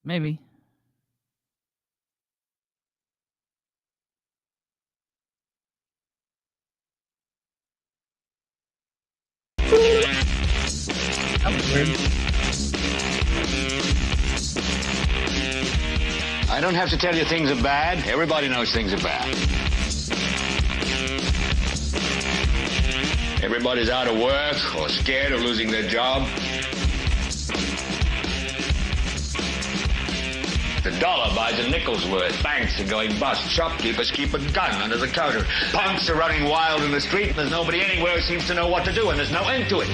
Maybe. That was weird. I don't have to tell you things are bad. Everybody knows things are bad. Everybody's out of work or scared of losing their job. The dollar buys a nickel's worth. Banks are going bust. Shopkeepers keep a gun under the counter. Punks are running wild in the street, and there's nobody anywhere who seems to know what to do, and there's no end to it.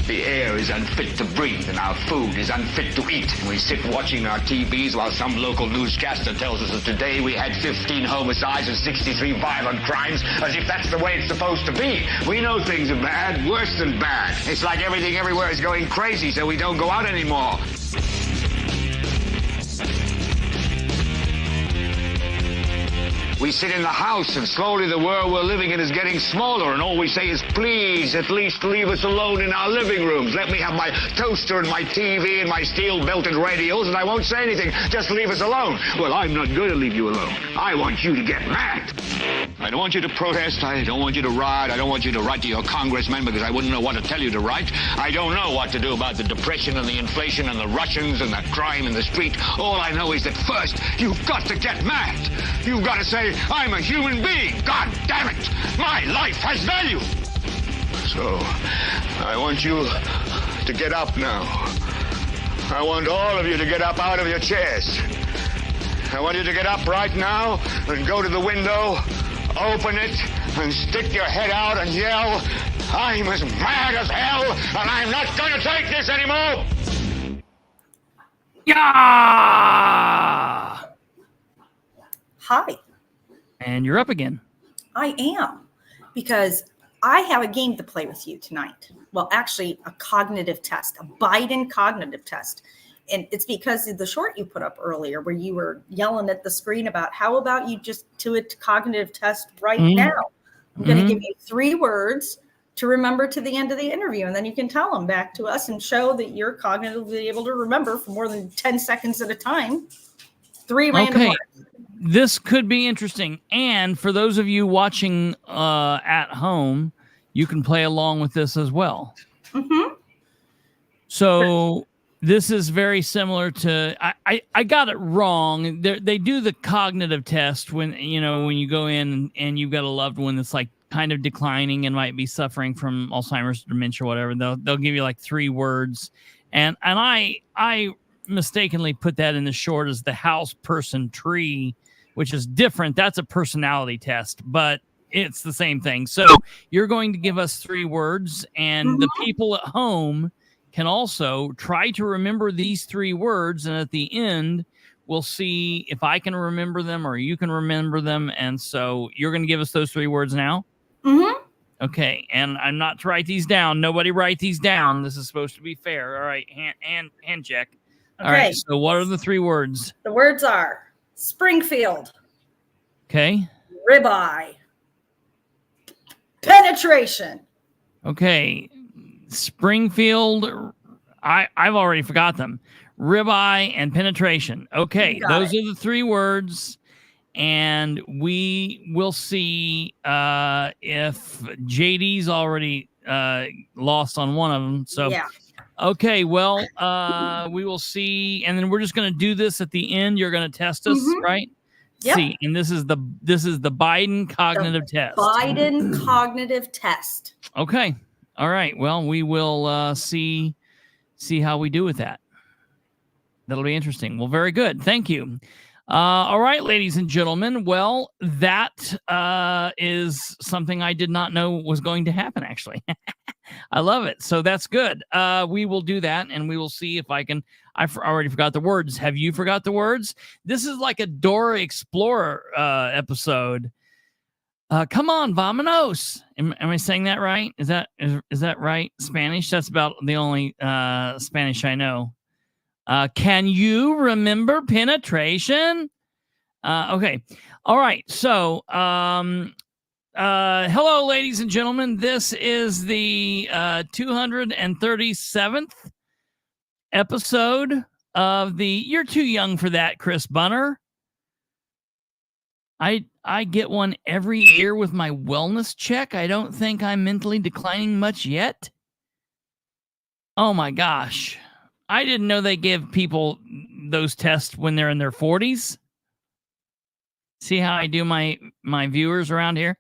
The air is unfit to breathe, and our food is unfit to eat. And we sit watching our TVs while some local newscaster tells us that today we had 15 homicides and 63 violent crimes, as if that's the way it's supposed to be. We know things are bad, worse than bad. It's like everything everywhere is going crazy, so we don't go out anymore. We sit in the house, and slowly the world we're living in is getting smaller, and all we say is, please, at least leave us alone in our living rooms. Let me have my toaster and my TV and my steel-belted radios, and I won't say anything. Just leave us alone. Well, I'm not going to leave you alone. I want you to get mad. I don't want you to protest. I don't want you to riot. I don't want you to write to your congressman, because I wouldn't know what to tell you to write. I don't know what to do about the depression and the inflation and the Russians and the crime in the street. All I know is that first, you've got to get mad. You've got to say, I'm a human being. God damn it. My life has value. So, I want you to get up now. I want all of you to get up out of your chairs. I want you to get up right now and go to the window, open it, and stick your head out and yell, I'm as mad as hell, and I'm not going to take this anymore. Yeah! Hi. And you're up again. I am, because I have a game to play with you tonight. Well, actually, a cognitive test, a Biden cognitive test. And it's because of the short you put up earlier where you were yelling at the screen about how about you just do a cognitive test right now. I'm going to give you 3 words to remember to the end of the interview, and then you can tell them back to us and show that you're cognitively able to remember for more than 10 seconds at a time. 3 random words. This could be interesting. And for those of you watching at home, you can play along with this as well. Mm-hmm. So this is very similar to, I got it wrong. They do the cognitive test when you go in and you've got a loved one that's like kind of declining and might be suffering from Alzheimer's, dementia, whatever. They'll give you like 3 words. And I mistakenly put that in the short as the house person tree, which is different. That's a personality test, but it's the same thing. So you're going to give us 3 words, and the people at home can also try to remember these 3 words. And at the end, we'll see if I can remember them or you can remember them. And so you're going to give us those 3 words now. Mm-hmm. Okay. And I'm not to write these down. Nobody write these down. This is supposed to be fair. All right. Hand check. Okay. All right. So what are the 3 words? The words are Springfield. Okay. Ribeye. Penetration. Okay. Springfield. I've already forgot them. Ribeye and penetration. Okay. Those are the 3 words. And we will see if JD's already lost on one of them. So, yeah. Okay, well, we will see. And then we're just going to do this at the end. You're going to test us, right? Yep. See, and this is the Biden cognitive test. Biden cognitive test. Okay. All right. Well, we will see how we do with that. That'll be interesting. Well, very good. Thank you. All right, ladies and gentlemen. Well, that is something I did not know was going to happen, actually. I love it. So that's good. We will do that, and we will see if I can. Already forgot the words. Have you forgot the words? This is like a Dora Explorer episode. Come on, vamonos. Am I saying that right? Is that right? Spanish? That's about the only Spanish I know. Can you remember penetration? Okay. All right. So Hello, ladies and gentlemen. This is the 237th episode of the You're Too Young for That, Chris Bunner. I get one every year with my wellness check. I don't think I'm mentally declining much yet. Oh my gosh. I didn't know they give people those tests when they're in their 40s. See how I do my viewers around here?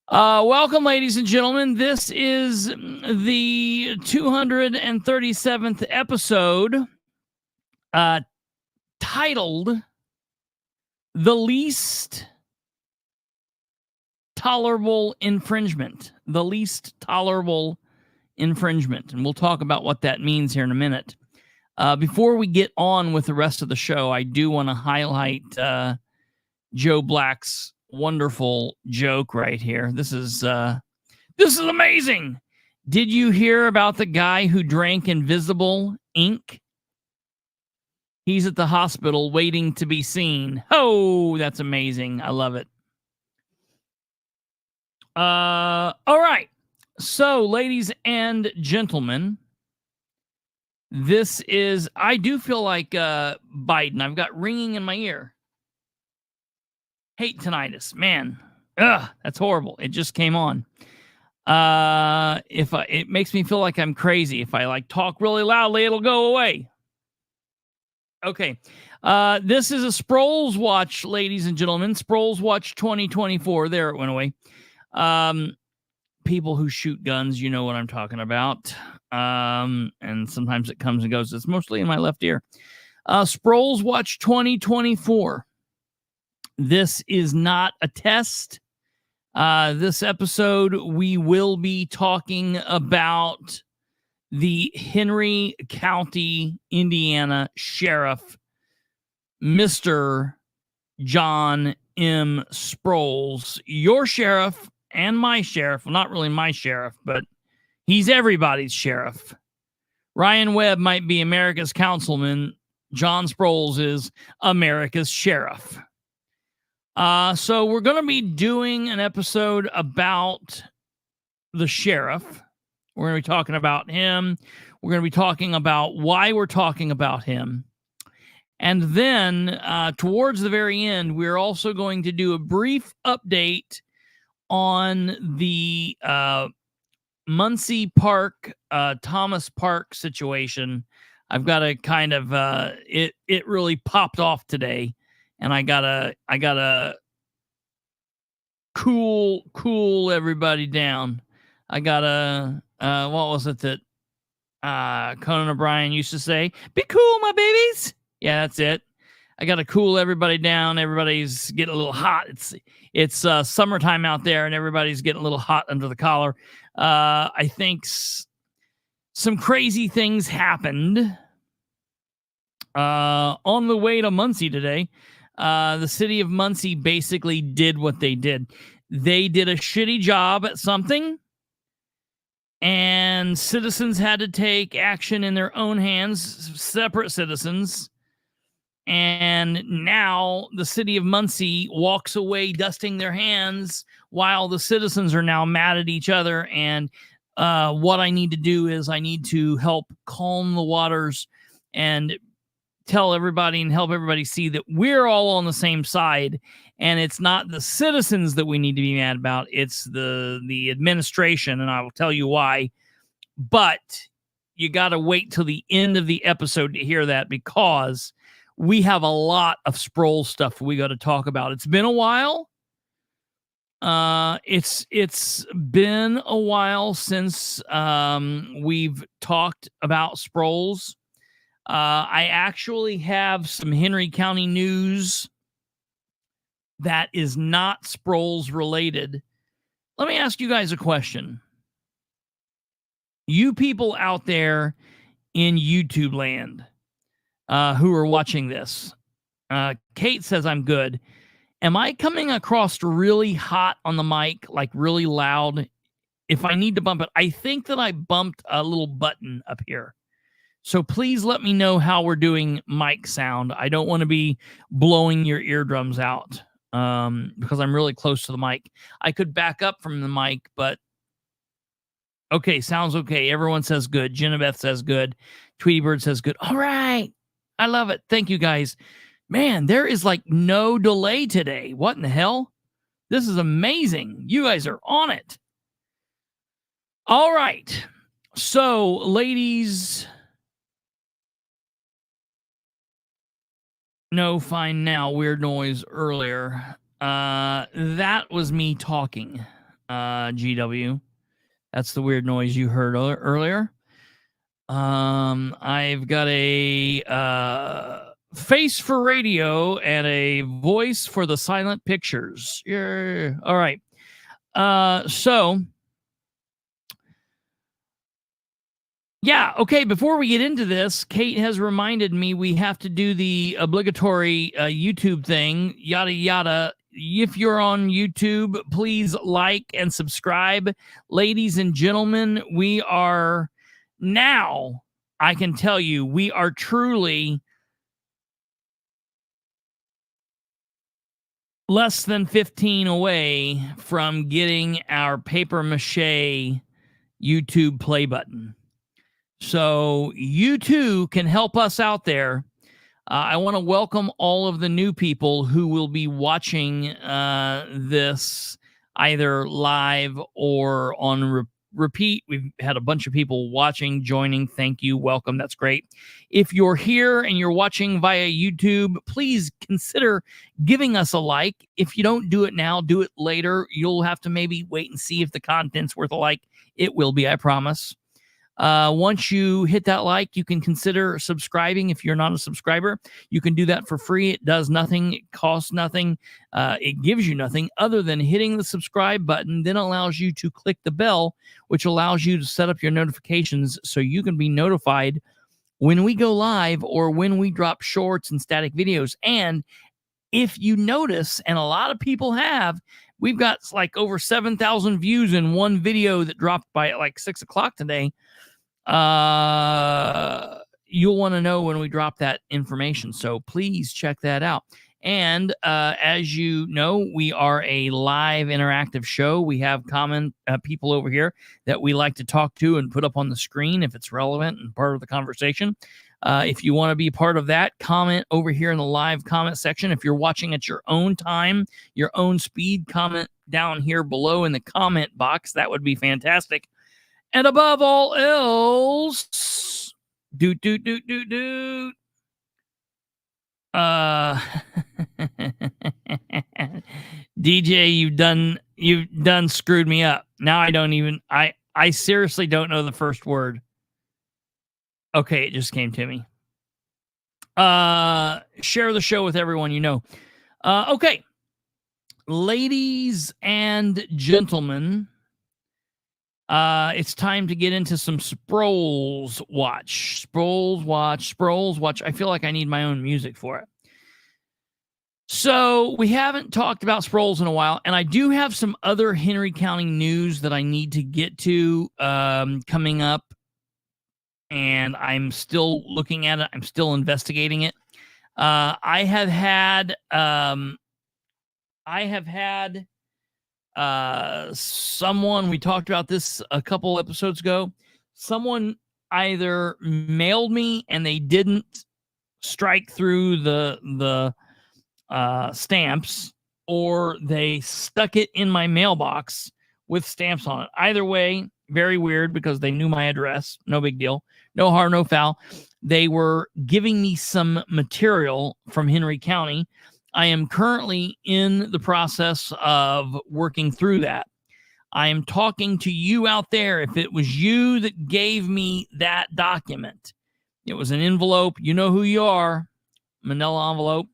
Welcome, ladies and gentlemen. This is the 237th episode, titled The Least Tolerable Infringement. The Least Tolerable Infringement. And we'll talk about what that means here in a minute. Before we get on with the rest of the show, I do want to highlight Joe Black's wonderful joke right here. This is amazing. Did you hear about the guy who drank invisible ink? He's at the hospital waiting to be seen. Oh, that's amazing. I love it. All right. So, ladies and gentlemen, I do feel like Biden. I've got ringing in my ear. Hate tinnitus, man. Ugh, that's horrible. It just came on. It makes me feel like I'm crazy. If I talk really loudly, it'll go away. Okay. This is a Sproles watch, ladies and gentlemen. Sproles watch 2024. There, it went away. People who shoot guns, you know what I'm talking about. And sometimes it comes and goes. It's mostly in my left ear. Sproles watch 2024. This is not a test. This episode, we will be talking about the Henry County, Indiana Sheriff, Mr. John M. Sproles, your sheriff and my sheriff. Well, not really my sheriff, but he's everybody's sheriff. Ryan Webb might be America's councilman. John Sproles is America's sheriff. So we're going to be doing an episode about the sheriff. We're going to be talking about him. We're going to be talking about why we're talking about him. And then towards the very end, we're also going to do a brief update on the Muncie Park, Thomas Park situation. I've got to kind of, it really popped off today. And I gotta cool everybody down. I gotta, what was it that Conan O'Brien used to say? Be cool, my babies. Yeah, that's it. I gotta cool everybody down. Everybody's getting a little hot. It's summertime out there, and everybody's getting a little hot under the collar. I think some crazy things happened on the way to Muncie today. The city of Muncie basically did what they did. They did a shitty job at something, and citizens had to take action in their own hands, separate citizens. And now the city of Muncie walks away dusting their hands while the citizens are now mad at each other. And what I need to do is I need to help calm the waters and tell everybody and help everybody see that we're all on the same side, and it's not the citizens that we need to be mad about. It's the administration, and I will tell you why. But you got to wait till the end of the episode to hear that, because we have a lot of Sproles stuff we got to talk about. It's been a while. It's been a while since we've talked about Sproles. I actually have some Henry County news that is not Sproles related. Let me ask you guys a question. You people out there in YouTube land who are watching this, Kate says I'm good. Am I coming across really hot on the mic, like really loud? If I need to bump it, I think that I bumped a little button up here. So please let me know how we're doing mic sound. I don't want to be blowing your eardrums out. because I'm really close to the mic. I could back up from the mic, but okay, sounds okay. Everyone says good. Jenabeth says good. Tweety Bird says good. All right. I love it. Thank you, guys. Man, there is like no delay today. What in the hell? This is amazing. You guys are on it. All right. So, ladies. No, fine now. Weird noise earlier. That was me talking, GW. That's the weird noise you heard earlier. I've got a face for radio and a voice for the silent pictures. Yeah. All right. So yeah, okay, before we get into this, Kate has reminded me we have to do the obligatory YouTube thing, yada, yada. If you're on YouTube, please like and subscribe. Ladies and gentlemen, we are now, I can tell you, we are truly less than 15 away from getting our paper mache YouTube play button. So you too can help us out there. I want to welcome all of the new people who will be watching this either live or on repeat. We've had a bunch of people watching, joining. Thank you. Welcome. That's great. If you're here and you're watching via YouTube, please consider giving us a like. If you don't do it now, do it later. You'll have to maybe wait and see if the content's worth a like. It will be, I promise. Once you hit that like, you can consider subscribing. If you're not a subscriber, you can do that for free. It does nothing. It costs nothing. It gives you nothing other than hitting the subscribe button, then allows you to click the bell, which allows you to set up your notifications so you can be notified when we go live or when we drop shorts and static videos. And if you notice, and a lot of people have, we've got like over 7,000 views in one video that dropped by at like 6 o'clock today. You'll want to know when we drop that information. So please check that out. And as you know, we are a live interactive show. We have common people over here that we like to talk to and put up on the screen if it's relevant and part of the conversation. If you want to be part of that, comment over here in the live comment section. If you're watching at your own time, your own speed, comment down here below in the comment box. That would be fantastic. And above all else, DJ, you've done screwed me up. Now I seriously don't know the first word. Okay, it just came to me. Share the show with everyone you know. Okay. Ladies and gentlemen, it's time to get into some Sproles watch. Sproles watch. I feel like I need my own music for it. So we haven't talked about Sproles in a while, and I do have some other Henry County news that I need to get to coming up, and I'm still looking at it. I'm still investigating it. I have had someone, we talked about this a couple episodes ago, someone either mailed me and they didn't strike through the stamps, or they stuck it in my mailbox with stamps on it. Either way, very weird, because they knew my address. No big deal. No harm, no foul. They were giving me some material from Henry County. I am currently in the process of working through that. I am talking to you out there. If it was you that gave me that document, it was an envelope. You know who you are. Manila envelope.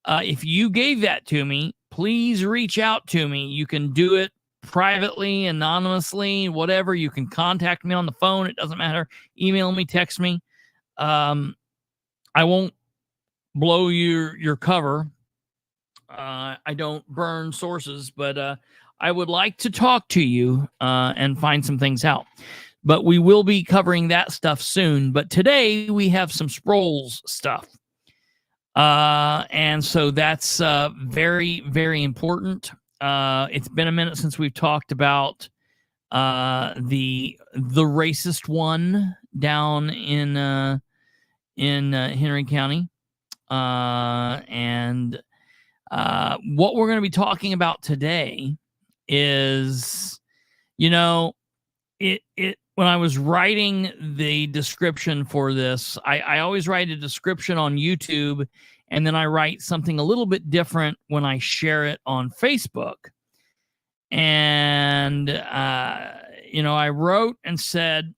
If you gave that to me, please reach out to me. You can do it privately, anonymously, whatever. You can contact me on the phone. It doesn't matter. Email me, text me. I won't blow your cover. I don't burn sources, but I would like to talk to you and find some things out. But we will be covering that stuff soon. But today we have some Sproles stuff. And so that's very, very important. It's been a minute since we've talked about the racist one down in Henry County. And what we're going to be talking about today is, you know, when I was writing the description for this, I always write a description on YouTube, and then I write something a little bit different when I share it on Facebook. And, you know, I wrote and said,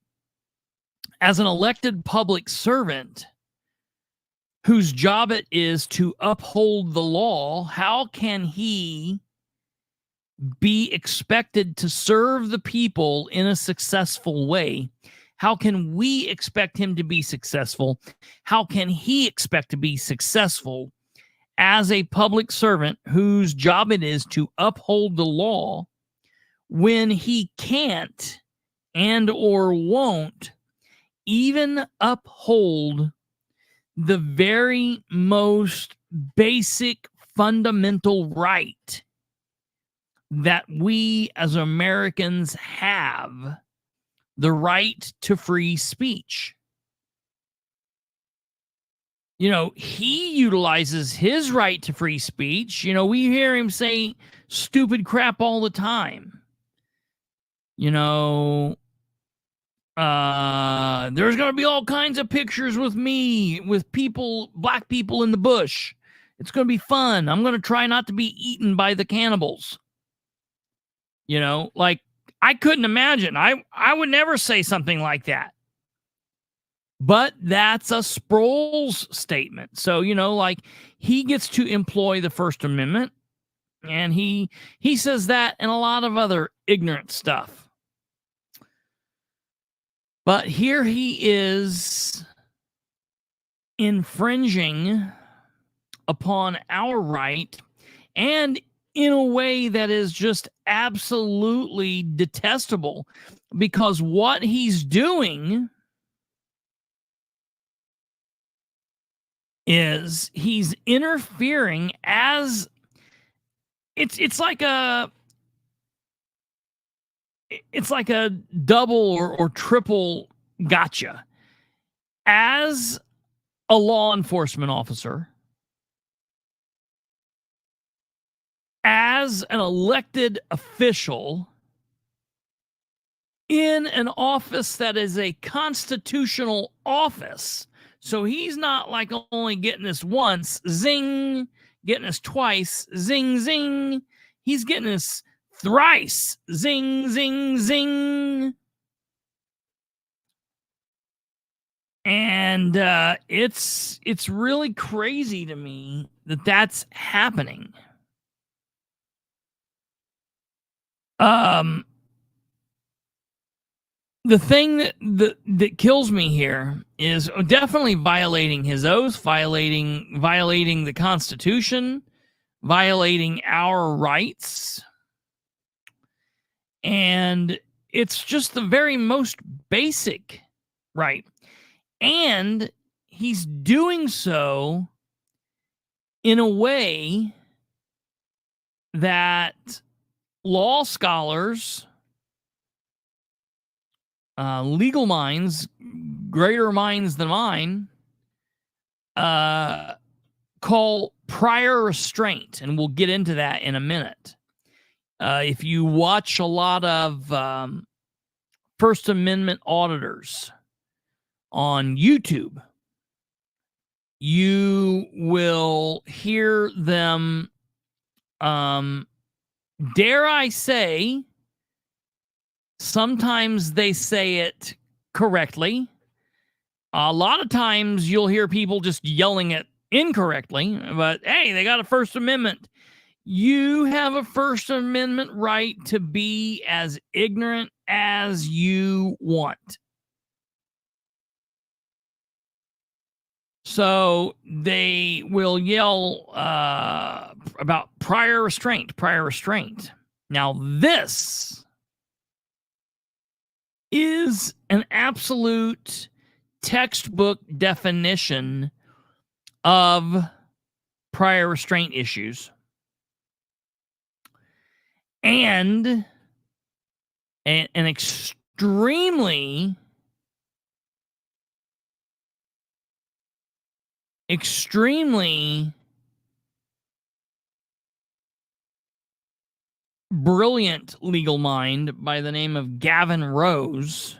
as an elected public servant whose job it is to uphold the law, how can he be expected to serve the people in a successful way? How can we expect him to be successful? How can he expect to be successful as a public servant whose job it is to uphold the law when he can't and or won't even uphold the very most basic fundamental right that we as Americans have, the right to free speech? You know, he utilizes his right to free speech. You know, we hear him say stupid crap all the time. You know, there's going to be all kinds of pictures with me, with people, black people in the bush. It's going to be fun. I'm going to try not to be eaten by the cannibals. You know, like, I couldn't imagine. I would never say something like that. But that's a Sproles statement. So, you know, like, he gets to employ the First Amendment, and he says that and a lot of other ignorant stuff. But here he is infringing upon our right, and in a way that is just absolutely detestable, because what he's doing is he's interfering as it's like a double or triple gotcha. As a law enforcement officer, as an elected official in an office that is a constitutional office. So he's not like only getting this once, zing, getting this twice, zing, zing. He's getting this thrice, zing, zing, zing. And it's really crazy to me that that's happening. The thing that kills me here is definitely violating his oath, violating the Constitution, violating our rights. And it's just the very most basic right. And he's doing so in a way that law scholars, legal minds, greater minds than mine, call prior restraint. And we'll get into that in a minute. If you watch a lot of First Amendment auditors on YouTube, you will hear them, dare I say, sometimes they say it correctly. A lot of times you'll hear people just yelling it incorrectly, but hey, they got a First Amendment. You have a First Amendment right to be as ignorant as you want. So they will yell about prior restraint. Now, this is an absolute textbook definition of prior restraint issues, and an extremely brilliant legal mind by the name of Gavin Rose. Is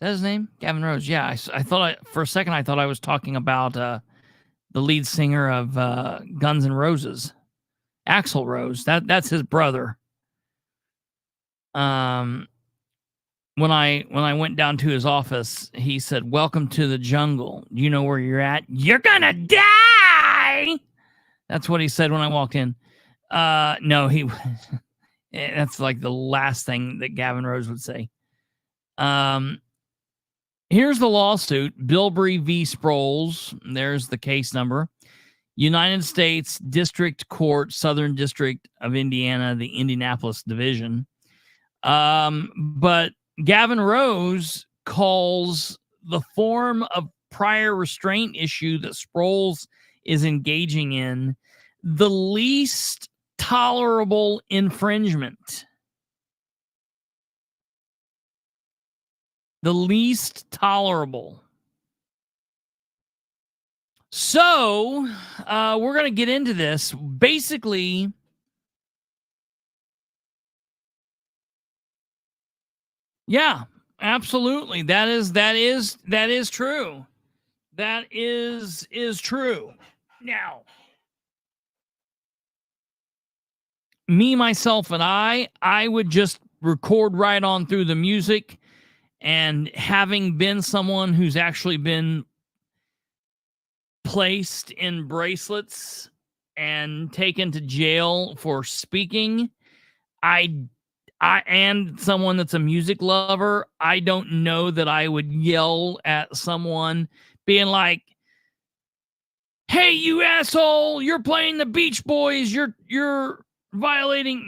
that his name? Gavin Rose. Yeah, I thought for a second I thought I was talking about the lead singer of Guns N' Roses, Axl Rose. That's his brother. When I went down to his office, he said, "Welcome to the jungle. You know where you're at? You're gonna die." That's what he said when I walked in. No, that's like the last thing that Gavin Rose would say. Here's the lawsuit: Bilbrey v. Sproles. There's the case number. United States District Court, Southern District of Indiana, the Indianapolis Division. But Gavin Rose calls the form of prior restraint issue that Sproles is engaging in the least tolerable infringement. The least tolerable. So, we're going to get into this. Basically, yeah, absolutely. That is true. That is true. Now, me, myself, and I would just record right on through the music. And having been someone who's actually been placed in bracelets and taken to jail for speaking, I and someone that's a music lover, I don't know that I would yell at someone being like, "Hey, you asshole, you're playing the Beach Boys, you're violating,"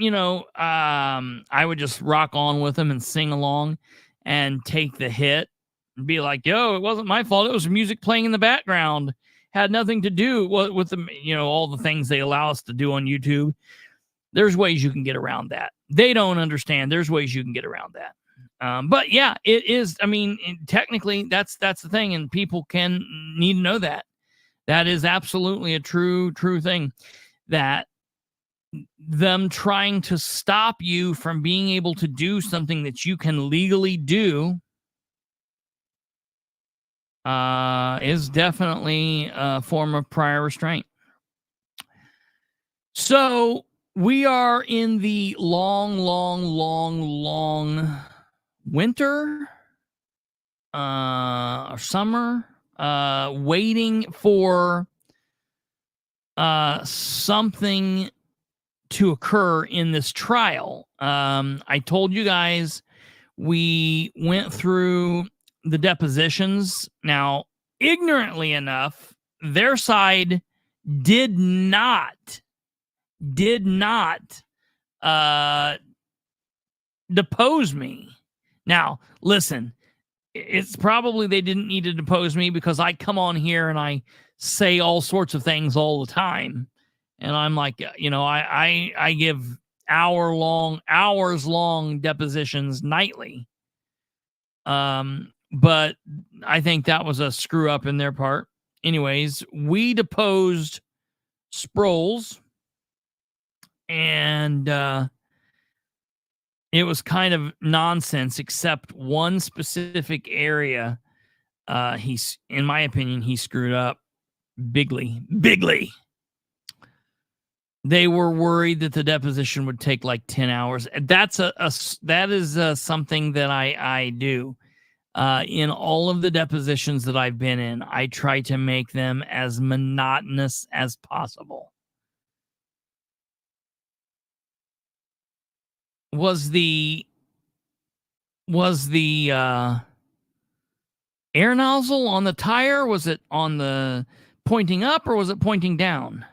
I would just rock on with them and sing along and take the hit and be like, "Yo, it wasn't my fault. It was music playing in the background. Had nothing to do with the, all the things they allow us to do on YouTube." There's ways you can get around that. They don't understand. There's ways you can get around that. But yeah, it is. I mean, technically, that's the thing, and people need to know that. That is absolutely a true thing. That them trying to stop you from being able to do something that you can legally do is definitely a form of prior restraint. So we are in the long winter or summer, waiting for something to occur in this trial. I told you guys we went through the depositions. Now, ignorantly enough, their side did not depose me. Now, listen, it's probably they didn't need to depose me because I come on here and I say all sorts of things all the time. And I'm like, I give hours long depositions nightly. But I think that was a screw up in their part. Anyways, we deposed Sproles, and it was kind of nonsense, except one specific area. In my opinion, he screwed up bigly. They were worried that the deposition would take like 10 hours. That is something that I do. In all of the depositions that I've been in, I try to make them as monotonous as possible. Was the air nozzle on the tire? Was it on the pointing up or was it pointing down?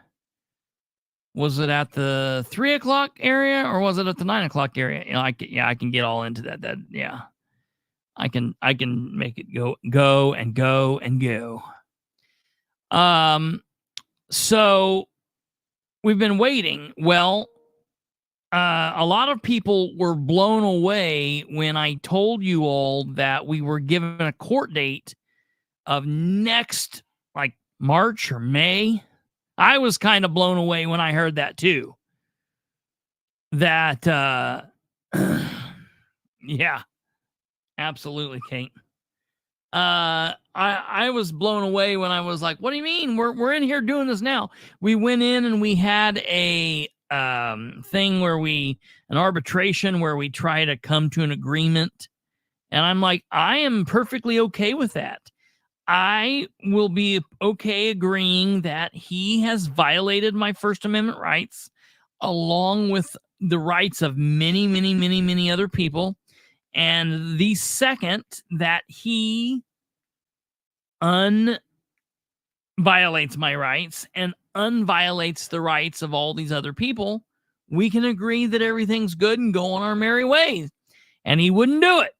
Was it at the 3 o'clock area or was it at the 9 o'clock area? I can get all into that. I can make it go. So we've been waiting. Well, a lot of people were blown away when I told you all that we were given a court date of next, like, March or May. I was kind of blown away when I heard that too. That, yeah, absolutely, Kate. I was blown away when I was like, what do you mean? We're in here doing this now. We went in and we had a thing where an arbitration where we try to come to an agreement. And I'm like, I am perfectly okay with that. I will be okay agreeing that he has violated my First Amendment rights along with the rights of many, many, many, many other people. And the second that he violates my rights and unviolates the rights of all these other people, we can agree that everything's good and go on our merry ways. And he wouldn't do it.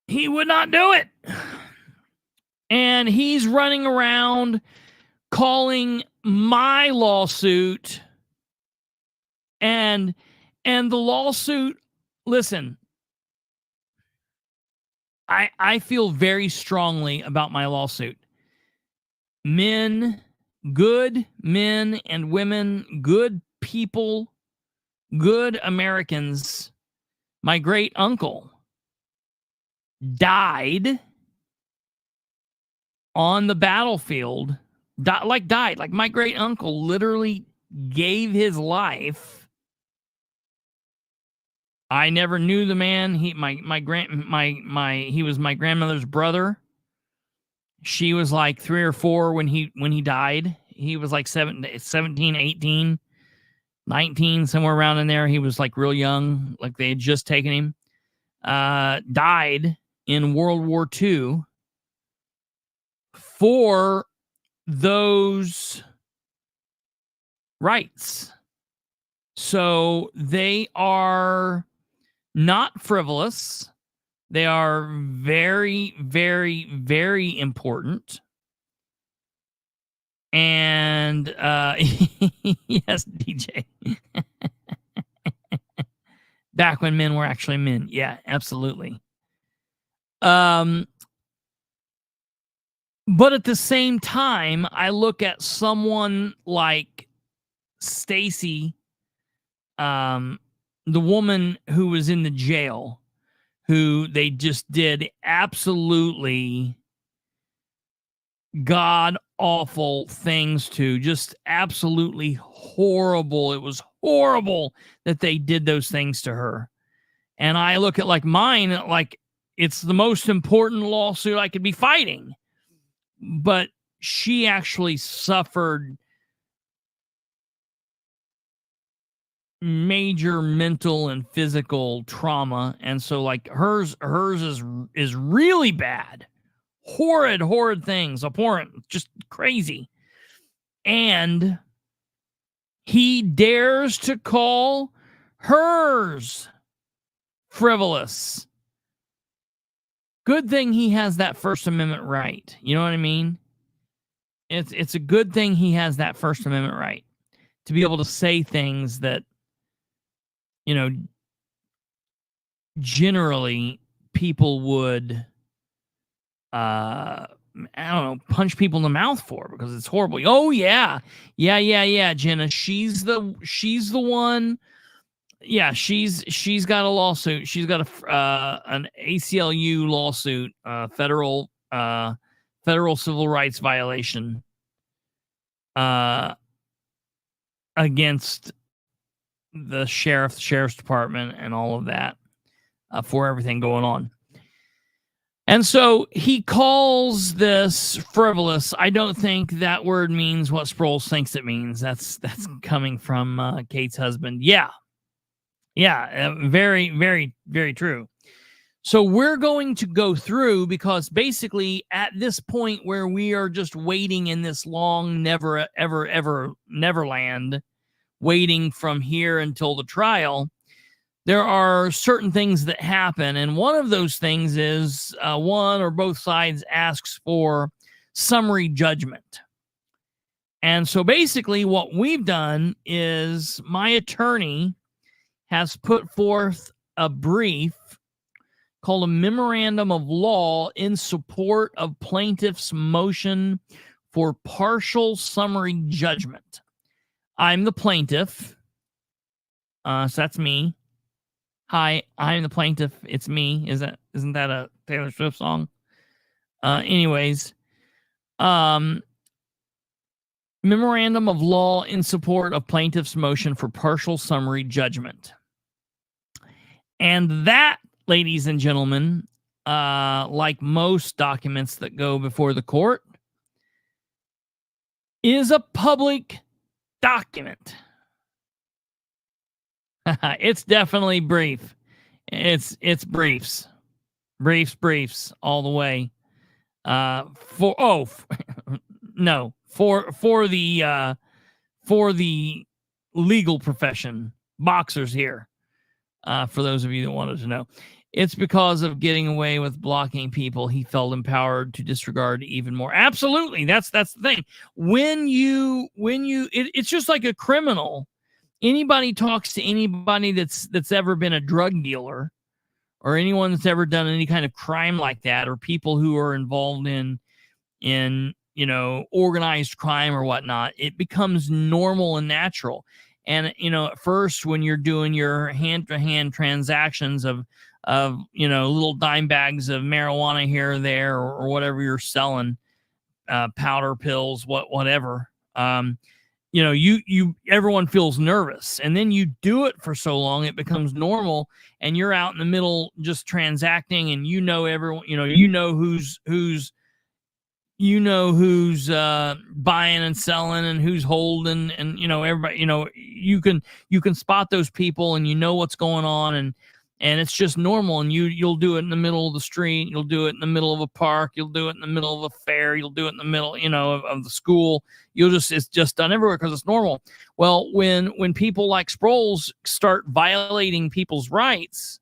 He would not do it. And he's running around calling my lawsuit and the lawsuit. Listen, I feel very strongly about my lawsuit. Men, good men and women, good people, good Americans. My great uncle died on the battlefield. Died. Like, my great uncle literally gave his life. I never knew the man. He was my grandmother's brother. She was like 3 or 4 when he died. He was like 17, 18, 19, somewhere around in there. He was like real young, like they had just taken him. Died in World War II for those rights. So they are not frivolous. They are very, very, very important. And yes, DJ. Back when men were actually men. Yeah, absolutely. But at the same time, I look at someone like Stacy, the woman who was in the jail, who they just did absolutely god-awful things to, just absolutely horrible. It was horrible that they did those things to her. And I look at like mine, like it's the most important lawsuit I could be fighting. But she actually suffered major mental and physical trauma, and so like hers is really bad, horrid things, abhorrent, just crazy. And he dares to call hers frivolous. Good thing he has that First Amendment right. You know what I mean? It's a good thing he has that First Amendment right to be able to say things that, you know, generally people would, I don't know, punch people in the mouth for, because it's horrible. Oh yeah, Jenna. She's the one. Yeah, she's got a lawsuit. She's got an ACLU lawsuit, federal civil rights violation, against the sheriff's department and all of that, for everything going on. And so he calls this frivolous. I don't think that word means what Sproles thinks it means. That's coming from Kate's husband. Yeah, very, very, very true. So we're going to go through, because basically at this point where we are just waiting in this long, never, ever, Neverland, waiting from here until the trial, there are certain things that happen, and one of those things is one or both sides asks for summary judgment. And so basically what we've done is my attorney has put forth a brief called a memorandum of law in support of plaintiff's motion for partial summary judgment. I'm the plaintiff. So that's me. Hi, I'm the plaintiff. It's me. Isn't that a Taylor Swift song? Anyways, memorandum of law in support of plaintiff's motion for partial summary judgment. And that, ladies and gentlemen, like most documents that go before the court, is a public document. It's definitely brief. It's briefs all the way. For the legal profession, boxers here. For those of you that wanted to know, it's because of getting away with blocking people, he felt empowered to disregard even more. Absolutely, that's the thing. It's just like a criminal. Anybody talks to anybody that's ever been a drug dealer, or anyone that's ever done any kind of crime like that, or people who are involved in organized crime or whatnot, it becomes normal and natural. And at first, when you're doing your hand-to-hand transactions of little dime bags of marijuana here or there, or whatever you're selling, powder, pills, whatever, everyone feels nervous, and then you do it for so long it becomes normal, and you're out in the middle just transacting, and everyone, who's buying and selling, and who's holding, and everybody, you can spot those people, and what's going on, and it's just normal. And you'll do it in the middle of the street, you'll do it in the middle of a park, you'll do it in the middle of a fair, you'll do it in the middle of the school. It's just done everywhere because it's normal. Well, when people like Sproles start violating people's rights,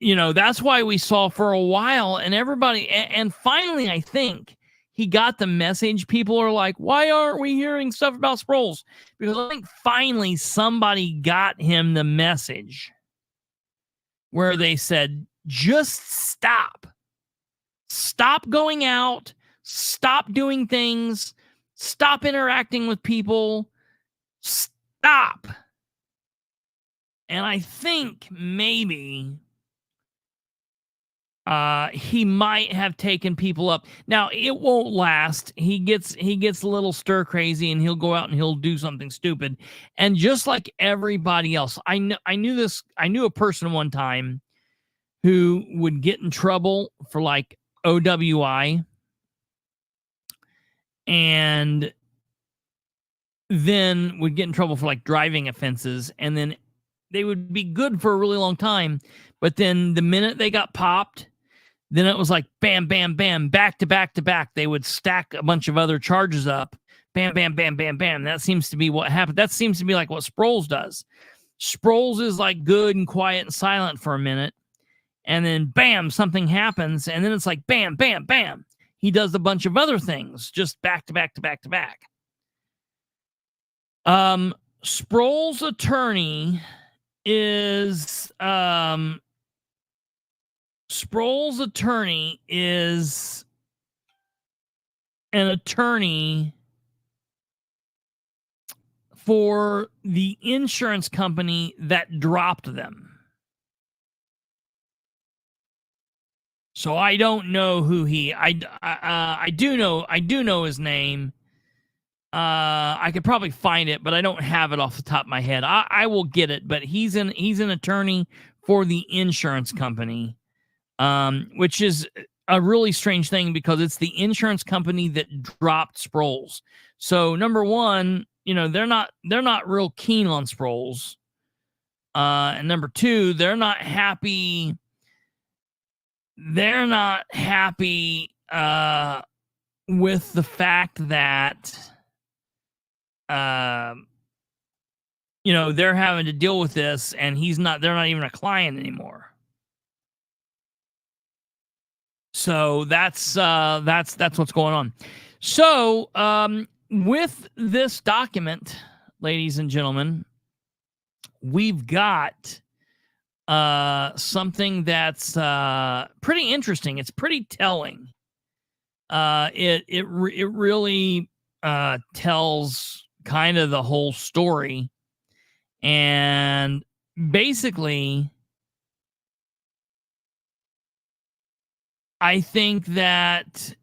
that's why we saw for a while, and everybody, and finally, I think he got the message. People are like, why aren't we hearing stuff about Sproles? Because I think finally somebody got him the message where they said, just stop. Stop going out. Stop doing things. Stop interacting with people. Stop. And I think maybe he might have taken people up. Now, it won't last. He gets a little stir crazy, and he'll go out and he'll do something stupid. And just like everybody else, I knew a person one time who would get in trouble for like OWI, and then would get in trouble for like driving offenses, and then they would be good for a really long time, but then the minute they got popped, then it was like bam, bam, bam, back to back to back. They would stack a bunch of other charges up. Bam, bam, bam, bam, bam. That seems to be what happened. That seems to be like what Sproles does. Sproles is like good and quiet and silent for a minute, and then bam, something happens, and then it's like bam, bam, bam. He does a bunch of other things just back to back to back to back. Sproles' attorney is an attorney for the insurance company that dropped them. So I don't know who I do know his name. I could probably find it, but I don't have it off the top of my head. I will get it, but he's an attorney for the insurance company, which is a really strange thing because it's the insurance company that dropped Sproles. So number one, they're not real keen on Sproles, and number two, they're not happy. They're not happy with the fact that you know, they're having to deal with this, and they're not even a client anymore. So that's what's going on. So with this document, ladies and gentlemen, we've got something that's pretty interesting. It's pretty telling. It really tells kind of the whole story, and basically, I think that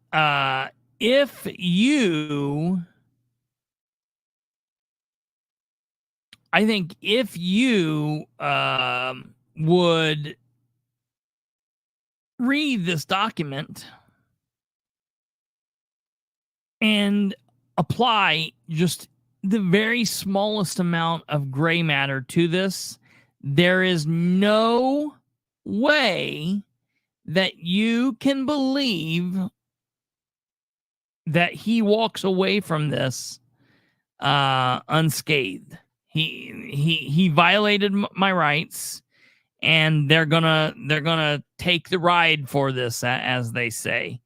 if you would read this document and apply just the very smallest amount of gray matter to this, there is no way that you can believe that he walks away from this unscathed. He violated my rights, and they're gonna take the ride for this, as they say.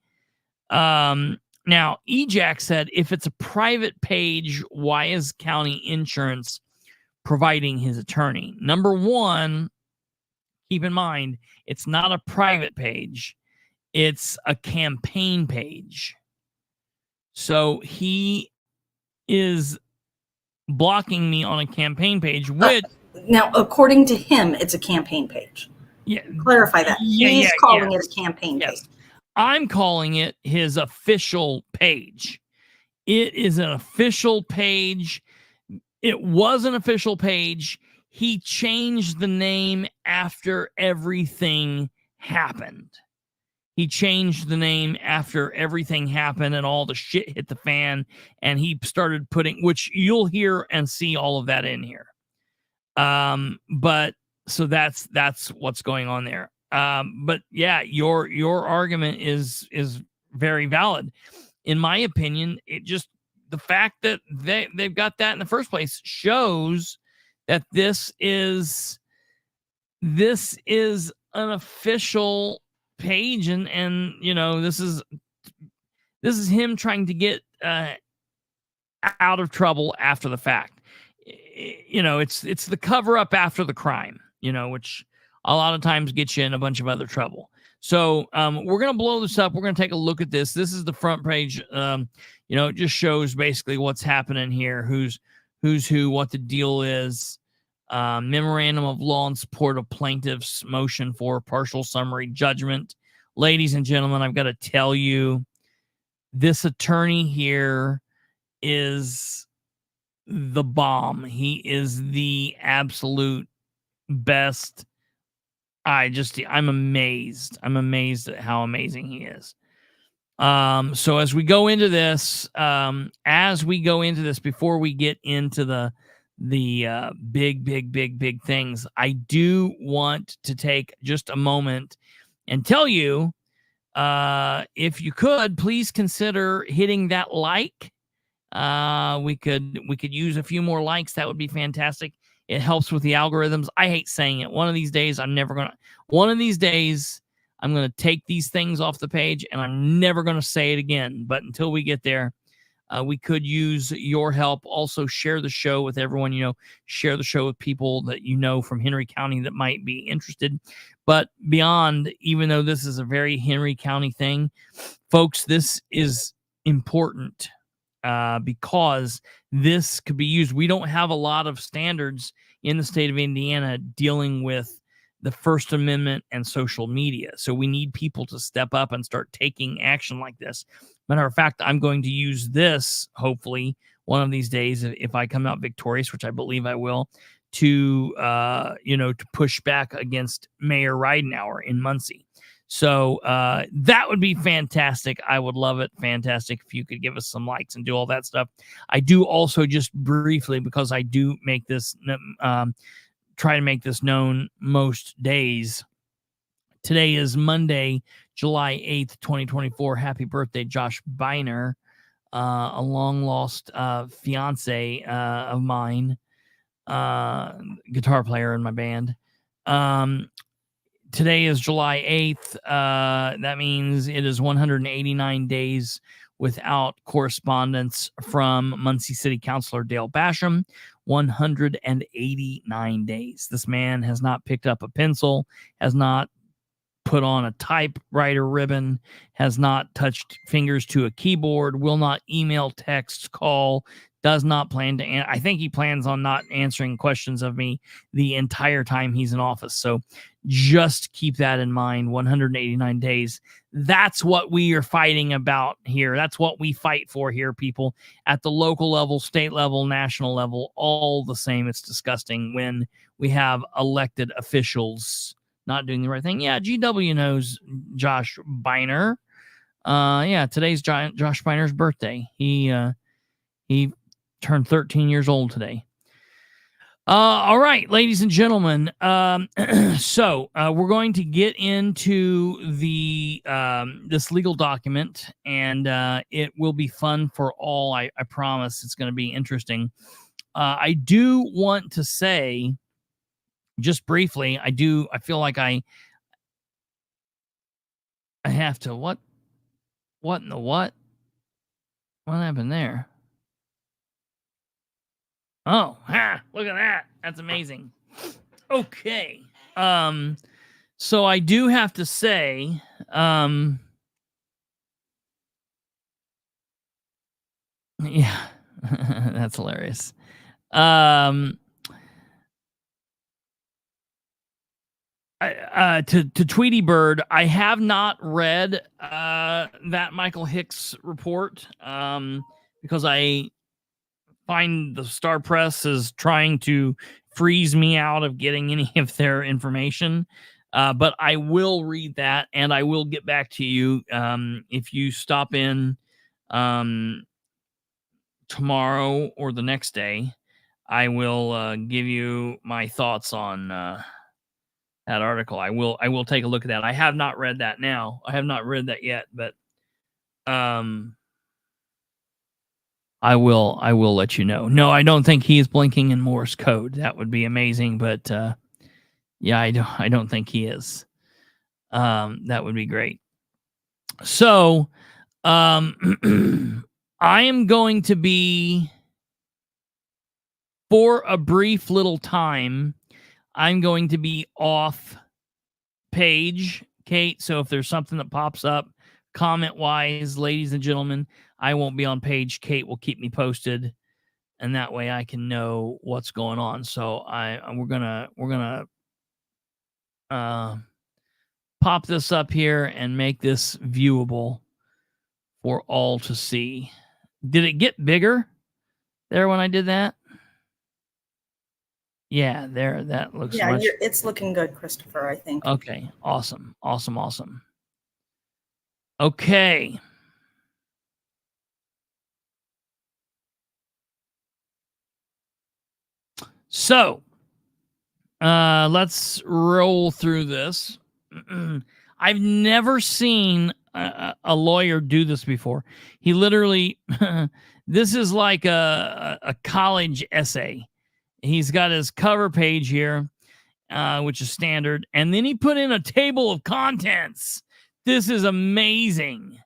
Now, EJAC said, if it's a private page, why is county insurance providing his attorney? Number one, keep in mind, it's not a private page. It's a campaign page. So he is blocking me on a campaign page, which... now, according to him, it's a campaign page. Yeah. Clarify that. He's calling it a campaign page. I'm calling it his official page. It is an official page. It was an official page. He changed the name after everything happened. He changed the name after everything happened and all the shit hit the fan. And he started putting, which you'll hear and see all of that in here. But so that's what's going on there. But yeah, your argument is very valid. In my opinion, it just, the fact that they've got that in the first place shows that this is an official page, and you know, this is him trying to get out of trouble after the fact. You know, it's the cover up after the crime, you know, which a lot of times gets you in a bunch of other trouble. So we're going to blow this up. We're going to take a look at this. This is the front page. You know, it just shows basically what's happening here, who's who, what the deal is. Memorandum of law in support of plaintiff's motion for partial summary judgment. Ladies and gentlemen, I've got to tell you, this attorney here is the bomb. He is the absolute best. I'm amazed. I'm amazed at how amazing he is. So as we go into this, before we get into the big things, I do want to take just a moment and tell you, if you could, please consider hitting that like. We could use a few more likes. That would be fantastic. It helps with the algorithms. I hate saying it. One of these days, I'm going to take these things off the page, and I'm never going to say it again. But until we get there, we could use your help. Also, share the show with everyone. You know, share the show with people that you know from Henry County that might be interested. But beyond, even though this is a very Henry County thing, folks, this is important. Because this could be used. We don't have a lot of standards in the state of Indiana dealing with the First Amendment and social media. So we need people to step up and start taking action like this. Matter of fact, I'm going to use this, hopefully, one of these days, if I come out victorious, which I believe I will, to push back against Mayor Ridenhour in Muncie. So that would be fantastic. I would love it. Fantastic if you could give us some likes and do all that stuff. I do also, just briefly, because I do make this, try to make this known most days. Today is Monday, July 8th, 2024. Happy birthday, Josh Biner, a long lost fiance of mine. guitar player in my band. Today is July 8th. That means it is 189 days without correspondence from Muncie City Councilor Dale Basham. 189 days. This man has not picked up a pencil, has not put on a typewriter ribbon, has not touched fingers to a keyboard, will not email, text, call, does not plan to. I think he plans on not answering questions of me the entire time he's in office. So just keep that in mind. 189 days. That's what we are fighting about here. That's what we fight for here, people, at the local level, state level, national level, all the same. It's disgusting when we have elected officials not doing the right thing. Yeah, GW knows Josh Biner. Yeah, today's Josh Biner's birthday. He turned 13 years old today. All right, ladies and gentlemen. So we're going to get into the this legal document, and it will be fun for all. I promise it's going to be interesting. I do want to say, just briefly, I feel like I have to, what in the what happened there? Oh, look at that. That's amazing. Okay. So I do have to say, yeah, that's hilarious. To Tweety Bird, I have not read that Michael Hicks report because I find the Star Press is trying to freeze me out of getting any of their information. But I will read that, and I will get back to you if you stop in tomorrow or the next day. I will give you my thoughts on that article. I will take a look at that. I have not read that now. I have not read that yet, but I will let you know. No, I don't think he is blinking in Morse code. That would be amazing, but yeah, I don't think he is. That would be great. So, I am going to be, for a brief little time, I'm going to be off page, Kate. So if there's something that pops up comment-wise, ladies and gentlemen, I won't be on page. Kate will keep me posted, and that way I can know what's going on. So we're gonna pop this up here and make this viewable for all to see. Did it get bigger there when I did that? Yeah, there. That looks. Yeah, it's looking good, Kristopher, I think. Okay, awesome. Okay. So, let's roll through this. I've never seen a lawyer do this before. He literally, this is like a college essay. He's got his cover page here, which is standard. And then he put in a table of contents. This is amazing.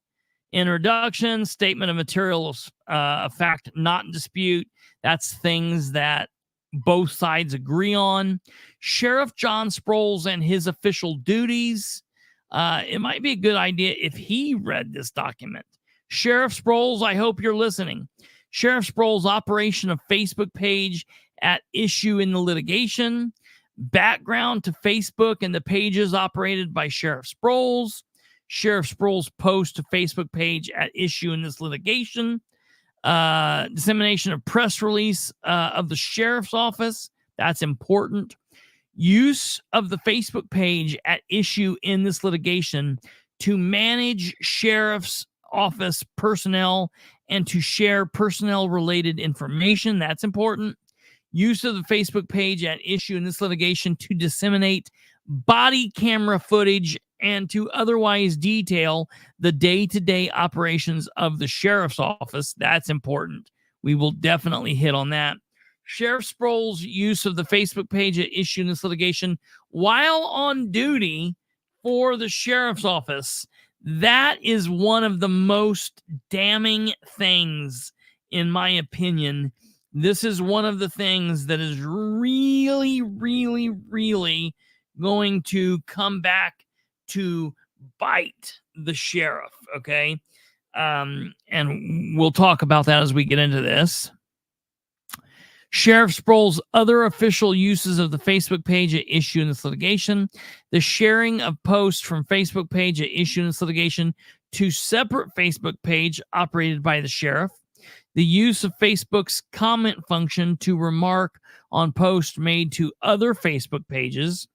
Introduction, statement of materials, fact not in dispute. That's things that both sides agree on. Sheriff John Sproles and his official duties. It might be a good idea if he read this document. Sheriff Sproles, I hope you're listening. Sheriff Sproles' operation of Facebook page at issue in the litigation. Background to Facebook and the pages operated by Sheriff Sproles. Sheriff Sproles' post to Facebook page at issue in this litigation. Dissemination of press release of the sheriff's office. That's important. Use of the Facebook page at issue in this litigation to manage sheriff's office personnel and to share personnel related information. That's important. Use of the Facebook page at issue in this litigation to disseminate body camera footage and to otherwise detail the day-to-day operations of the sheriff's office. That's important. We will definitely hit on that. Sheriff Sproles' use of the Facebook page at issue in this litigation while on duty for the sheriff's office. That is one of the most damning things, in my opinion. This is one of the things that is really, really, really going to come back to bite the sheriff, okay? And we'll talk about that as we get into this. Sheriff Sproles' other official uses of the Facebook page at issue in this litigation: the sharing of posts from Facebook page at issue in this litigation to separate Facebook page operated by the sheriff, the use of Facebook's comment function to remark on posts made to other Facebook pages,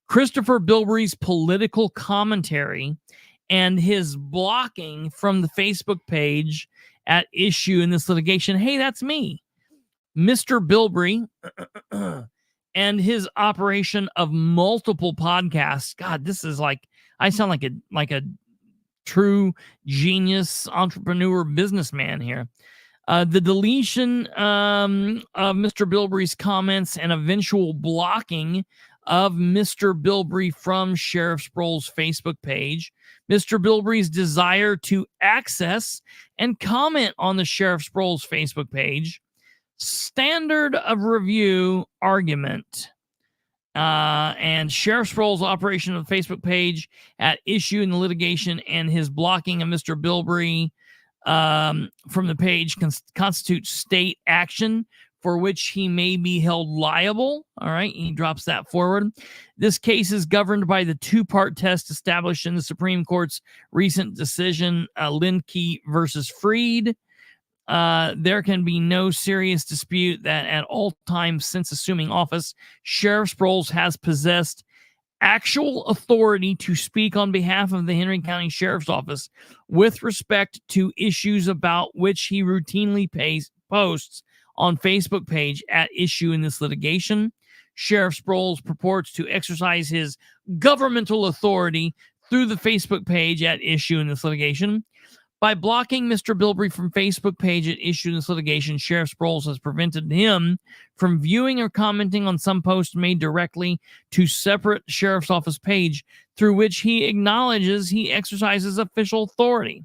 Kristopher Bilbrey's political commentary, and his blocking from the Facebook page at issue in this litigation. Hey, that's me. Mr. Bilbrey and his operation of multiple podcasts. God, this is like, I sound like a true genius entrepreneur businessman here. The deletion of Mr. Bilbrey's comments and eventual blocking of Mr. Bilbrey from Sheriff Sproles' Facebook page, Mr. Bilbrey's desire to access and comment on the Sheriff Sproles' Facebook page, standard of review argument, and Sheriff Sproles' operation of the Facebook page at issue in the litigation and his blocking of Mr. Bilbrey from the page constitutes state action for which he may be held liable. All right, he drops that forward. This case is governed by the two-part test established in the Supreme Court's recent decision, Linkey versus Freed. There can be no serious dispute that at all times since assuming office, Sheriff Sproles has possessed actual authority to speak on behalf of the Henry County Sheriff's Office with respect to issues about which he routinely posts on Facebook page at issue in this litigation. Sheriff Sproles purports to exercise his governmental authority through the Facebook page at issue in this litigation. By blocking Mr. Bilbrey from Facebook page at issue in this litigation, Sheriff Sproles has prevented him from viewing or commenting on some posts made directly to separate Sheriff's Office page through which he acknowledges he exercises official authority.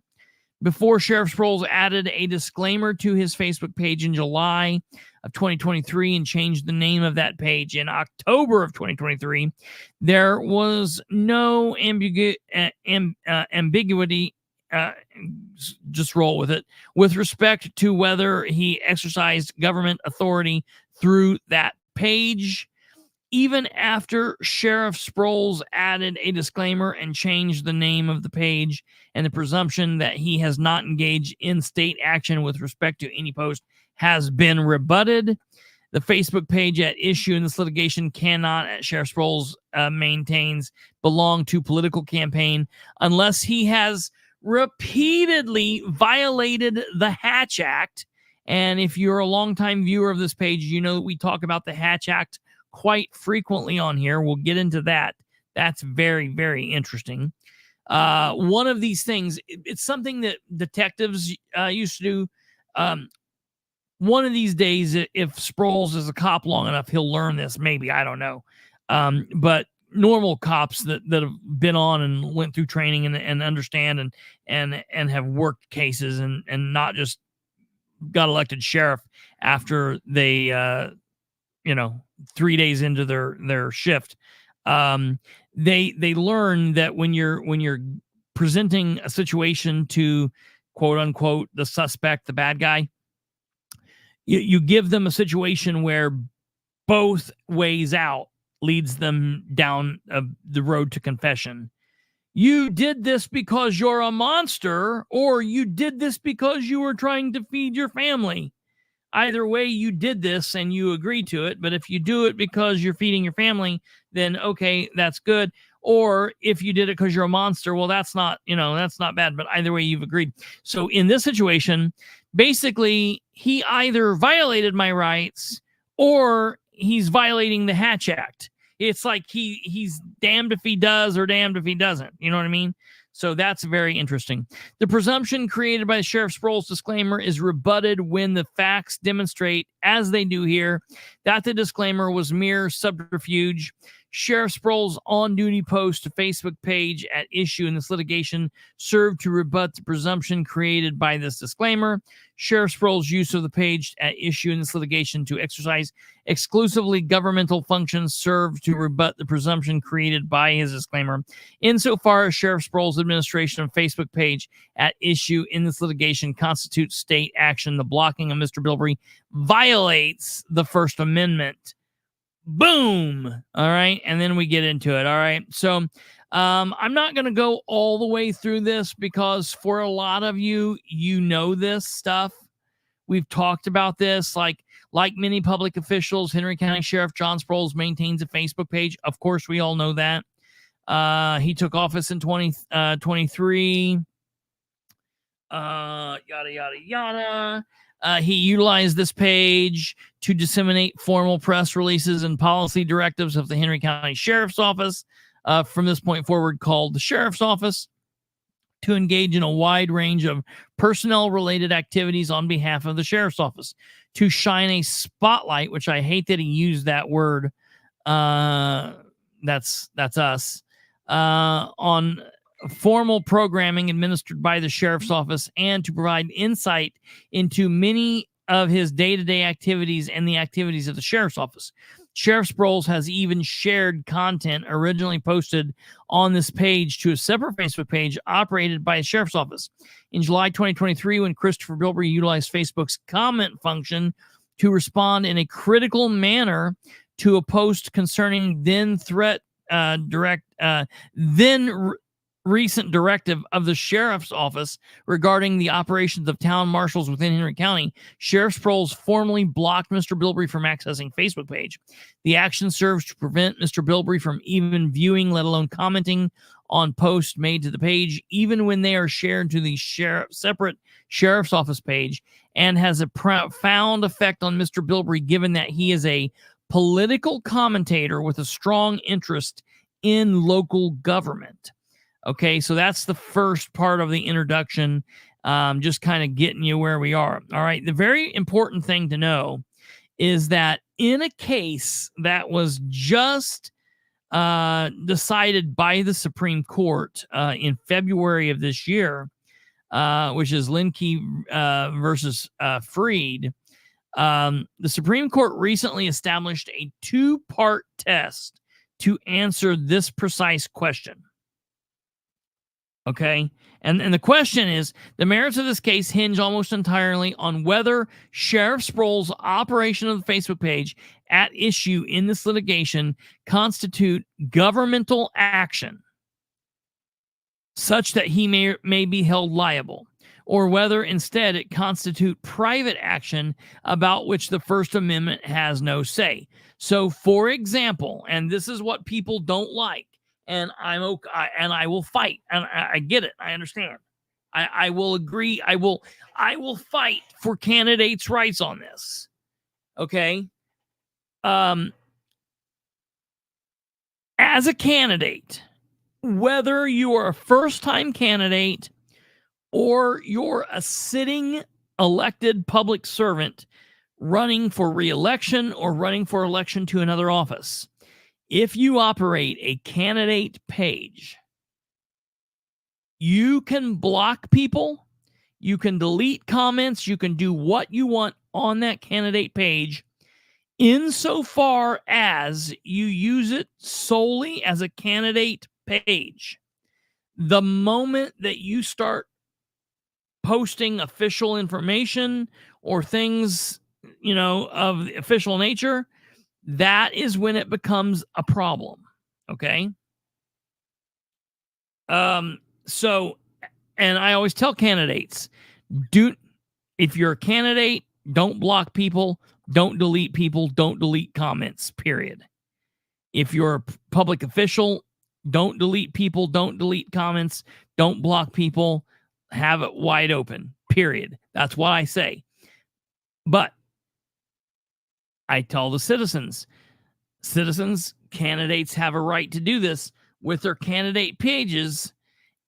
Before Sheriff Sproles added a disclaimer to his Facebook page in July of 2023 and changed the name of that page in October of 2023, there was no ambiguity, just roll with it, with respect to whether he exercised government authority through that page. Even after Sheriff Sproles added a disclaimer and changed the name of the page, and the presumption that he has not engaged in state action with respect to any post has been rebutted, the Facebook page at issue in this litigation cannot, as Sheriff Sproles maintains, belong to political campaign unless he has repeatedly violated the Hatch Act. And if you're a longtime viewer of this page, you know we talk about the Hatch Act quite frequently on here. We'll get into that. That's very, very interesting. One of these things, it's something that detectives used to do. One of these days, if Sproles is a cop long enough, he'll learn this. Maybe, I don't know. But normal cops that have been on and went through training and understand and have worked cases and not just got elected sheriff after they 3 days into their shift, they learn that when you're presenting a situation to quote unquote the suspect, the bad guy, you give them a situation where both ways out leads them down the road to confession. You did this because you're a monster, or you did this because you were trying to feed your family. Either way, you did this and you agreed to it. But if you do it because you're feeding your family, then okay, that's good. Or if you did it because you're a monster, well, that's not bad. But either way, you've agreed. So in this situation, basically, he either violated my rights or he's violating the Hatch Act. It's like he's damned if he does or damned if he doesn't. You know what I mean? So that's very interesting. The presumption created by Sheriff Sproles' disclaimer is rebutted when the facts demonstrate, as they do here, that the disclaimer was mere subterfuge. Sheriff Sproles' on-duty post to Facebook page at issue in this litigation served to rebut the presumption created by this disclaimer. Sheriff Sproles' use of the page at issue in this litigation to exercise exclusively governmental functions served to rebut the presumption created by his disclaimer. Insofar as Sheriff Sproles' administration of Facebook page at issue in this litigation constitutes state action, the blocking of Mr. Bilbrey violates the First Amendment. Boom. All right. And then we get into it. All right. So I'm not going to go all the way through this because for a lot of you, you know this stuff. We've talked about this. Like many public officials, Henry County Sheriff John Sproles maintains a Facebook page. Of course, we all know that. He took office in 2023. Yada, yada, yada. He utilized this page to disseminate formal press releases and policy directives of the Henry County Sheriff's Office, from this point forward called the Sheriff's Office, to engage in a wide range of personnel-related activities on behalf of the Sheriff's Office, to shine a spotlight, which I hate that he used that word, that's us, on formal programming administered by the Sheriff's Office, and to provide insight into many of his day-to-day activities and the activities of the Sheriff's Office. Sheriff Sproles has even shared content originally posted on this page to a separate Facebook page operated by the Sheriff's Office. In July 2023, when Kristopher Bilbrey utilized Facebook's comment function to respond in a critical manner to a post concerning recent directive of the Sheriff's Office regarding the operations of town marshals within Henry County, Sheriff Sproles formally blocked Mr. Bilbrey from accessing Facebook page. The action serves to prevent Mr. Bilbrey from even viewing, let alone commenting on posts made to the page, even when they are shared to the separate Sheriff's Office page, and has a profound effect on Mr. Bilbrey, given that he is a political commentator with a strong interest in local government. Okay, so that's the first part of the introduction, just kind of getting you where we are. All right, the very important thing to know is that in a case that was just decided by the Supreme Court in February of this year, which is Linkey versus Freed, the Supreme Court recently established a two-part test to answer this precise question. Okay, and the question is, the merits of this case hinge almost entirely on whether Sheriff Sproles' operation of the Facebook page at issue in this litigation constitute governmental action such that he may be held liable, or whether instead it constitute private action about which the First Amendment has no say. So, for example, and this is what people don't like, and I'm okay, and I will fight, and I get it. I understand. I will agree. I will fight for candidates' rights on this. Okay. As a candidate, whether you are a first-time candidate or you're a sitting elected public servant running for re-election or running for election to another office, if you operate a candidate page, you can block people, you can delete comments, you can do what you want on that candidate page, insofar as you use it solely as a candidate page. The moment that you start posting official information or things, of the official nature, that is when it becomes a problem. Okay. So, and I always tell candidates, if you're a candidate, don't block people, don't delete people, don't delete comments, period. If you're a public official, don't delete people, don't delete comments, don't block people, have it wide open, period. That's what I say. But I tell the citizens, candidates have a right to do this with their candidate pages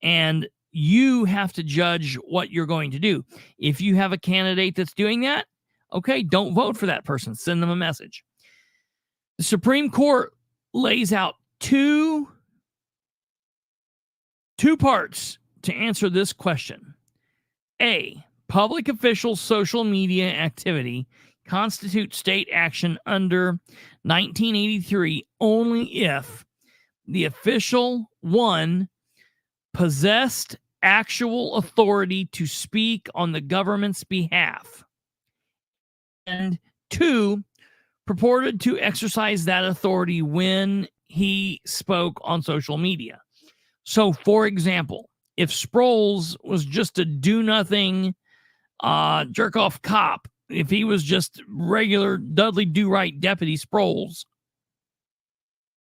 And you have to judge what you're going to do. If you have a candidate that's doing that, okay, don't vote for that person. Send them a message. The Supreme Court lays out two parts to answer this question. A, public officials' social media activity constitutes state action under 1983 only if the official, one, possessed actual authority to speak on the government's behalf, and two, purported to exercise that authority when he spoke on social media. So, for example, if Sproles was just a do-nothing, jerk-off cop, if he was just regular Dudley Do-Right Deputy Sproles,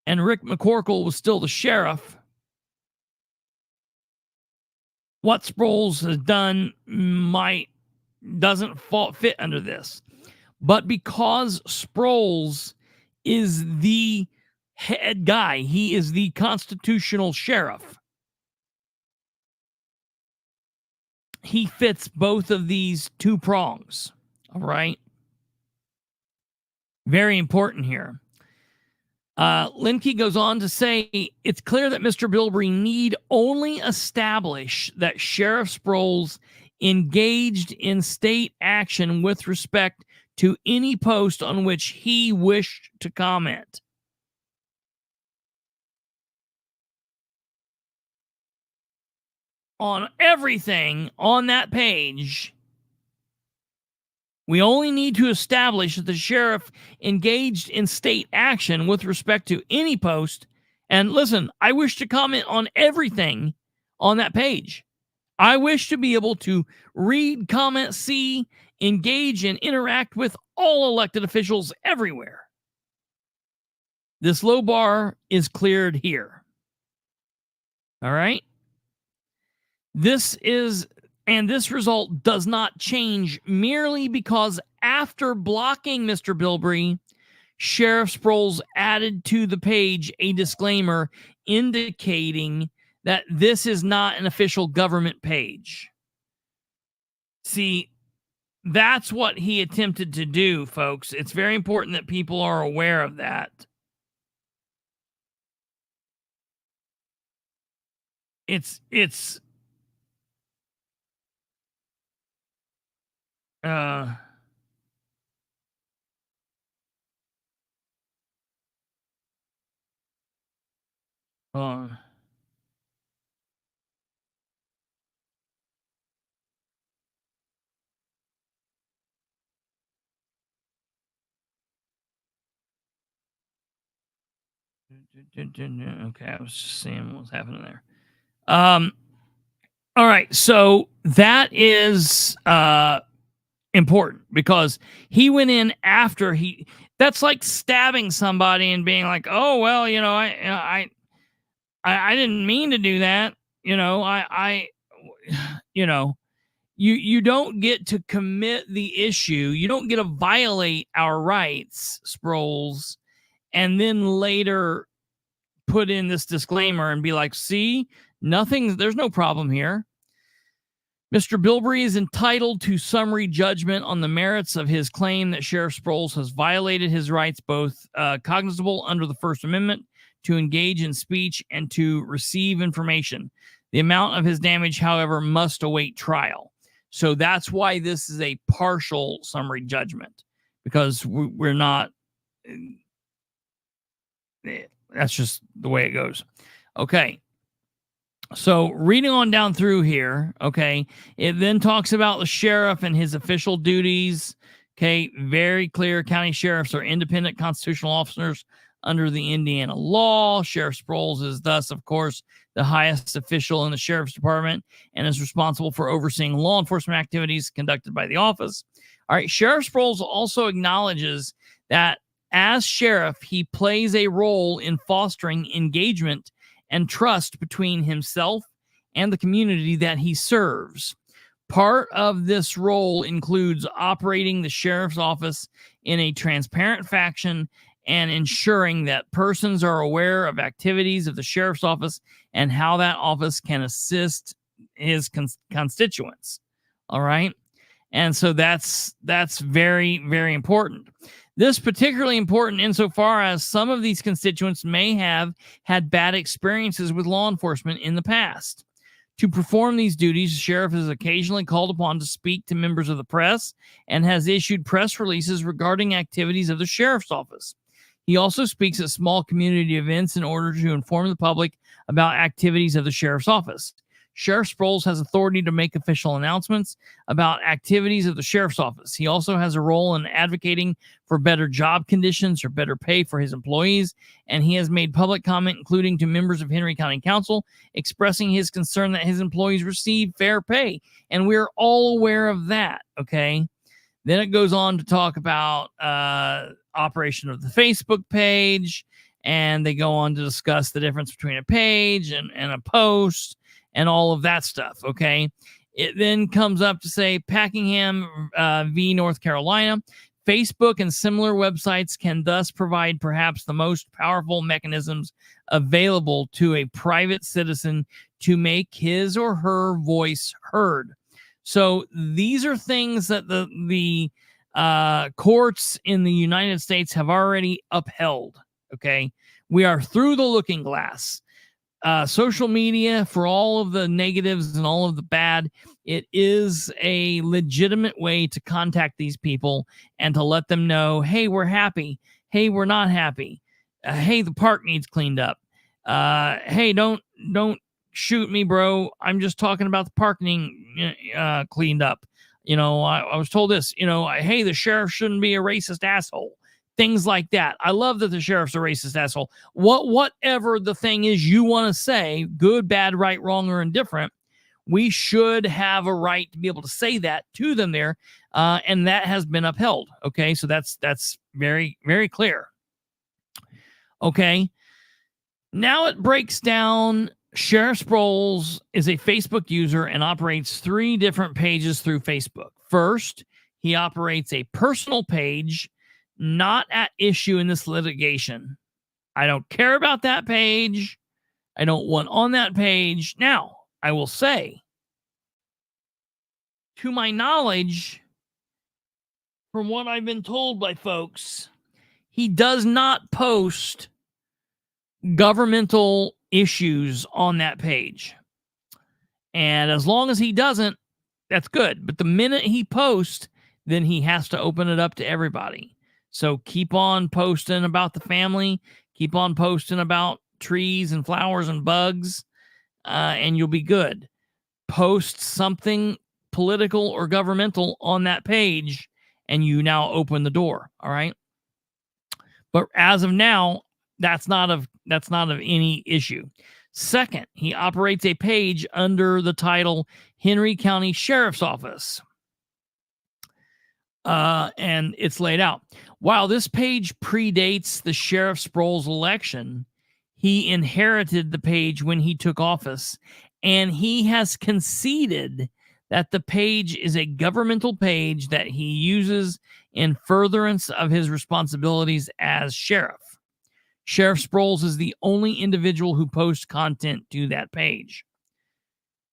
and Rick McCorkle was still the sheriff, what Sproles has done doesn't fit under this. But because Sproles is the head guy, he is the constitutional sheriff, he fits both of these two prongs. All right. Very important here. Linke goes on to say, it's clear that Mr. Bilbrey need only establish that Sheriff Sproles engaged in state action with respect to any post on which he wished to comment. On everything on that page, we only need to establish that the sheriff engaged in state action with respect to any post. And listen, I wish to comment on everything on that page. I wish to be able to read, comment, see, engage, and interact with all elected officials everywhere. This low bar is cleared here. All right? This result does not change merely because after blocking Mr. Bilbrey, Sheriff Sproles added to the page a disclaimer indicating that this is not an official government page. See, that's what he attempted to do, folks. It's very important that people are aware of that. It's okay, I was just seeing what was happening there. All right, so that is important because he went in after that's like stabbing somebody and being like, oh well, you know, I didn't mean to do that, you know, you know, you don't get to commit the issue, you don't get to violate our rights, Sproles, and then later put in this disclaimer and be like, see, there's no problem here. Mr. Bilbrey is entitled to summary judgment on the merits of his claim that Sheriff Sproles has violated his rights, both cognizable under the First Amendment to engage in speech and to receive information. The amount of his damage, however, must await trial. So that's why this is a partial summary judgment, because we're not. That's just the way it goes. Okay. So reading on down through here, okay, it then talks about the sheriff and his official duties. Okay, very clear. County sheriffs are independent constitutional officers under the Indiana law. Sheriff Sproles is thus, of course, the highest official in the sheriff's department and is responsible for overseeing law enforcement activities conducted by the office. All right, Sheriff Sproles also acknowledges that as sheriff, he plays a role in fostering engagement and trust between himself and the community that he serves. Part of this role includes operating the sheriff's office in a transparent fashion and ensuring that persons are aware of activities of the sheriff's office and how that office can assist his constituents. All right. And so that's very, very important. This particularly important insofar as some of these constituents may have had bad experiences with law enforcement in the past. To perform these duties, the sheriff is occasionally called upon to speak to members of the press and has issued press releases regarding activities of the sheriff's office. He also speaks at small community events in order to inform the public about activities of the sheriff's office. Sheriff Sproles has authority to make official announcements about activities of the sheriff's office. He also has a role in advocating for better job conditions or better pay for his employees, and he has made public comment, including to members of Henry County Council, expressing his concern that his employees receive fair pay. And we're all aware of that, okay? Then it goes on to talk about operation of the Facebook page, and they go on to discuss the difference between a page and a post and all of that stuff, okay? It then comes up to say Packingham v. North Carolina. Facebook and similar websites can thus provide perhaps the most powerful mechanisms available to a private citizen to make his or her voice heard. So these are things that the courts in the United States have already upheld, okay? We are through the looking glass. Social media, for all of the negatives and all of the bad, it is a legitimate way to contact these people and to let them know, hey, we're happy. Hey, we're not happy. Hey, the park needs cleaned up. Hey, don't shoot me, bro. I'm just talking about the park needing cleaned up. You know, I was told this, you know, hey, the sheriff shouldn't be a racist asshole. Things like that. I love that the sheriff's a racist asshole. Whatever the thing is you want to say, good, bad, right, wrong, or indifferent, we should have a right to be able to say that to them there, and that has been upheld. Okay, so that's very, very clear. Okay, now it breaks down. Sheriff Sproles is a Facebook user and operates 3 different pages through Facebook. First, he operates a personal page not at issue in this litigation. I don't care about that page. I don't want on that page. Now, I will say, to my knowledge, from what I've been told by folks, he does not post governmental issues on that page. And as long as he doesn't, that's good. But the minute he posts, then he has to open it up to everybody. So keep on posting about the family, keep on posting about trees and flowers and bugs, and you'll be good. Post something political or governmental on that page, and you now open the door. All right. But as of now, that's not of any issue. Second, he operates a page under the title Henry County Sheriff's Office. And it's laid out. While this page predates the Sheriff Sproles election, he inherited the page when he took office, and he has conceded that the page is a governmental page that he uses in furtherance of his responsibilities as sheriff. Sheriff Sproles is the only individual who posts content to that page.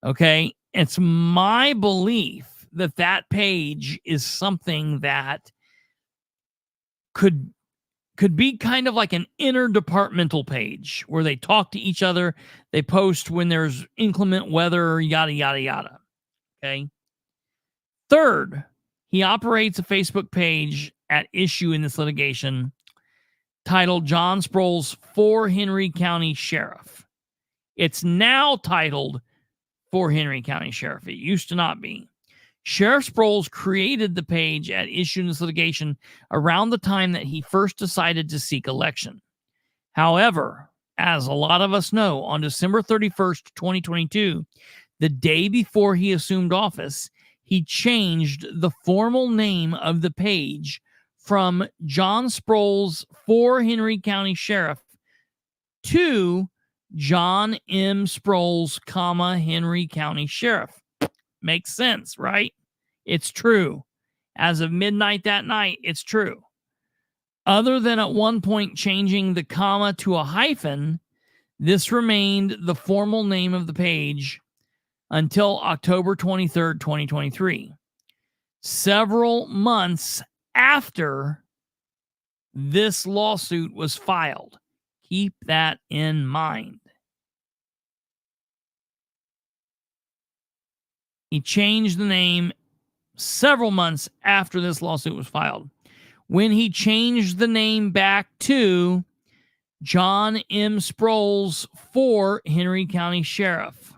Okay, it's my belief that page is something that could be kind of like an interdepartmental page where they talk to each other. They post when there's inclement weather, yada, yada, yada. Okay. Third, he operates a Facebook page at issue in this litigation titled John Sproles for Henry County Sheriff. It's now titled for Henry County Sheriff. It used to not be. Sheriff Sproles created the page at issue in this litigation around the time that he first decided to seek election. However, as a lot of us know, on December 31st, 2022, the day before he assumed office, he changed the formal name of the page from John Sproles for Henry County Sheriff to John M. Sproles, Henry County Sheriff. Makes sense, right? It's true. As of midnight that night, it's true. Other than at one point changing the comma to a hyphen, this remained the formal name of the page until October 23rd, 2023. Several months after this lawsuit was filed. Keep that in mind. He changed the name several months after this lawsuit was filed. When he changed the name back to John M. Sproles for Henry County Sheriff.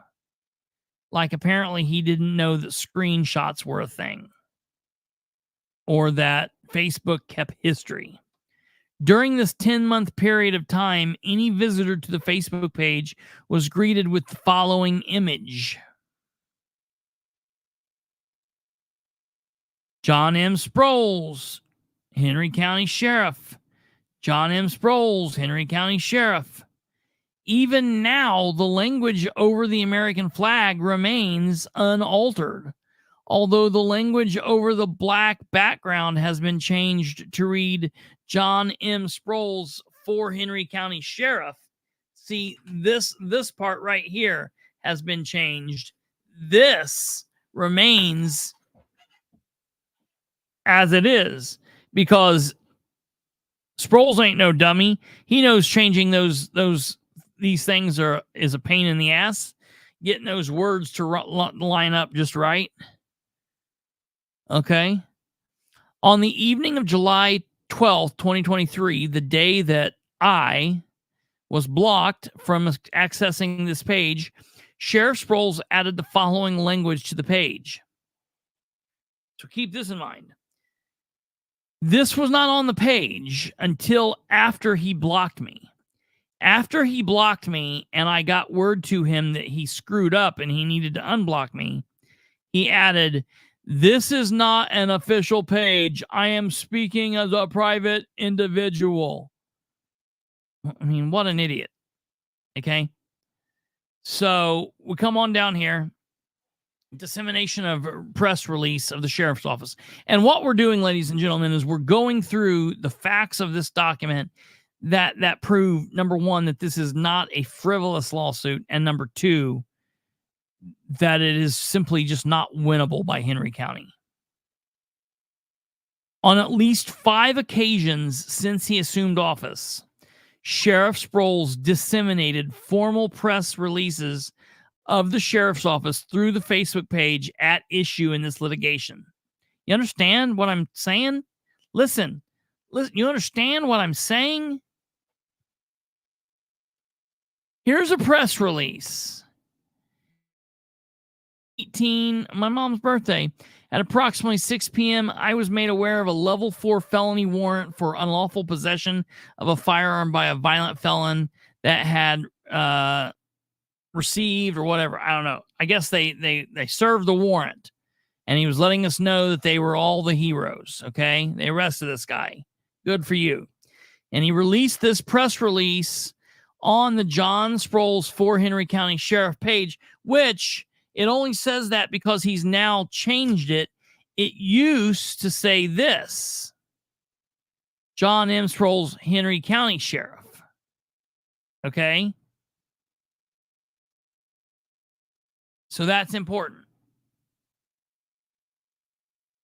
Like apparently he didn't know that screenshots were a thing or that Facebook kept history. During this 10-month period of time, any visitor to the Facebook page was greeted with the following image. John M. Sproles, Henry County Sheriff. John M. Sproles, Henry County Sheriff. Even now, the language over the American flag remains unaltered, although the language over the black background has been changed to read John M. Sproles for Henry County Sheriff. See, this part right here has been changed. This remains as it is because Sproles ain't no dummy. He knows changing these things is a pain in the ass. Getting those words to line up just right. Okay. On the evening of July 12th, 2023, the day that I was blocked from accessing this page, Sheriff Sproles added the following language to the page. So keep this in mind. This was not on the page until after he blocked me. After he blocked me and I got word to him that he screwed up and he needed to unblock me, he added, "This is not an official page. I am speaking as a private individual." I mean, what an idiot. Okay. So we come on down here. Dissemination of press release of the sheriff's office. And what we're doing, ladies and gentlemen, is we're going through the facts of this document that prove, number one, that this is not a frivolous lawsuit, and number two, that it is simply just not winnable by Henry County. On at least 5 occasions since he assumed office, Sheriff Sproles disseminated formal press releases of the sheriff's office through the Facebook page at issue in this litigation. You understand what I'm saying? Listen, you understand what I'm saying? Here's a press release. My mom's birthday. At approximately 6 p.m., I was made aware of a level 4 felony warrant for unlawful possession of a firearm by a violent felon that had received or whatever. I don't know. I guess they served the warrant, and he was letting us know that they were all the heroes. Okay. They arrested this guy. Good for you. And he released this press release on the John Sproles for Henry County Sheriff page, which it only says that because he's now changed it. It used to say this: John M. Sproles, Henry County Sheriff. Okay. So that's important.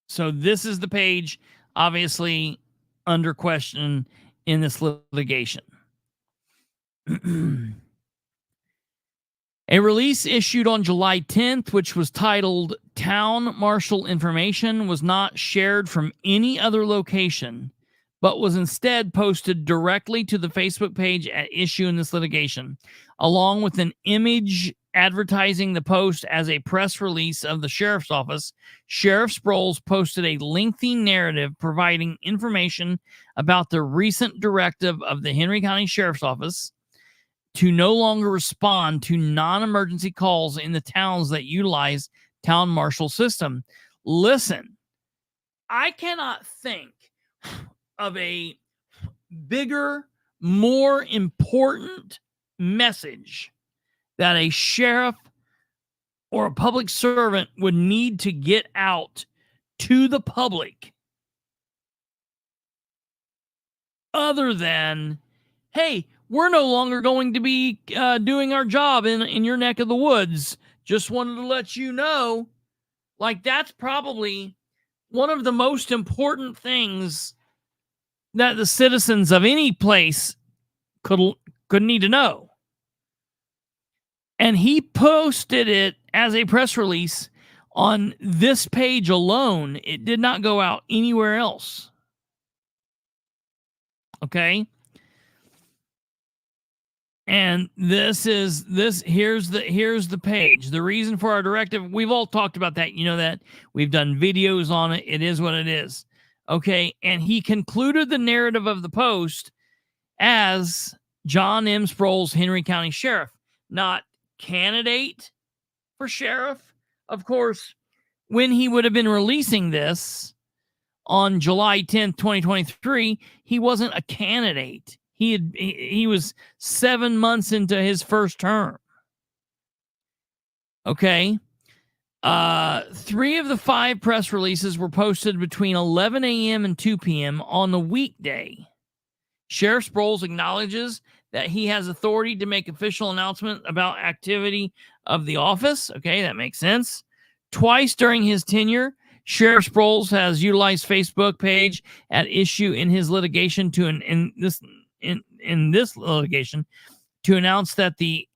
So this is the page, obviously, under question in this litigation. A release issued on July 10th, which was titled "Town Marshal Information," was not shared from any other location, but was instead posted directly to the Facebook page at issue in this litigation, along with an image advertising the post as a press release of the sheriff's office. Sheriff Sproles posted a lengthy narrative providing information about the recent directive of the Henry County Sheriff's Office to no longer respond to non-emergency calls in the towns that utilize town marshal system. Listen, I cannot think of a bigger, more important message that a sheriff or a public servant would need to get out to the public other than, hey, we're no longer going to be doing our job in your neck of the woods. Just wanted to let you know. Like, that's probably one of the most important things that the citizens of any place could need to know. And he posted it as a press release on this page alone. It did not go out anywhere else. Okay? And here's the page. The reason for our directive, we've all talked about that. You know that. We've done videos on it. It is what it is. Okay? And he concluded the narrative of the post as John M. Sproles, Henry County Sheriff, not candidate for sheriff. Of course, when he would have been releasing this on July 10th, 2023, he wasn't a candidate. He was 7 months into his first term. Okay. 3 of the 5 press releases were posted between 11 a.m. and 2 p.m. on the weekday. Sheriff Sproles acknowledges that he has authority to make official announcement about activity of the office. Okay, that makes sense. Twice during his tenure, Sheriff Sproles has utilized Facebook page at issue in his litigation in this litigation to announce that the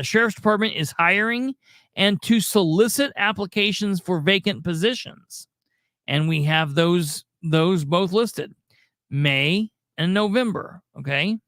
Sheriff's Department is hiring and to solicit applications for vacant positions. And we have those both listed, May and November. Okay.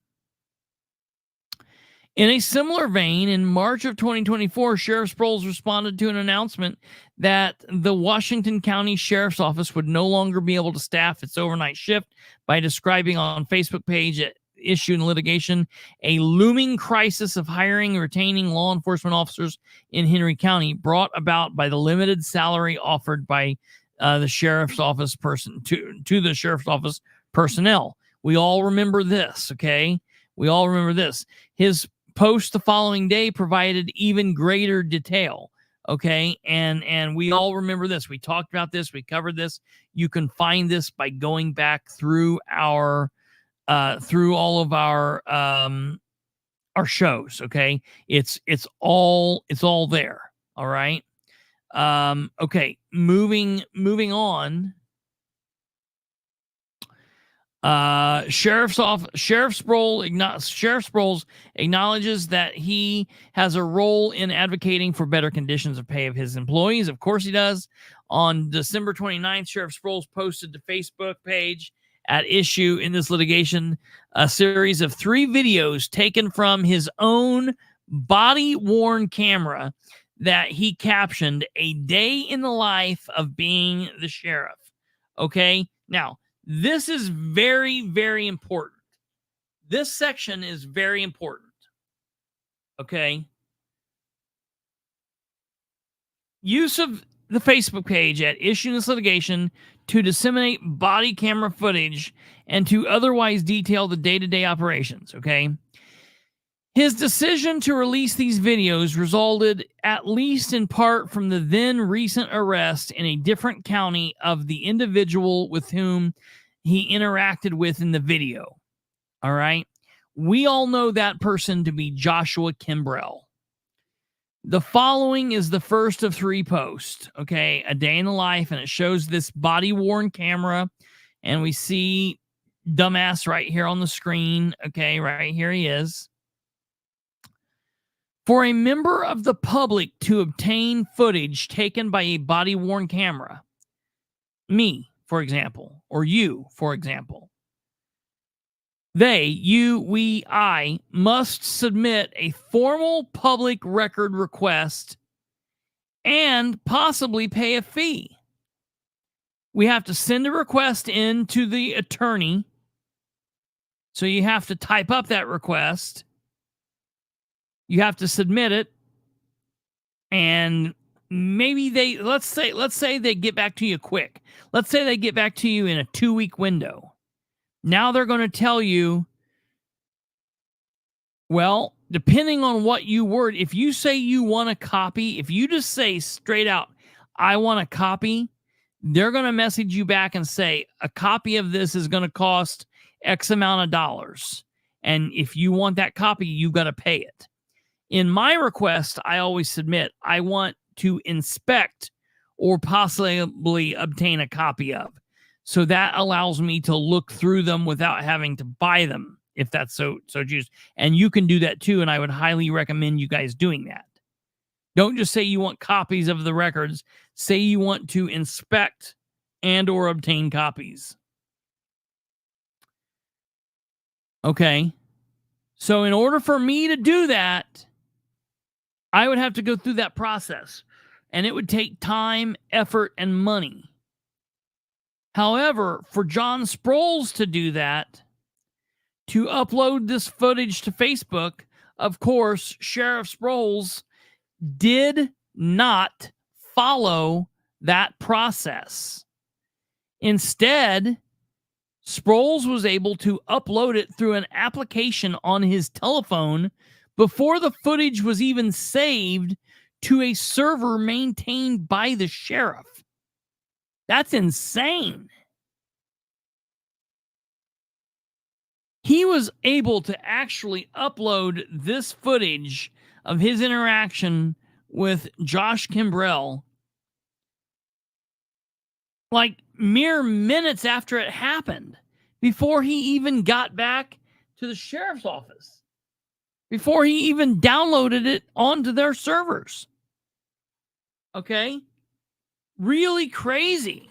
In a similar vein, in March of 2024, Sheriff Sproles responded to an announcement that the Washington County Sheriff's Office would no longer be able to staff its overnight shift by describing on Facebook page at issue in litigation a looming crisis of hiring and retaining law enforcement officers in Henry County, brought about by the limited salary offered by the Sheriff's Office to the Sheriff's Office personnel. We all remember this, okay? We all remember this. His post the following day provided even greater detail, okay? And we all remember this. We talked about this. We covered this. You can find this by going back through through all of our shows, okay? It's all there, all right? Okay, moving on. Sheriff Sproles acknowledges that he has a role in advocating for better conditions of pay of his employees. Of course he does. On December 29th, Sheriff Sproles posted to Facebook page at issue in this litigation a series of 3 videos taken from his own body-worn camera that he captioned "A Day in the Life of Being the Sheriff." Okay? Now, this is very, very important. This section is very important. Okay? Use of the Facebook page at issue in this litigation to disseminate body camera footage and to otherwise detail the day-to-day operations. Okay? His decision to release these videos resulted, at least in part, from the then recent arrest in a different county of the individual with whom he interacted with in the video. All right? We all know that person to be Joshua Kimbrell. The following is the first of 3 posts, okay? A day in the life, and it shows this body-worn camera, and we see dumbass right here on the screen, okay? Right here he is. For a member of the public to obtain footage taken by a body-worn camera, me, for example, or you, for example, they, you, we, I must submit a formal public record request and possibly pay a fee. We have to send a request in to the attorney. So you have to type up that request. You have to submit it. And maybe they, let's say they get back to you quick. Let's say they get back to you in a 2-week window. Now they're going to tell you, well, depending on what you word, if you say you want a copy, if you just say straight out, I want a copy, they're going to message you back and say a copy of this is going to cost X amount of dollars. And if you want that copy, you've got to pay it. In my request, I always submit, I want to inspect or possibly obtain a copy of. So that allows me to look through them without having to buy them, if that's so choose. And you can do that too, and I would highly recommend you guys doing that. Don't just say you want copies of the records. Say you want to inspect and or obtain copies. Okay. So in order for me to do that, I would have to go through that process. And it would take time, effort, and money. However, for John Sproles to do that, to upload this footage to Facebook, of course, Sheriff Sproles did not follow that process. Instead, Sproles was able to upload it through an application on his telephone before the footage was even saved to a server maintained by the sheriff. That's insane. He was able to actually upload this footage of his interaction with Josh Kimbrell like mere minutes after it happened, before he even got back to the sheriff's office, before he even downloaded it onto their servers. Okay? Really crazy.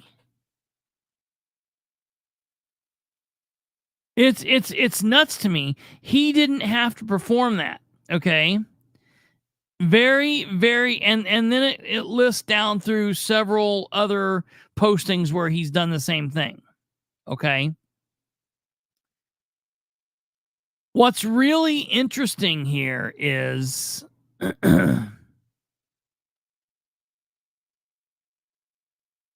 It's nuts to me. He didn't have to perform that. Okay? Very, very, and then it lists down through several other postings where he's done the same thing. Okay? What's really interesting here is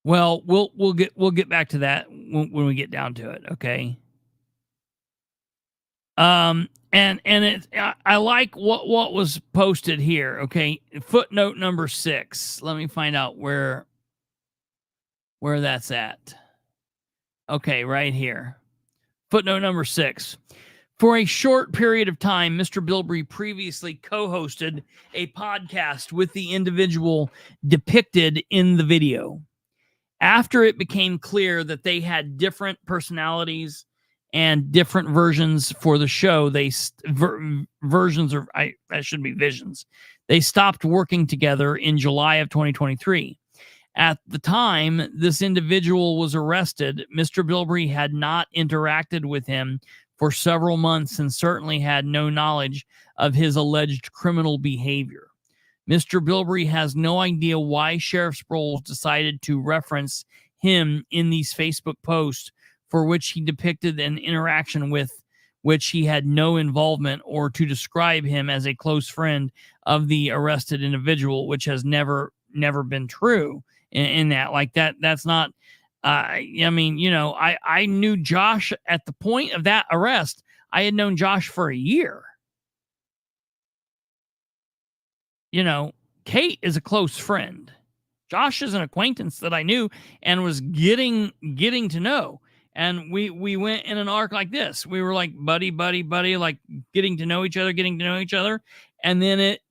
well, we'll get back to that when we get down to it, okay? And I like what was posted here, okay? Footnote number 6. Let me find out where that's at. Okay, right here. Footnote number 6. For a short period of time, Mr. Bilbrey previously co-hosted a podcast with the individual depicted in the video. After it became clear that they had different personalities and different versions for the show, versions, or that should be visions. They stopped working together in July of 2023. At the time this individual was arrested, Mr. Bilbrey had not interacted with him for several months and certainly had no knowledge of his alleged criminal behavior. Mr. Bilbrey has no idea why Sheriff Sproles decided to reference him in these Facebook posts for which he depicted an interaction with which he had no involvement, or to describe him as a close friend of the arrested individual, which has never been true in that. Like that's not, I mean, you know, I knew Josh at the point of that arrest. I had known Josh for a year. You know, Kate is a close friend. Josh is an acquaintance that I knew and was getting to know. And we went in an arc like this. We were like buddy, like getting to know each other. And then it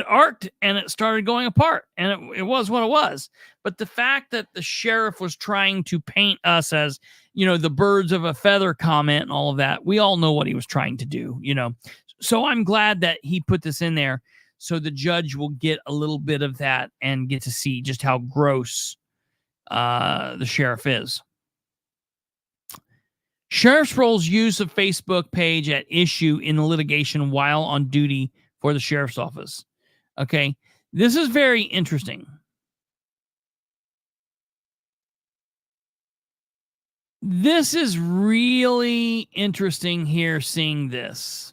arced and it started going apart. And it was what it was. But the fact that the sheriff was trying to paint us as, you know, the birds of a feather comment and all of that, we all know what he was trying to do, you know. So I'm glad that he put this in there, so the judge will get a little bit of that and get to see just how gross the sheriff is. Sheriff Sproles' use of Facebook page at issue in the litigation while on duty for the sheriff's office. Okay, this is very interesting. This is really interesting here, seeing this.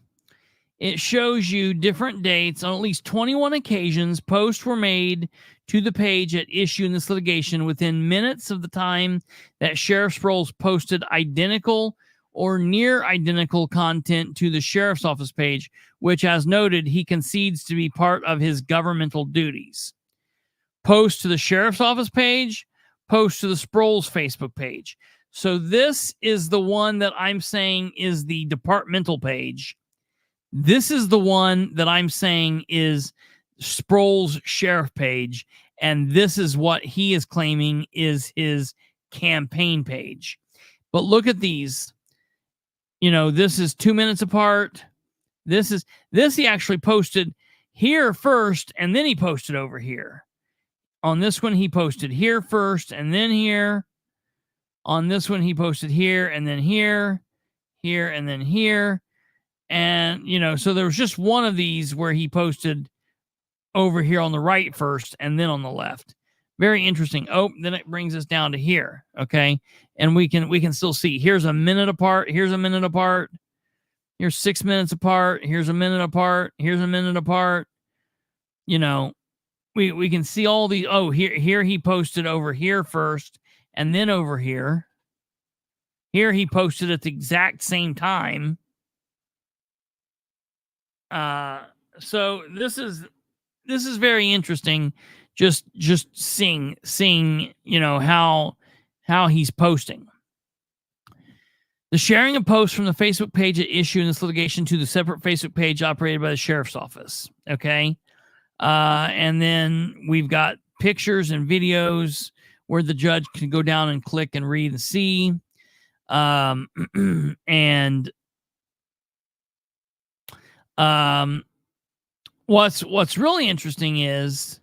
It shows you different dates. On at least 21 occasions, posts were made to the page at issue in this litigation within minutes of the time that Sheriff Sproles posted identical or near identical content to the sheriff's office page, which, as noted, he concedes to be part of his governmental duties. Post to the sheriff's office page, post to the Sproles Facebook page. So this is the one that I'm saying is the departmental page. This is the one that I'm saying is Sproles' sheriff page. And this is what he is claiming is his campaign page. But look at these. You know, this is 2 minutes apart. This he actually posted here first, and then he posted over here. On this one, he posted here first, and then here. On this one, he posted here, and then here, here, and then here. And, you know, so there was just one of these where he posted over here on the right first, and then on the left. Very interesting. Oh, then it brings us down to here. Okay. And we can still see here's a minute apart. Here's a minute apart. Here's 6 minutes apart. Here's a minute apart. Here's a minute apart. You know, we can see all these. Oh, here he posted over here first, and then over here. Here he posted at the exact same time. So this is very interesting. Just seeing, you know, how he's posting. The sharing of posts from the Facebook page at issue in this litigation to the separate Facebook page operated by the sheriff's office. Okay. And then we've got pictures and videos where the judge can go down and click and read and see. What's really interesting is,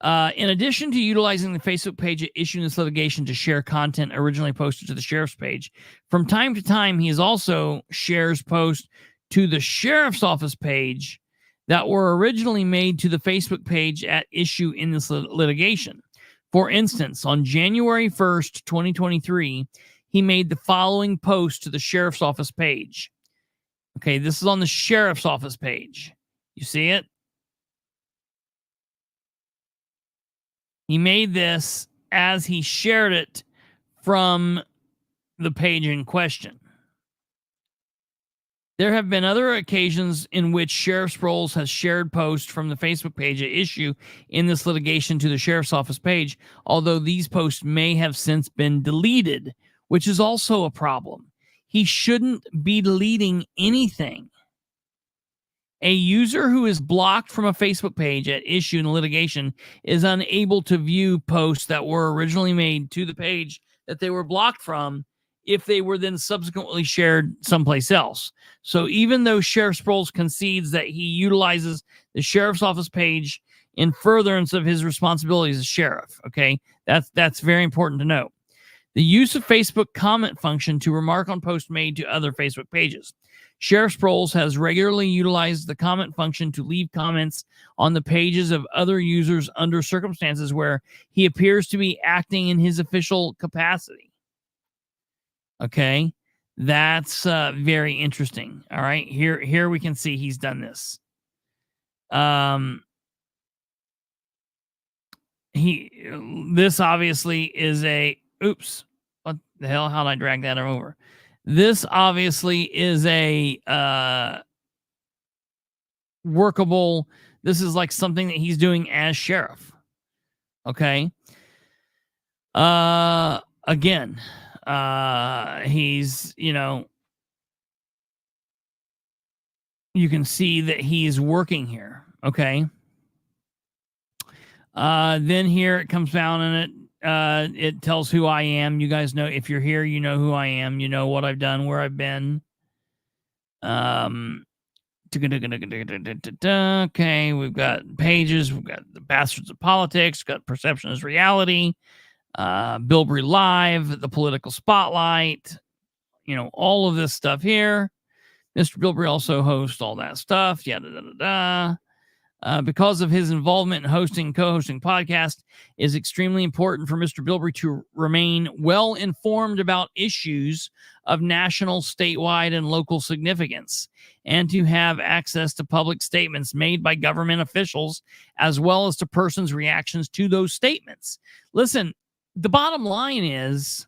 in addition to utilizing the Facebook page at issue in this litigation to share content originally posted to the sheriff's page, from time to time, he also shares posts to the sheriff's office page that were originally made to the Facebook page at issue in this litigation. For instance, on January 1st, 2023, he made the following post to the sheriff's office page. Okay, this is on the sheriff's office page. You see it? He made this as he shared it from the page in question. There have been other occasions in which Sheriff Sproles has shared posts from the Facebook page at issue in this litigation to the sheriff's office page, although these posts may have since been deleted, which is also a problem. He shouldn't be deleting anything. A user who is blocked from a Facebook page at issue in litigation is unable to view posts that were originally made to the page that they were blocked from if they were then subsequently shared someplace else. So even though Sheriff Sproles concedes that he utilizes the sheriff's office page in furtherance of his responsibilities as sheriff, okay, that's very important to note. The use of Facebook comment function to remark on posts made to other Facebook pages. Sheriff Sproles has regularly utilized the comment function to leave comments on the pages of other users under circumstances where he appears to be acting in his official capacity. Okay, that's very interesting. All right, here we can see he's done this. This obviously is a oops. What the hell? How did I drag that over? This obviously is a workable. This is like something that he's doing as sheriff. Okay. Again, he's, you know, you can see that he's working here. Okay. Then here it comes down and it tells who I am. You guys know, if you're here, you know who I am. You know what I've done, where I've been. Okay, we've got pages. We've got the Bastards of Politics. Got Perception is Reality. Bilbrey Live, the Political Spotlight. You know, all of this stuff here. Mr. Bilbrey also hosts all that stuff. Because of his involvement in hosting and co-hosting podcasts, it is extremely important for Mr. Bilbrey to remain well informed about issues of national, statewide, and local significance, and to have access to public statements made by government officials, as well as to persons' reactions to those statements. Listen, the bottom line is,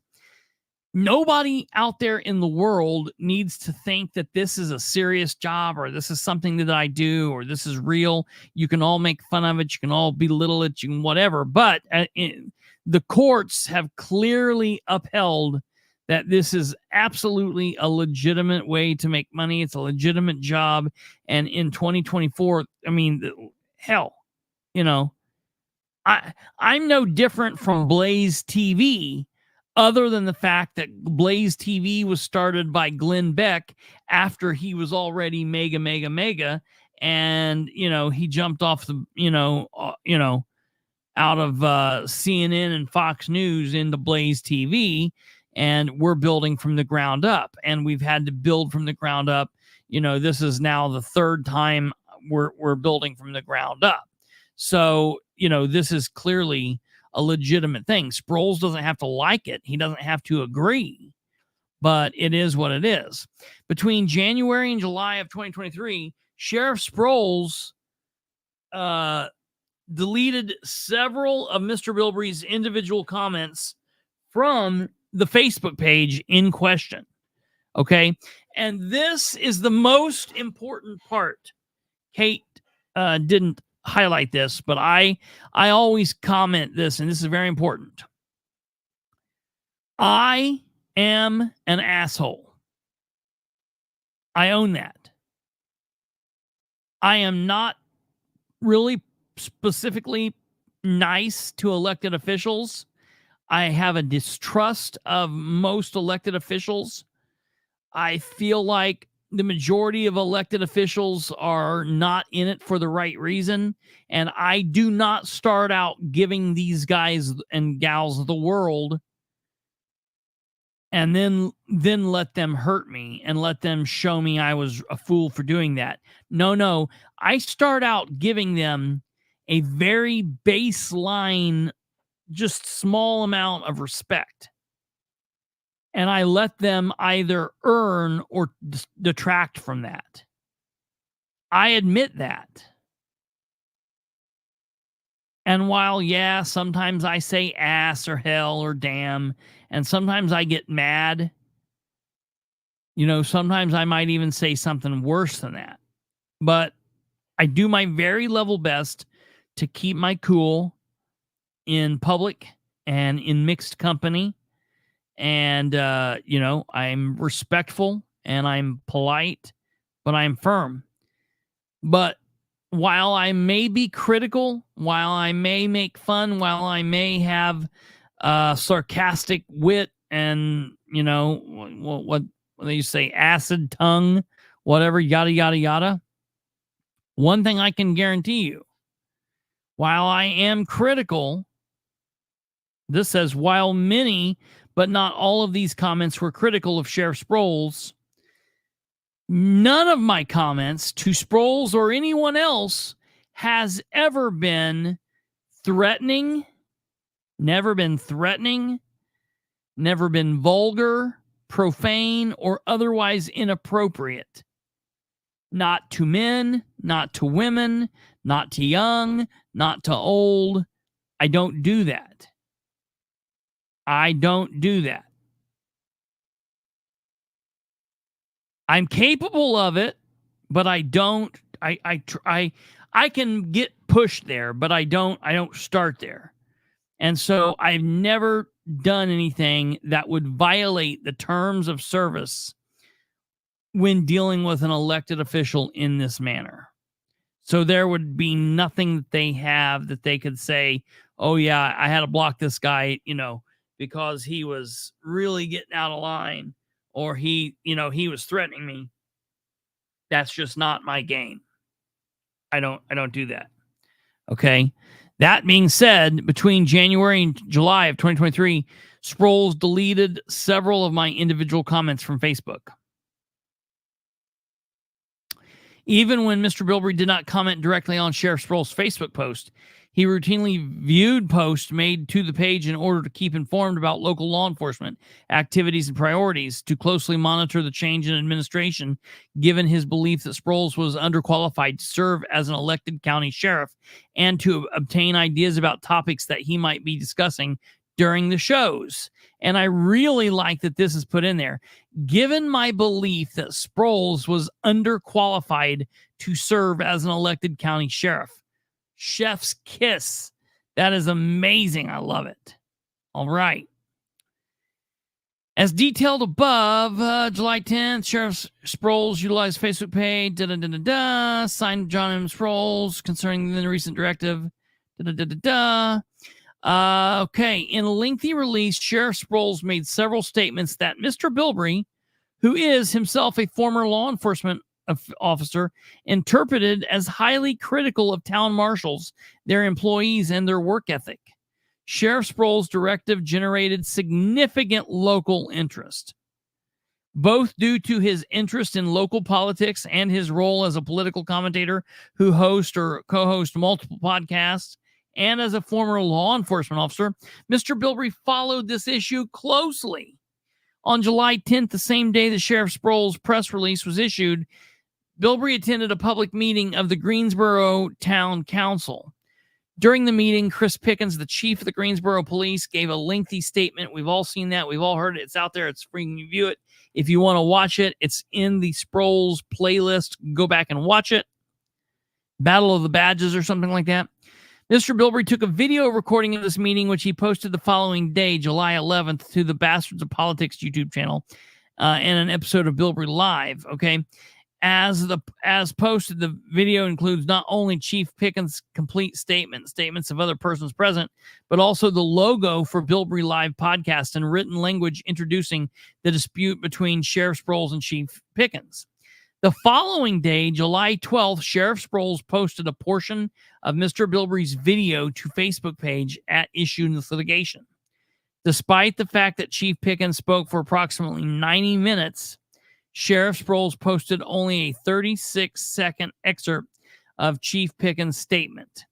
nobody out there in the world needs to think that this is a serious job or this is something that I do or this is real. You can all make fun of it. You can all belittle it. You can whatever. But the courts have clearly upheld that this is absolutely a legitimate way to make money. It's a legitimate job. And in 2024, I mean, hell, you know, I'm no different from Blaze TV, other than the fact that Blaze TV was started by Glenn Beck after he was already mega. And, you know, he jumped off the, out of CNN and Fox News into Blaze TV, and we're building from the ground up, and we've had to build from the ground up. You know, this is now the third time we're building from the ground up. So, you know, this is clearly a legitimate thing. Sproles doesn't have to like it. He doesn't have to agree, but it is what it is. Between January and July of 2023, Sheriff Sproles deleted several of Mr. Bilbrey's individual comments from the Facebook page in question. Okay. And this is the most important part. Kate didn't highlight this, but I always comment this, and this is very important. I am an asshole. I own that. I am not really specifically nice to elected officials. I have a distrust of most elected officials. I feel like the majority of elected officials are not in it for the right reason. And I do not start out giving these guys and gals the world and then let them hurt me and let them show me I was a fool for doing that. No. I start out giving them a very baseline, just small amount of respect. And I let them either earn or detract from that. I admit that. And while, yeah, sometimes I say ass or hell or damn, and sometimes I get mad, you know, sometimes I might even say something worse than that. But I do my very level best to keep my cool in public and in mixed company. And, you know, I'm respectful and I'm polite, but I'm firm. But while I may be critical, while I may make fun, while I may have sarcastic wit and, you know, what they say, acid tongue, whatever, yada, yada, yada. One thing I can guarantee you, while I am critical, this says, while many, but not all of these comments were critical of Sheriff Sproles, none of my comments to Sproles or anyone else has ever been threatening, never been vulgar, profane, or otherwise inappropriate. Not to men, not to women, not to young, not to old. I don't do that. I don't do that. I'm capable of it, but I don't. I can get pushed there, but I don't start there. And so I've never done anything that would violate the terms of service when dealing with an elected official in this manner. So there would be nothing that they have that they could say, oh yeah, I had to block this guy, you know, because he was really getting out of line, or he was threatening me. That's just not my game. I don't do that. Okay. That being said, between January and July of 2023, Sproles deleted several of my individual comments from Facebook. Even when Mr. Bilbrey did not comment directly on Sheriff Sproles' Facebook post, he routinely viewed posts made to the page in order to keep informed about local law enforcement activities and priorities, to closely monitor the change in administration, given his belief that Sproles was underqualified to serve as an elected county sheriff, and to obtain ideas about topics that he might be discussing during the shows. And I really like that this is put in there. Given my belief that Sproles was underqualified to serve as an elected county sheriff. Chef's kiss. That is amazing. I love it. All right. As detailed above, July 10th, Sheriff Sproles utilized Facebook page, signed John M. Sproles concerning the recent directive, okay, in a lengthy release, Sheriff Sproles made several statements that Mr. Bilbrey, who is himself a former law enforcement officer, interpreted as highly critical of town marshals, their employees, and their work ethic. Sheriff Sproles' directive generated significant local interest, both due to his interest in local politics and his role as a political commentator who hosts or co-hosts multiple podcasts, and as a former law enforcement officer. Mr. Bilbrey followed this issue closely. On July 10th, the same day that Sheriff Sproles' press release was issued, Bilbrey attended a public meeting of the Greensboro Town Council. During the meeting, Chris Pickens, the chief of the Greensboro Police, gave a lengthy statement. We've all seen that. We've all heard it. It's out there. It's free. You view it. If you want to watch it, it's in the Sproles playlist. Go back and watch it. Battle of the Badges or something like that. Mr. Bilbrey took a video recording of this meeting, which he posted the following day, July 11th, to the Bastards of Politics YouTube channel and an episode of Bilbrey Live. Okay. As posted, the video includes not only Chief Pickens' complete statements of other persons present, but also the logo for Bilbrey Live podcast and written language introducing the dispute between Sheriff Sproles and Chief Pickens. The following day, July 12th, Sheriff Sproles posted a portion of Mr. Bilbrey's video to Facebook page at issue in this litigation. Despite the fact that Chief Pickens spoke for approximately 90 minutes, Sheriff Sproles posted only a 36-second excerpt of Chief Pickens' statement.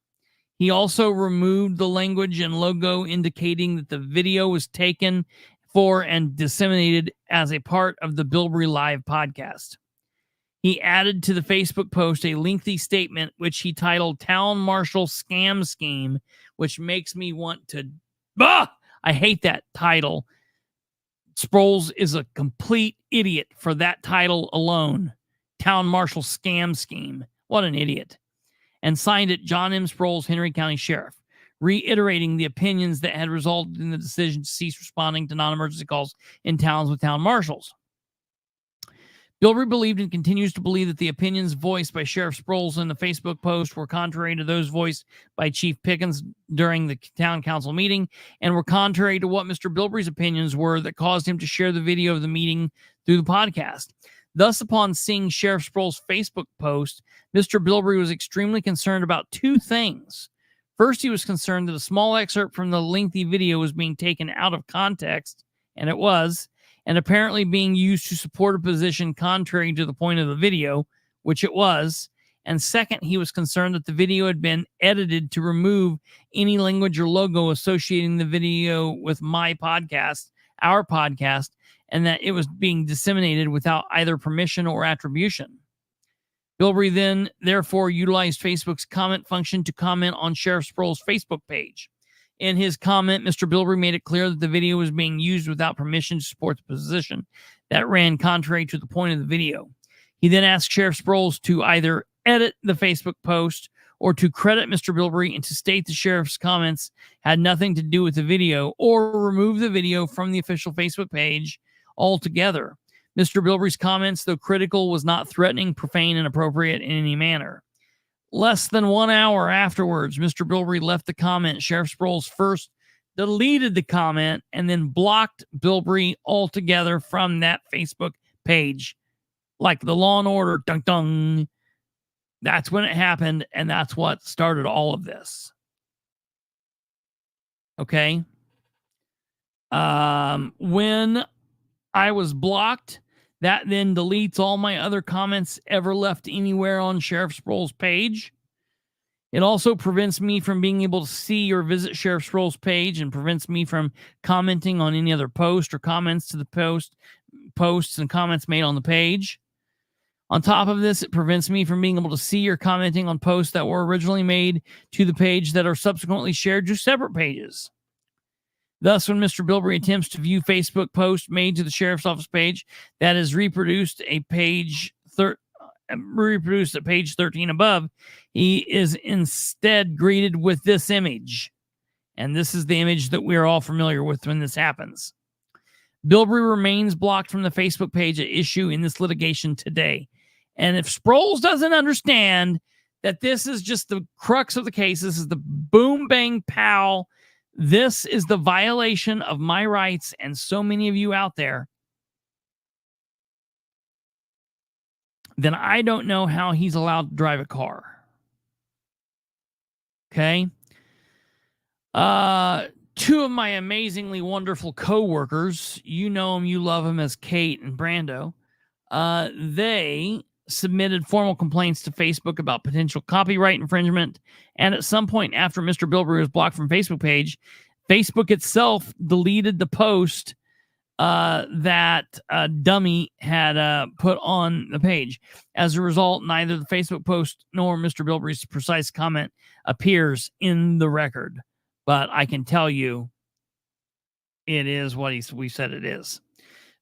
He also removed the language and logo indicating that the video was taken for and disseminated as a part of the Bilbrey Live podcast. He added to the Facebook post a lengthy statement, which he titled Town Marshal Scam Scheme, which makes me want to... I hate that title. Sproles is a complete idiot for that title alone. Town Marshal Scam Scheme. What an idiot. And signed it John M. Sproles, Henry County Sheriff, reiterating the opinions that had resulted in the decision to cease responding to non-emergency calls in towns with town marshals. Bilbrey believed and continues to believe that the opinions voiced by Sheriff Sproles in the Facebook post were contrary to those voiced by Chief Pickens during the town council meeting and were contrary to what Mr. Bilbrey's opinions were that caused him to share the video of the meeting through the podcast. Thus, upon seeing Sheriff Sproles' Facebook post, Mr. Bilbrey was extremely concerned about two things. First, he was concerned that a small excerpt from the lengthy video was being taken out of context, and it was, and apparently being used to support a position contrary to the point of the video, which it was. And second, he was concerned that the video had been edited to remove any language or logo associating the video with my podcast, our podcast, and that it was being disseminated without either permission or attribution. Bilbrey then, therefore, utilized Facebook's comment function to comment on Sheriff Sproles' Facebook page. In his comment, Mr. Bilbrey made it clear that the video was being used without permission to support the position that ran contrary to the point of the video. He then asked Sheriff Sproles to either edit the Facebook post or to credit Mr. Bilbrey and to state the sheriff's comments had nothing to do with the video or remove the video from the official Facebook page altogether. Mr. Bilbrey's comments, though critical, was not threatening, profane, and inappropriate in any manner. Less than 1 hour afterwards, Mr. Bilbrey left the comment. Sheriff Sproles first deleted the comment and then blocked Bilbrey altogether from that Facebook page. Like the Law and Order, dun-dun. That's when it happened, and that's what started all of this. Okay? When I was blocked, that then deletes all my other comments ever left anywhere on Sheriff Sproles' page. It also prevents me from being able to see or visit Sheriff Sproles' page and prevents me from commenting on any other post or comments to the posts and comments made on the page. On top of this, it prevents me from being able to see or commenting on posts that were originally made to the page that are subsequently shared to separate pages. Thus, when Mr. Bilbrey attempts to view Facebook posts made to the Sheriff's Office page that is reproduced at page 13 above, he is instead greeted with this image. And this is the image that we're all familiar with when this happens. Bilbrey remains blocked from the Facebook page at issue in this litigation today. And if Sproles doesn't understand that this is just the crux of the case, this is the boom, bang, pow, this is the violation of my rights and so many of you out there, then I don't know how he's allowed to drive a car. Okay? Two of my amazingly wonderful co-workers, you know them, you love them as Kate and Brando, they submitted formal complaints to Facebook about potential copyright infringement. And at some point after Mr. Bilbrey was blocked from Facebook page, Facebook itself deleted the post that Dummy had put on the page. As a result, neither the Facebook post nor Mr. Bilbrey's precise comment appears in the record. But I can tell you it is what we said it is.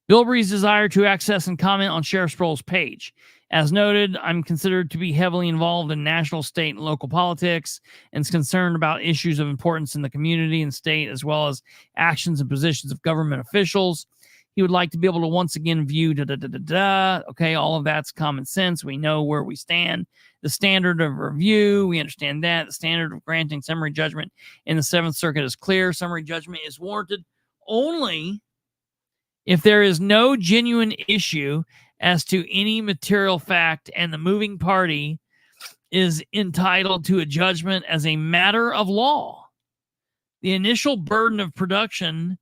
Bilbrey's desire to access and comment on Sheriff Sproles' page. As noted, I'm considered to be heavily involved in national, state, and local politics and is concerned about issues of importance in the community and state, as well as actions and positions of government officials. He would like to be able to once again view Okay, all of that's common sense. We know where we stand. The standard of review, we understand that. The standard of granting summary judgment in the Seventh Circuit is clear. Summary judgment is warranted only if there is no genuine issue as to any material fact and the moving party is entitled to a judgment as a matter of law. The initial burden of production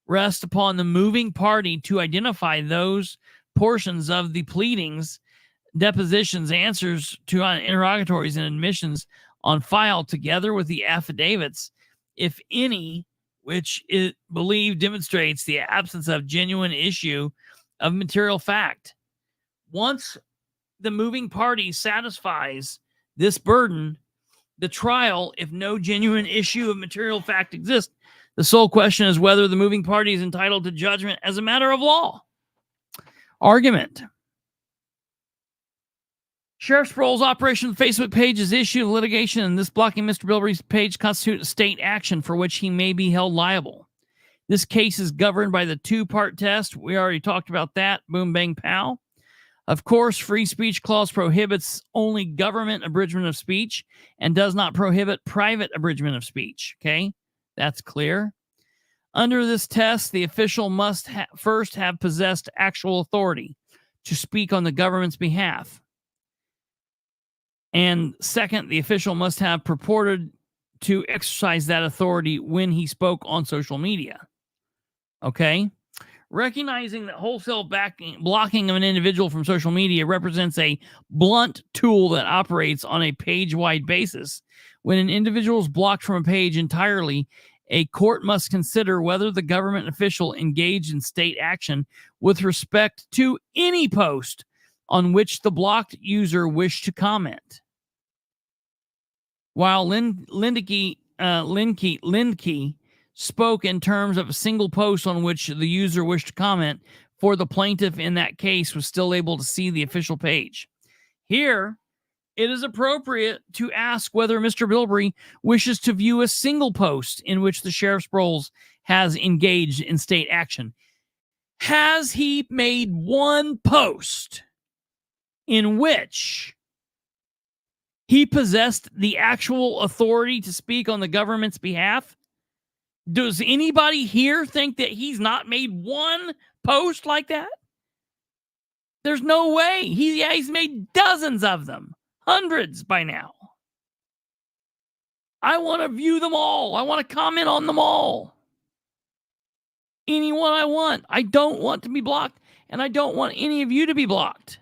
rests upon the moving party to identify those portions of the pleadings, depositions, answers to interrogatories, and admissions on file together with the affidavits, if any, which it believed demonstrates the absence of genuine issue of material fact. Once the moving party satisfies this burden, the trial, if no genuine issue of material fact exists, the sole question is whether the moving party is entitled to judgment as a matter of law. Argument. Sheriff Sproles' operation of the Facebook page is issue of litigation, and this blocking Mr. Bilbrey's page constitutes state action for which he may be held liable. This case is governed by the two-part test. We already talked about that. Boom, bang, pow. Of course, free speech clause prohibits only government abridgment of speech and does not prohibit private abridgment of speech. Okay, that's clear. Under this test, the official must first have possessed actual authority to speak on the government's behalf. And second, the official must have purported to exercise that authority when he spoke on social media. Okay? Recognizing that wholesale blocking of an individual from social media represents a blunt tool that operates on a page-wide basis. When an individual is blocked from a page entirely, a court must consider whether the government official engaged in state action with respect to any post on which the blocked user wished to comment. While Lindke spoke in terms of a single post on which the user wished to comment, for the plaintiff in that case was still able to see the official page. Here, it is appropriate to ask whether Mr. Bilbrey wishes to view a single post in which the Sheriff Sproles has engaged in state action. Has he made one post in which he possessed the actual authority to speak on the government's behalf? Does anybody here think that he's not made one post like that? There's no way. He's made dozens of them. Hundreds by now. I want to view them all. I want to comment on them all. Anyone I want. I don't want to be blocked, and I don't want any of you to be blocked.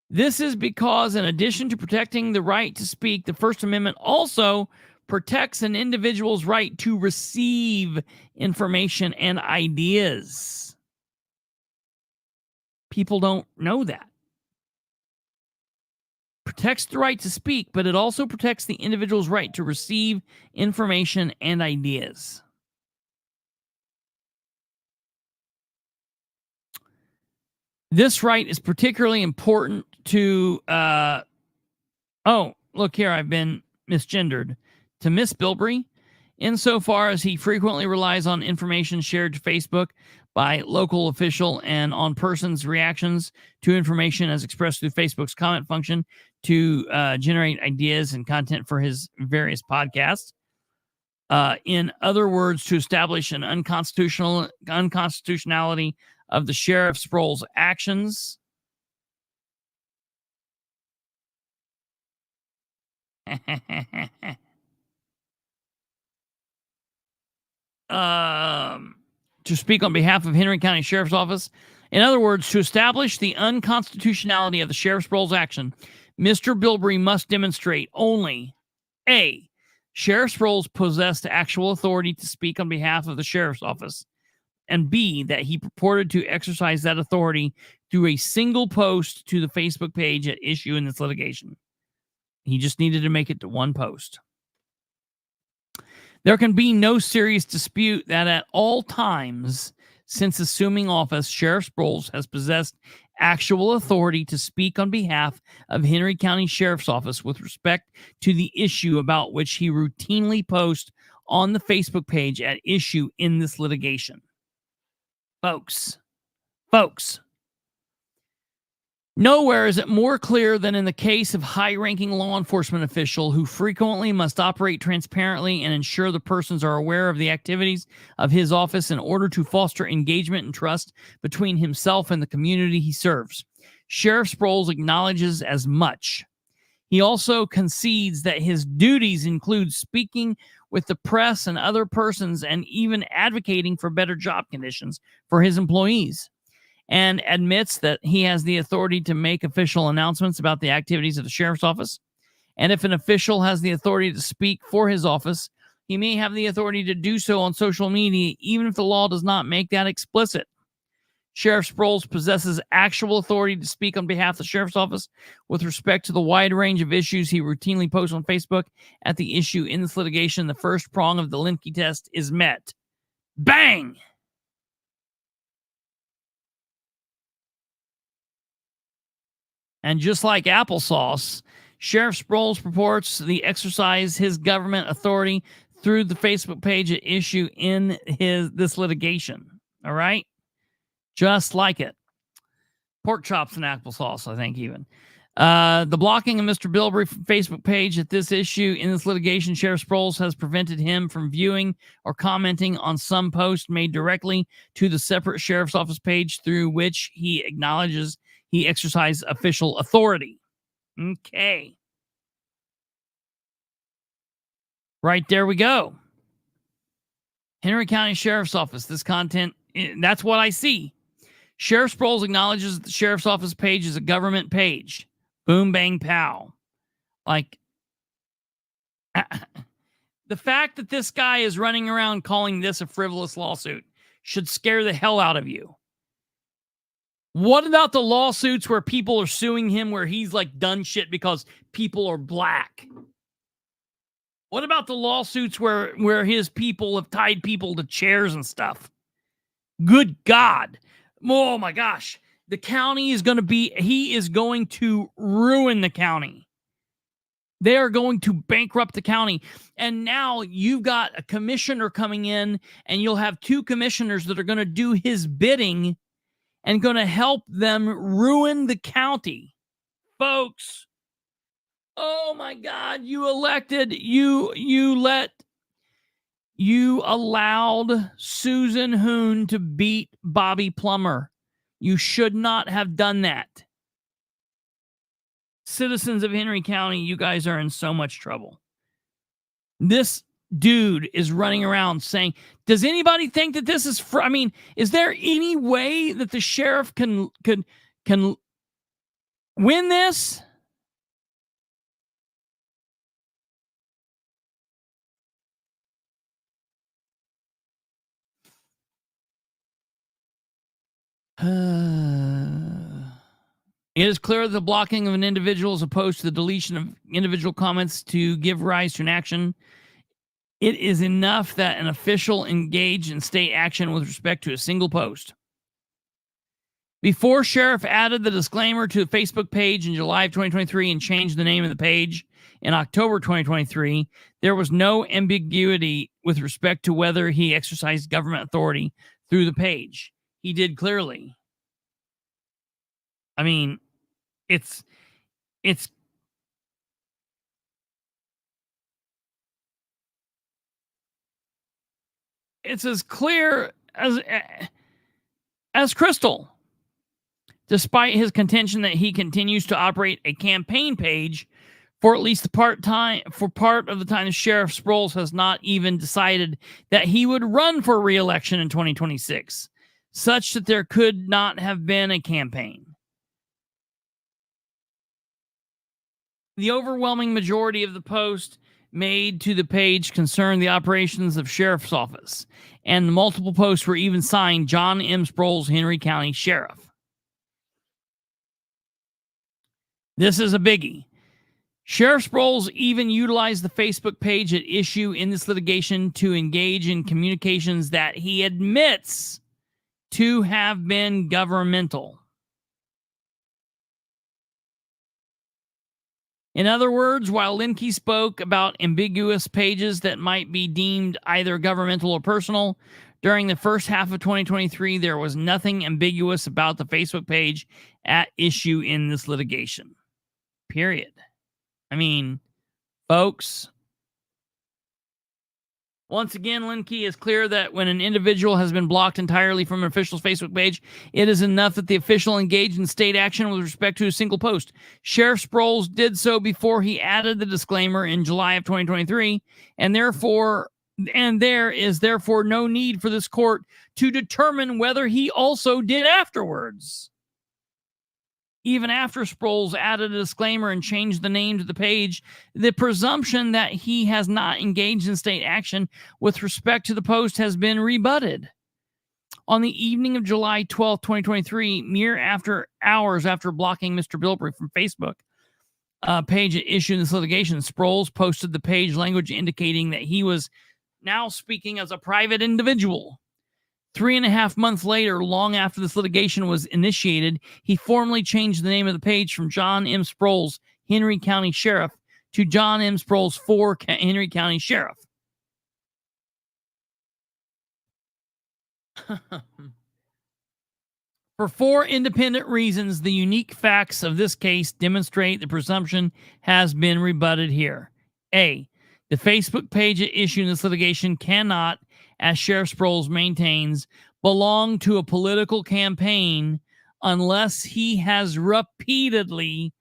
This is because, in addition to protecting the right to speak, the First Amendment also protects an individual's right to receive information and ideas. People don't know that. Protects the right to speak, but it also protects the individual's right to receive information and ideas. This right is particularly important to, oh, look here, I've been misgendered. To Miss Bilbrey, insofar as he frequently relies on information shared to Facebook by local official and on persons' reactions to information as expressed through Facebook's comment function to generate ideas and content for his various podcasts. In other words, to establish an unconstitutionality of the Sheriff Sproles' actions. To speak on behalf of Henry County Sheriff's Office. In other words, to establish the unconstitutionality of the Sheriff Sproles' action, Mr. Bilbrey must demonstrate only A, Sheriff Sproles possessed actual authority to speak on behalf of the Sheriff's Office, and B, that he purported to exercise that authority through a single post to the Facebook page at issue in this litigation. He just needed to make it to one post. There can be no serious dispute that at all times since assuming office, Sheriff Sproles has possessed actual authority to speak on behalf of Henry County Sheriff's Office with respect to the issue about which he routinely posts on the Facebook page at issue in this litigation. Folks, nowhere is it more clear than in the case of high-ranking law enforcement official who frequently must operate transparently and ensure the persons are aware of the activities of his office in order to foster engagement and trust between himself and the community he serves. Sheriff Sproles acknowledges as much. He also concedes that his duties include speaking with the press and other persons and even advocating for better job conditions for his employees, and admits that he has the authority to make official announcements about the activities of the Sheriff's Office. And if an official has the authority to speak for his office, he may have the authority to do so on social media, even if the law does not make that explicit. Sheriff Sproles possesses actual authority to speak on behalf of the Sheriff's Office with respect to the wide range of issues he routinely posts on Facebook. At the issue in this litigation, the first prong of the Lemke test is met. Bang! And just like applesauce, Sheriff Sproles purports to exercise his government authority through the Facebook page at issue in this litigation. All right? Just like it. Pork chops and applesauce, I think, even. The blocking of Mr. Bilbrey from Facebook page at this issue in this litigation, Sheriff Sproles has prevented him from viewing or commenting on some post made directly to the separate Sheriff's Office page through which he acknowledges he exercised official authority. Okay. Right, there we go. Henry County Sheriff's Office. This content, that's what I see. Sheriff Sproles acknowledges that the Sheriff's Office page is a government page. Boom, bang, pow. Like, the fact that this guy is running around calling this a frivolous lawsuit should scare the hell out of you. What about the lawsuits where people are suing him where he's like done shit because people are black? What about the lawsuits where his people have tied people to chairs and stuff? Good God. Oh my gosh. The county is going to he is going to ruin the county. They are going to bankrupt the county. And now you've got a commissioner coming in and you'll have two commissioners that are going to do his bidding and going to help them ruin the county. Folks, oh my God, you allowed Susan Hoon to beat Bobby Plummer. You should not have done that. Citizens of Henry County, you guys are in so much trouble. This dude is running around saying, does anybody think that this is I mean, is there any way that the sheriff can win this? It is clear that the blocking of an individual as opposed to the deletion of individual comments to give rise to an action. It is enough that an official engage in state action with respect to a single post. Before Sheriff added the disclaimer to the Facebook page in July of 2023 and changed the name of the page in October 2023, there was no ambiguity with respect to whether he exercised government authority through the page. He did clearly. I mean, it's as clear as crystal. Despite his contention that he continues to operate a campaign page for at least part of the time, Sheriff Sproles has not even decided that he would run for re-election in 2026, such that there could not have been a campaign. The overwhelming majority of the posts made to the page concerned the operations of Sheriff's Office, and the multiple posts were even signed John M. Sproles, Henry County Sheriff. This is a biggie. Sheriff Sproles even utilized the Facebook page at issue in this litigation to engage in communications that he admits to have been governmental. In other words, while Linkey spoke about ambiguous pages that might be deemed either governmental or personal, during the first half of 2023, there was nothing ambiguous about the Facebook page at issue in this litigation. Period. I mean, folks, once again, Linkey is clear that when an individual has been blocked entirely from an official's Facebook page, it is enough that the official engage in state action with respect to a single post. Sheriff Sproles did so before he added the disclaimer in July of 2023, and there is therefore no need for this court to determine whether he also did afterwards. Even after Sproles added a disclaimer and changed the name to the page, the presumption that he has not engaged in state action with respect to the post has been rebutted. On the evening of July 12, 2023, mere hours after blocking Mr. Bilbrey from Facebook page at issue in this litigation, Sproles posted the page language indicating that he was now speaking as a private individual. 3.5 months later, long after this litigation was initiated, he formally changed the name of the page from John M. Sproles, Henry County Sheriff, to John M. Sproles for Henry County Sheriff. For 4 independent reasons, the unique facts of this case demonstrate the presumption has been rebutted here. A, the Facebook page at issue in this litigation cannot, as Sheriff Sproles maintains, belong to a political campaign unless he has repeatedly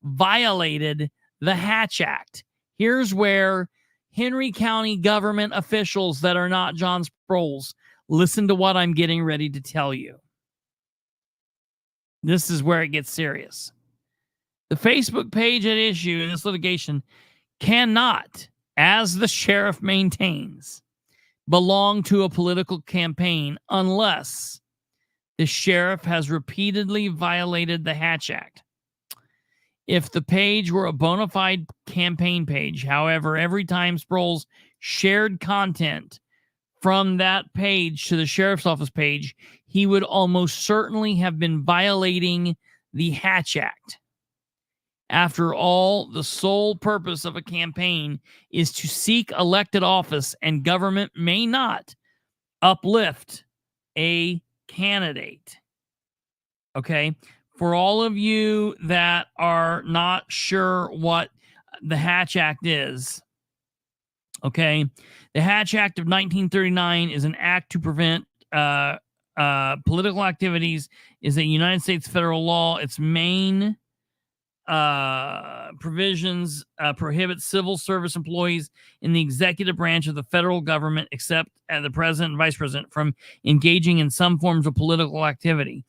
violated the Hatch Act. Here's where Henry County government officials that are not John Sproles, listen to what I'm getting ready to tell you. This is where it gets serious. The Facebook page at issue in this litigation cannot, as the sheriff maintains, belong to a political campaign unless the sheriff has repeatedly violated the Hatch Act. If the page were a bona fide campaign page, however, every time Sproles shared content from that page to the sheriff's office page, he would almost certainly have been violating the Hatch Act. After all, the sole purpose of a campaign is to seek elected office, and government may not uplift a candidate. Okay? For all of you that are not sure what the Hatch Act is, okay, the Hatch Act of 1939 is an act to prevent political activities, is a United States federal law. Its main provisions prohibit civil service employees in the executive branch of the federal government, except the president and vice president, from engaging in some forms of political activity.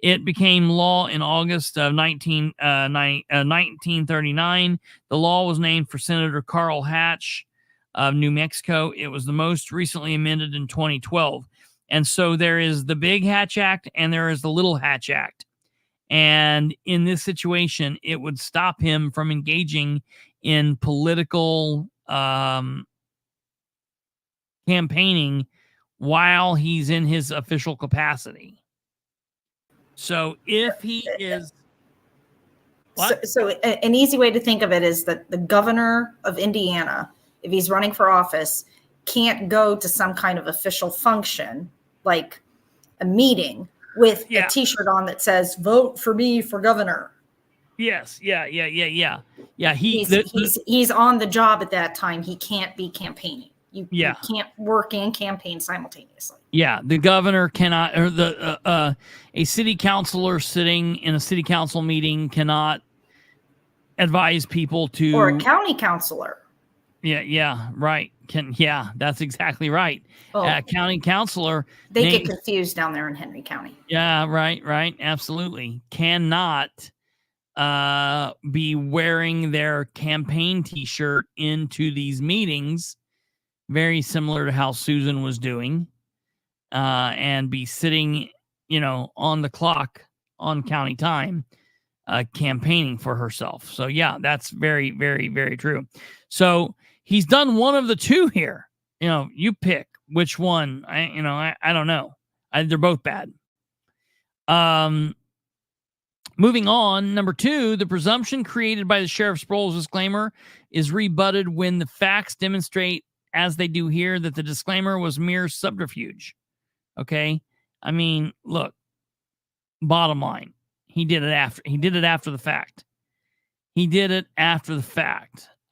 It became law in August of 1939. The law was named for Senator Carl Hatch of New Mexico. It was the most recently amended in 2012. And so there is the Big Hatch Act and there is the Little Hatch Act. And in this situation, it would stop him from engaging in political campaigning while he's in his official capacity. So if he is... So an easy way to think of it is that the governor of Indiana, if he's running for office, can't go to some kind of official function like a meeting with a T-shirt on that says "Vote for me for governor." Yes. Yeah. He's on the job at that time. He can't be campaigning. You can't work and campaign simultaneously. Yeah, the governor cannot, or a city councilor sitting in a city council meeting cannot advise people to, or a county councilor. Yeah, right. That's exactly right. County councilor. They get confused down there in Henry County. Yeah, right. Absolutely. Cannot be wearing their campaign T-shirt into these meetings, very similar to how Susan was doing, and be sitting, on the clock on county time, campaigning for herself. So yeah, that's very, very, very true. So he's done one of the two here. You pick which one. I don't know. They're both bad. Moving on, number 2, the presumption created by the Sheriff Sproles disclaimer is rebutted when the facts demonstrate, as they do here, that the disclaimer was mere subterfuge. Okay? I mean, look, bottom line, he did it after the fact.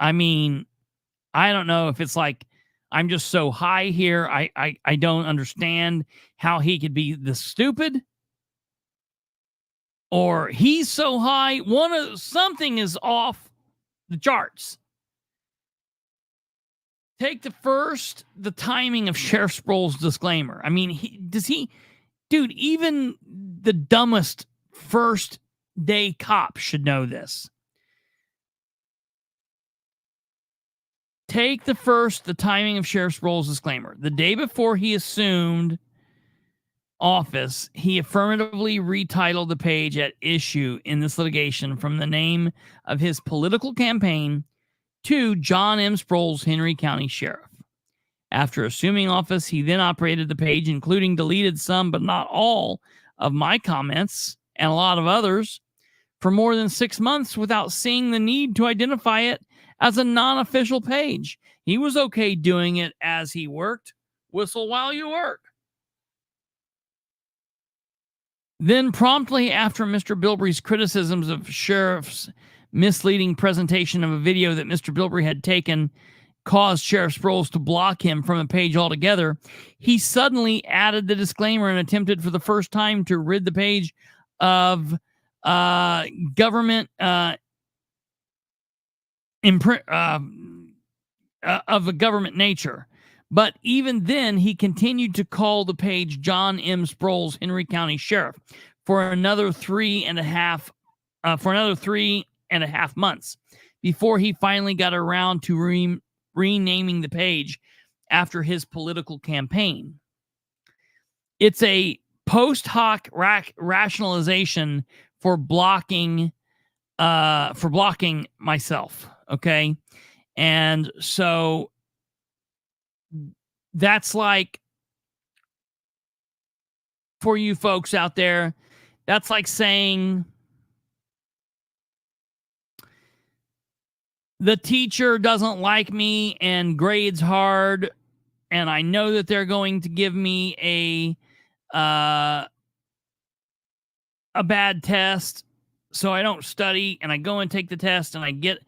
I mean, I don't know if it's like, I'm just so high here, I don't understand how he could be this stupid. Or he's so high, something is off the charts. Take the timing of Sheriff Sproles' disclaimer. I mean, even the dumbest first day cop should know this. Take the timing of Sheriff Sproles' disclaimer. The day before he assumed office, he affirmatively retitled the page at issue in this litigation from the name of his political campaign to John M. Sproles, Henry County Sheriff. After assuming office, he then operated the page, including deleted some but not all of my comments and a lot of others, for more than 6 months without seeing the need to identify it as a non-official page. He was okay doing it as he worked. Whistle while you work. Then promptly after Mr. Bilbrey's criticisms of Sheriff's misleading presentation of a video that Mr. Bilbrey had taken caused Sheriff Sproles to block him from a page altogether, he suddenly added the disclaimer and attempted for the first time to rid the page of government of a government nature. But even then, he continued to call the page John M. Sproles, Henry County Sheriff, for another 3.5 months before he finally got around to renaming the page after his political campaign. It's a post hoc rationalization for blocking myself. Okay, and so that's like, for you folks out there, that's like saying the teacher doesn't like me and grades hard, and I know that they're going to give me a bad test, so I don't study, and I go and take the test, and I get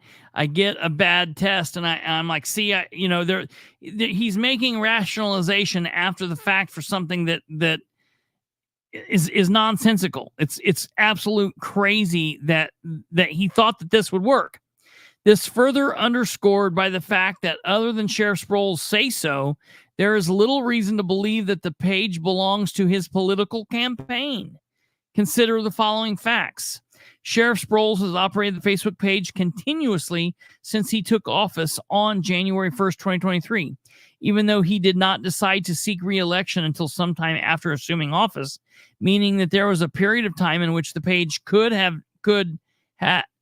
a bad test, and I'm like, see, he's making rationalization after the fact for something that is nonsensical. It's absolute crazy that he thought that this would work. This further underscored by the fact that other than Sheriff Sproles' say so, there is little reason to believe that the page belongs to his political campaign. Consider the following facts. Sheriff Sproles has operated the Facebook page continuously since he took office on January 1st, 2023. Even though he did not decide to seek re-election until sometime after assuming office, meaning that there was a period of time in which the page could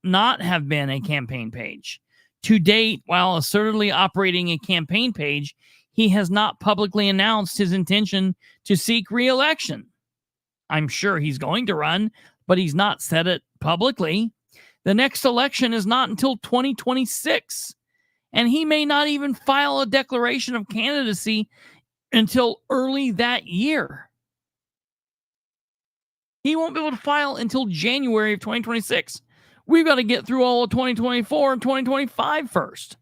not have been a campaign page. To date, while assertedly operating a campaign page, he has not publicly announced his intention to seek re-election. I'm sure he's going to run, but he's not said it publicly. The next election is not until 2026, and he may not even file a declaration of candidacy until early that year. He won't be able to file until January of 2026. We've got to get through all of 2024 and 2025 first.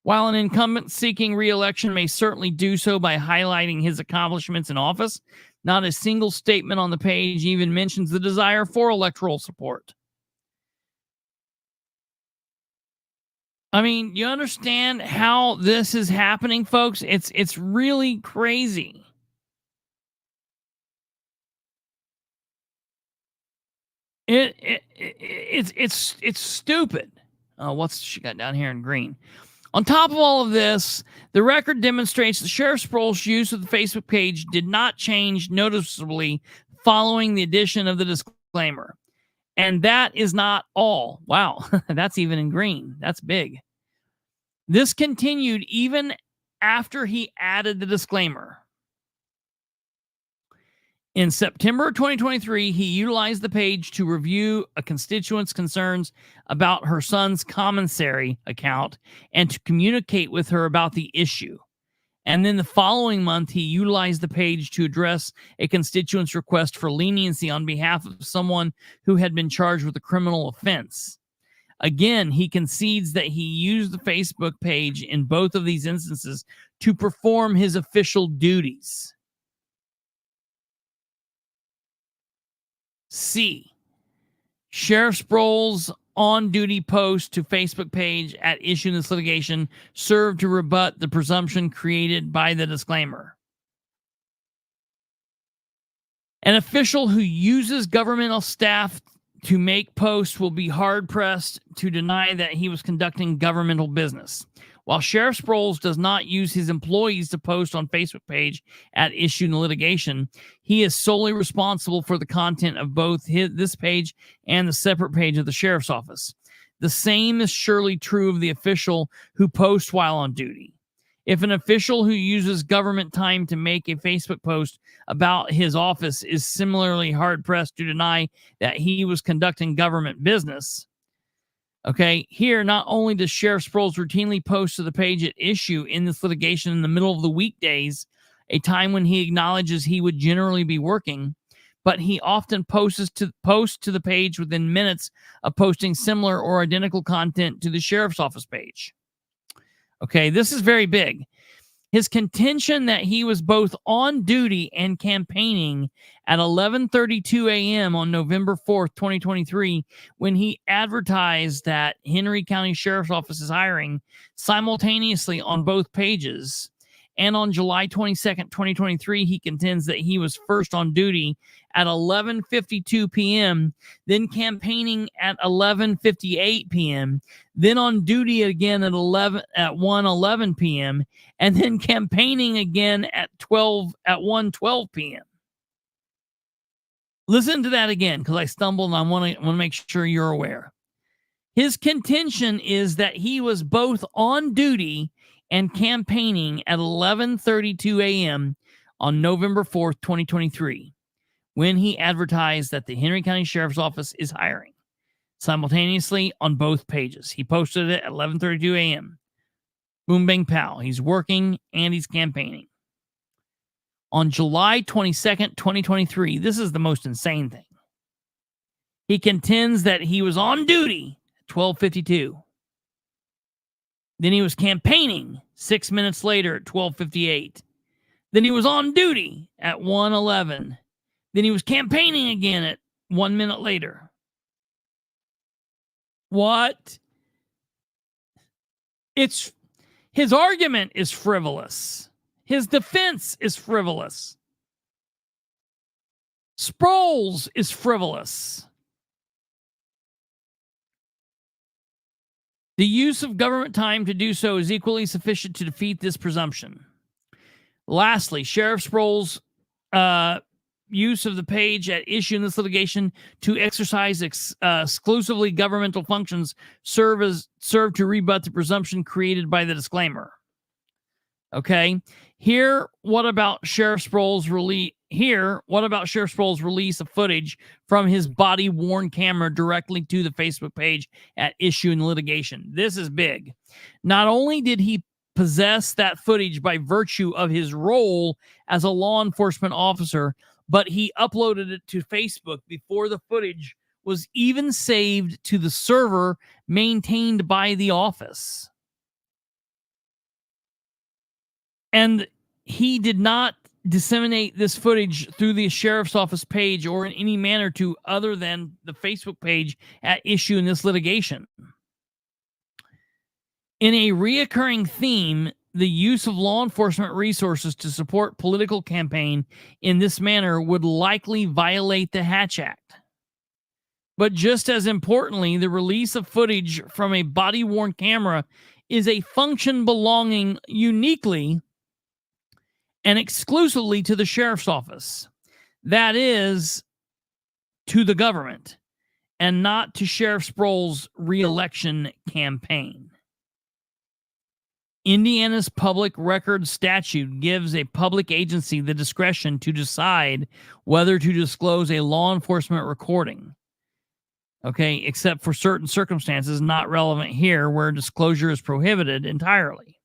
While an incumbent seeking re-election may certainly do so by highlighting his accomplishments in office, not a single statement on the page even mentions the desire for electoral support. I mean, you understand how this is happening, folks? It's really crazy. It's stupid. What's she got down here in green? On top of all of this, the record demonstrates that Sheriff Sproles' use of the Facebook page did not change noticeably following the addition of the disclaimer. And that is not all. Wow, that's even in green. That's big. This continued even after he added the disclaimer. In September 2023, he utilized the page to review a constituent's concerns about her son's commissary account and to communicate with her about the issue. And then the following month, he utilized the page to address a constituent's request for leniency on behalf of someone who had been charged with a criminal offense. Again, he concedes that he used the Facebook page in both of these instances to perform his official duties. C. Sheriff Sproles' on-duty post to Facebook page at issue in this litigation served to rebut the presumption created by the disclaimer. An official who uses governmental staff to make posts will be hard-pressed to deny that he was conducting governmental business. While Sheriff Sproles does not use his employees to post on Facebook page at issue in the litigation, he is solely responsible for the content of both this page and the separate page of the sheriff's office. The same is surely true of the official who posts while on duty. If an official who uses government time to make a Facebook post about his office is similarly hard-pressed to deny that he was conducting government business, okay, here, not only does Sheriff Sproles routinely post to the page at issue in this litigation in the middle of the weekdays, a time when he acknowledges he would generally be working, but he often posts to the page within minutes of posting similar or identical content to the sheriff's office page. Okay, this is very big. His contention that he was both on duty and campaigning at 11:32 a.m. on November 4th, 2023, when he advertised that Henry County Sheriff's Office is hiring simultaneously on both pages. And on July 22nd, 2023, he contends that he was first on duty at 11:52 p.m., then campaigning at 11:58 p.m., then on duty again at 1:11 p.m., and then campaigning again at 1:12 p.m. Listen to that again, because I stumbled and I want to make sure you're aware. His contention is that he was both on duty and campaigning at 11:32 a.m. on November 4th, 2023, when he advertised that the Henry County Sheriff's Office is hiring simultaneously on both pages. He posted it at 11:32 a.m. Boom, bang, pow. He's working and he's campaigning. On July 22nd, 2023, this is the most insane thing. He contends that he was on duty at 12:52. Then he was campaigning 6 minutes later at 12:58. Then he was on duty at 1:11. Then he was campaigning again at 1 minute later. What? His argument is frivolous. His defense is frivolous. Sproles is frivolous. The use of government time to do so is equally sufficient to defeat this presumption. Lastly, Sheriff Sproles' use of the page at issue in this litigation to exercise exclusively governmental functions serve to rebut the presumption created by the disclaimer. Okay, here, what about Sheriff Sproles here, what about Sheriff Sproles' release of footage from his body-worn camera directly to the Facebook page at issue in the litigation? This is big. Not only did he possess that footage by virtue of his role as a law enforcement officer, but he uploaded it to Facebook before the footage was even saved to the server maintained by the office. And he did not disseminate this footage through the sheriff's office page or in any manner to other than the Facebook page at issue in this litigation. In a reoccurring theme, the use of law enforcement resources to support political campaign in this manner would likely violate the Hatch Act. But just as importantly, the release of footage from a body-worn camera is a function belonging uniquely and exclusively to the sheriff's office. That is, to the government, and not to Sheriff Sproles' re-election campaign. Indiana's public record statute gives a public agency the discretion to decide whether to disclose a law enforcement recording. Okay, except for certain circumstances not relevant here where disclosure is prohibited entirely.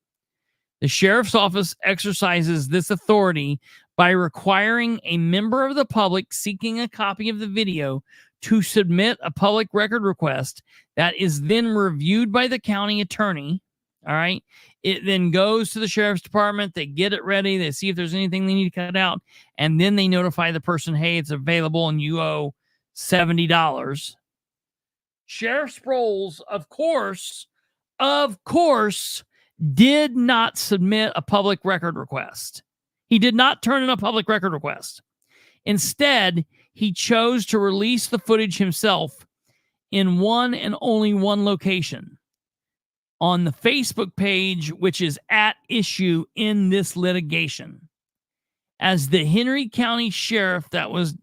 The sheriff's office exercises this authority by requiring a member of the public seeking a copy of the video to submit a public record request that is then reviewed by the county attorney. All right. It then goes to the sheriff's department. They get it ready. They see if there's anything they need to cut out. And then they notify the person, hey, it's available and you owe $70. Sheriff Sproles, of course, did not submit a public record request. He did not turn in a public record request. Instead, he chose to release the footage himself in one and only one location, on the Facebook page, which is at issue in this litigation. As the Henry County Sheriff, that was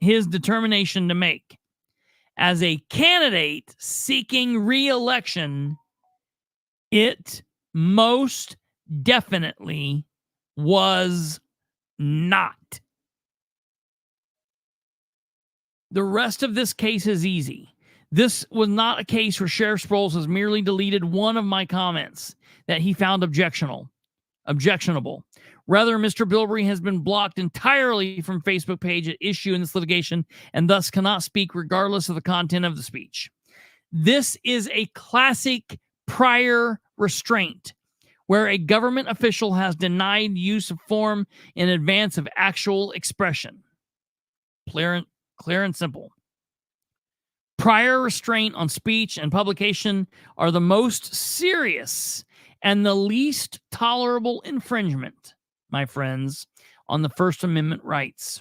his determination to make. As a candidate seeking re-election, it most definitely was not. The rest of this case is easy. This was not a case where Sheriff Sproles has merely deleted one of my comments that he found objectionable. Rather, Mr. Bilbrey has been blocked entirely from Facebook page at issue in this litigation and thus cannot speak regardless of the content of the speech. This is a classic prior restraint where a government official has denied use of form in advance of actual expression. Clear and simple. Prior restraint on speech and publication are the most serious and the least tolerable infringement, my friends, on the First Amendment rights.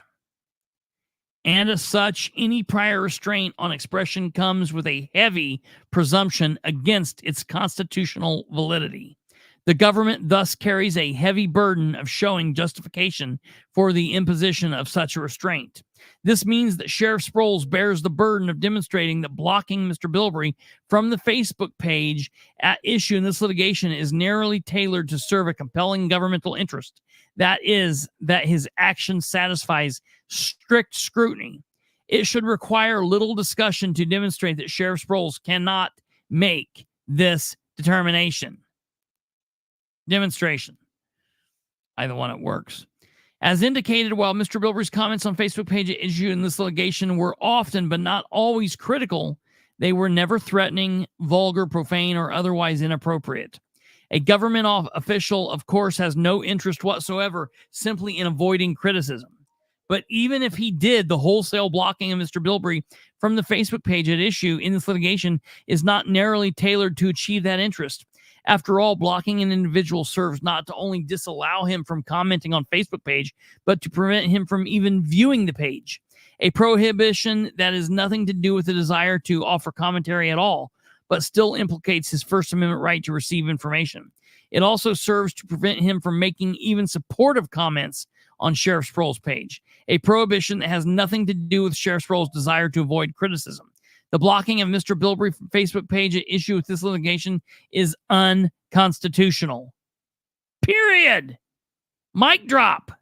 And as such, any prior restraint on expression comes with a heavy presumption against its constitutional validity. The government thus carries a heavy burden of showing justification for the imposition of such a restraint. This means that Sheriff Sproles bears the burden of demonstrating that blocking Mr. Bilbrey from the Facebook page at issue in this litigation is narrowly tailored to serve a compelling governmental interest. That is, that his action satisfies strict scrutiny. It should require little discussion to demonstrate that Sheriff Sproles cannot make this determination. Demonstration. Either one, it works. As indicated, while Mr. Bilbrey's comments on Facebook page at issue in this litigation were often but not always critical, they were never threatening, vulgar, profane, or otherwise inappropriate. A government official, of course, has no interest whatsoever simply in avoiding criticism. But even if he did, the wholesale blocking of Mr. Bilbrey from the Facebook page at issue in this litigation is not narrowly tailored to achieve that interest. After all, blocking an individual serves not to only disallow him from commenting on Facebook page, but to prevent him from even viewing the page. A prohibition that has nothing to do with the desire to offer commentary at all, but still implicates his First Amendment right to receive information. It also serves to prevent him from making even supportive comments on Sheriff Sproles' page. A prohibition that has nothing to do with Sheriff Sproles' desire to avoid criticism. The blocking of Mr. Bilbrey from Facebook page at issue with this litigation is unconstitutional. Period. Mic drop.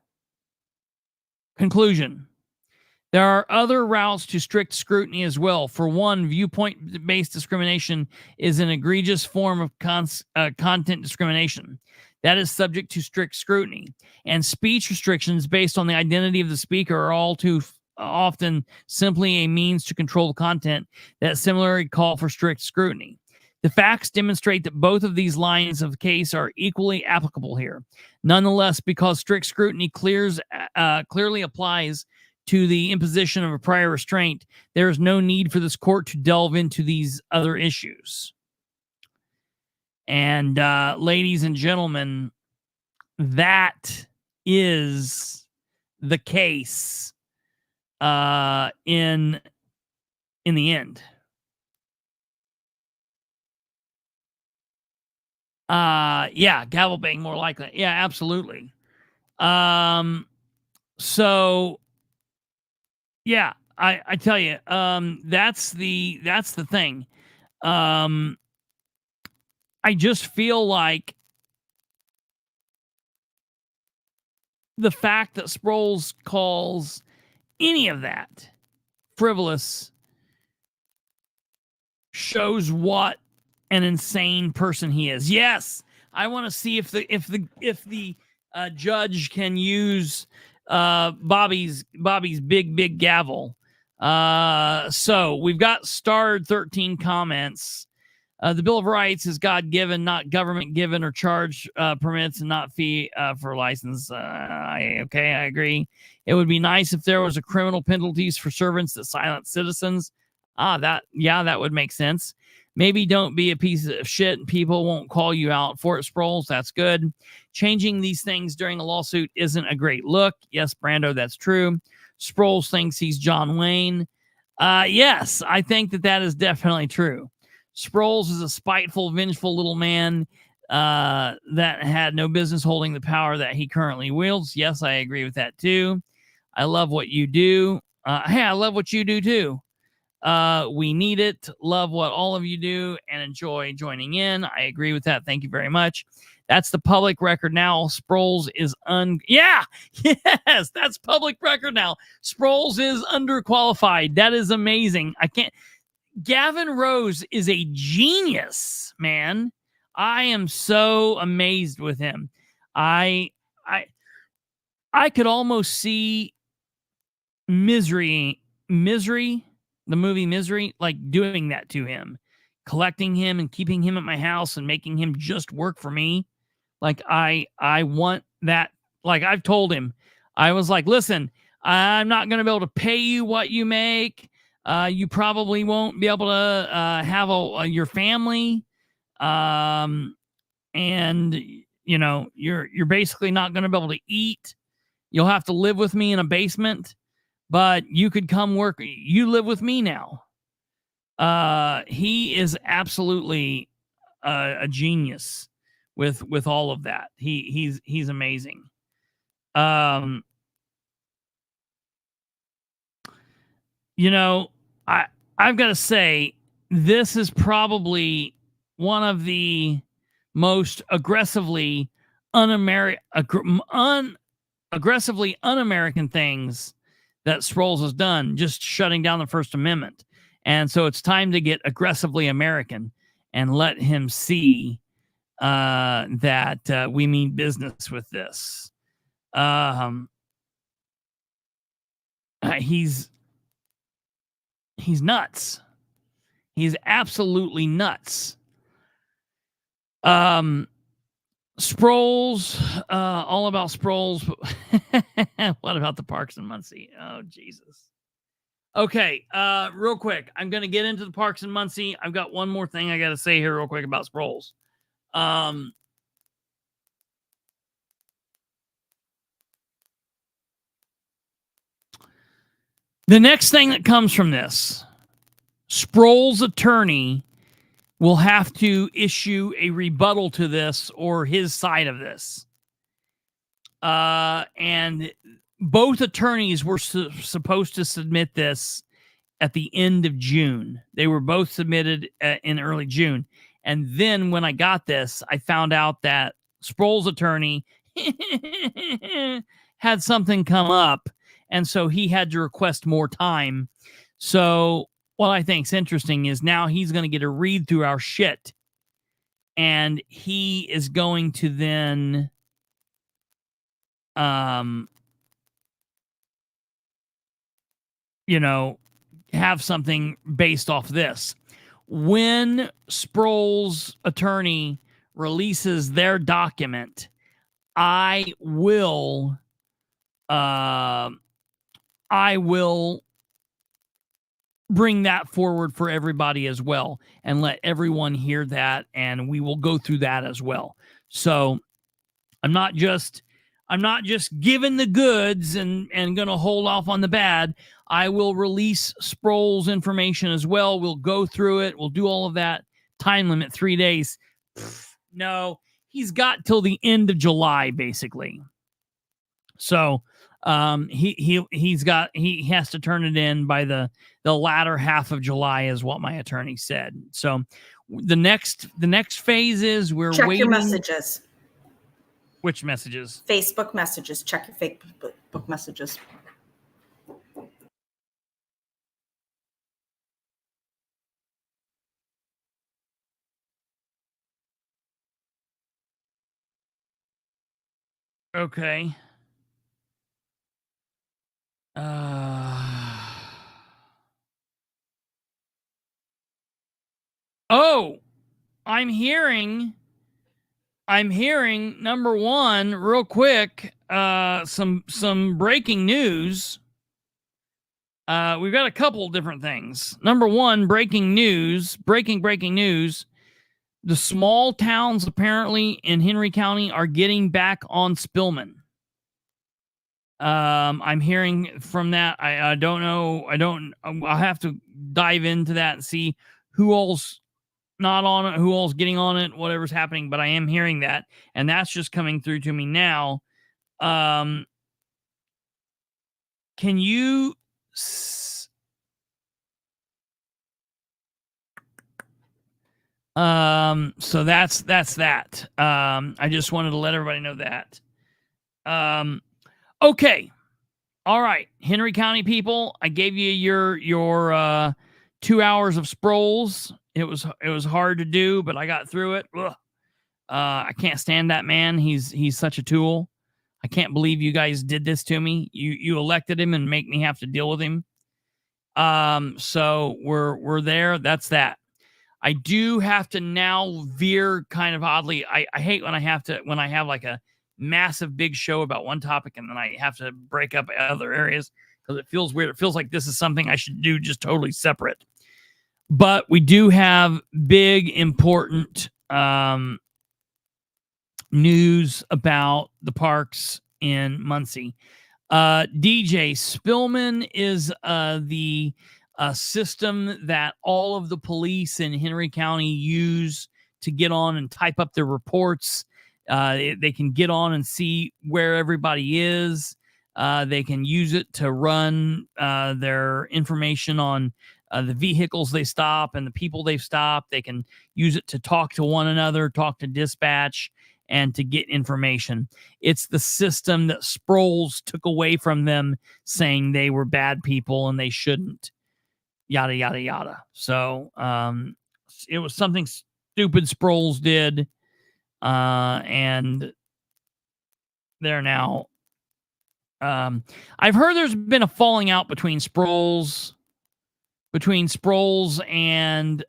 Conclusion. There are other routes to strict scrutiny as well. For one, viewpoint-based discrimination is an egregious form of content discrimination that is subject to strict scrutiny. And speech restrictions based on the identity of the speaker are all too often simply a means to control the content that similarly call for strict scrutiny. The facts demonstrate that both of these lines of case are equally applicable here. Nonetheless, because strict scrutiny clearly applies to the imposition of a prior restraint, there is no need for this court to delve into these other issues. And ladies and gentlemen, that is the case in the end. Yeah, gavel bang more likely. Yeah, absolutely. So yeah, I tell you, that's the thing. I just feel like the fact that Sproles calls any of that frivolous shows what an insane person he is. Yes, I want to see if the judge can use Bobby's big gavel. So we've got starred 13 comments. The Bill of Rights is God-given, not government-given or charge permits and not fee for license. I agree. It would be nice if there was a criminal penalties for servants that silence citizens. That would make sense. Maybe don't be a piece of shit and people won't call you out for it, Sproles. That's good. Changing these things during a lawsuit isn't a great look. Yes, Brando, that's true. Sproles thinks he's John Wayne. Yes, I think that is definitely true. Sproles is a spiteful, vengeful little man that had no business holding the power that he currently wields. Yes, I agree with that too. I love what you do. Hey, I love what you do too. We need it. Love what all of you do and enjoy joining in. I agree with that. Thank you very much. That's the public record now. Sproles is yes, that's public record now. Sproles is underqualified. That is amazing. Gavin Rose is a genius, man. I am so amazed with him. I could almost see Misery, the movie Misery, like doing that to him, collecting him and keeping him at my house and making him just work for me. Like I want that. Like I've told him, I was like, listen, I'm not going to be able to pay you what you make. You probably won't be able to have your family. And you know, you're basically not going to be able to eat. You'll have to live with me in a basement. But you could come work. You live with me now. He is absolutely a genius with all of that. He's amazing. You know, I've got to say, this is probably one of the most aggressively un-American things that Sproles has done, just shutting down the First Amendment. And so it's time to get aggressively American and let him see that we mean business with this. He's nuts. He's absolutely nuts. Sproles, all about Sproles. What about the Parks and Muncie? Oh, Jesus. Okay, real quick. I'm going to get into the Parks and Muncie. I've got one more thing I got to say here real quick about Sproles. The next thing that comes from this, Sproles' attorney will have to issue a rebuttal to this or his side of this. And both attorneys were supposed to submit this at the end of June. They were both submitted in early June. And then when I got this, I found out that Sproles' attorney had something come up. and so he had to request more time. So what I think is interesting is now he's going to get a read through our shit, and he is going to then have something based off this. When Sproles' attorney releases their document, I will bring that forward for everybody as well and let everyone hear that, and we will go through that as well. So I'm not just giving the goods and going to hold off on the bad. I will release Sproles information as well. We'll go through it. We'll do all of that. Time limit 3 days. No, he's got till the end of July basically. So he has to turn it in by the latter half of July is what my attorney said. So the next phase is we're check waiting. Your messages. Which messages? Facebook messages. Check your Facebook messages. Okay. Oh, I'm hearing number one, real quick, some breaking news. We've got a couple different things. Number one, breaking news. The small towns apparently in Henry County are getting back on Spillman. I'm hearing from that. I don't know. I'll have to dive into that and see who all's not on it, who all's getting on it, whatever's happening. But I am hearing that, and that's just coming through to me now. Can you? So that's that. I just wanted to let everybody know that. Okay. All right, Henry County people, I gave you your 2 hours of Sproles. It was hard to do, but I got through it. I can't stand that man. He's such a tool. I can't believe you guys did this to me. You elected him and make me have to deal with him. So we're there. That's that. I do have to now veer kind of oddly. I hate when I have like a massive big show about one topic and then I have to break up other areas because it feels weird. It feels like this is something I should do just totally separate. But we do have big, important news about the parks in Muncie. DJ Spillman is the system that all of the police in Henry County use to get on and type up their reports. They can get on and see where everybody is. They can use it to run their information on the vehicles they stop and the people they've stopped. They can use it to talk to one another, talk to dispatch, and to get information. It's the system that Sproles took away from them, saying they were bad people and they shouldn't. Yada, yada, yada. So it was something stupid Sproles did. And they're now I've heard there's been a falling out between Sproles and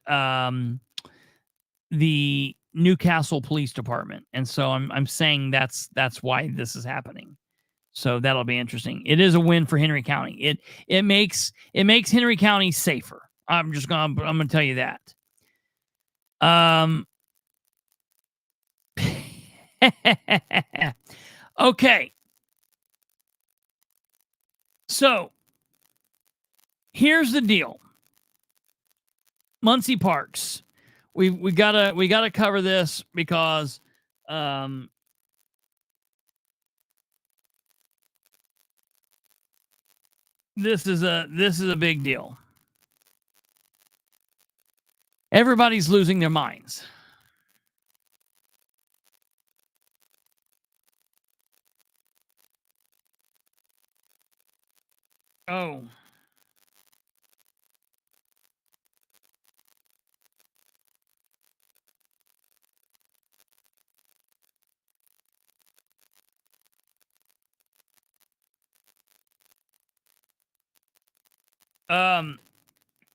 the Newcastle Police Department, and so I'm saying that's why this is happening. So that'll be interesting. It is a win for Henry County. It makes Henry County safer. I'm gonna tell you that. Okay. So here's the deal. Muncie Parks. We gotta cover this because this is a big deal. Everybody's losing their minds. Oh.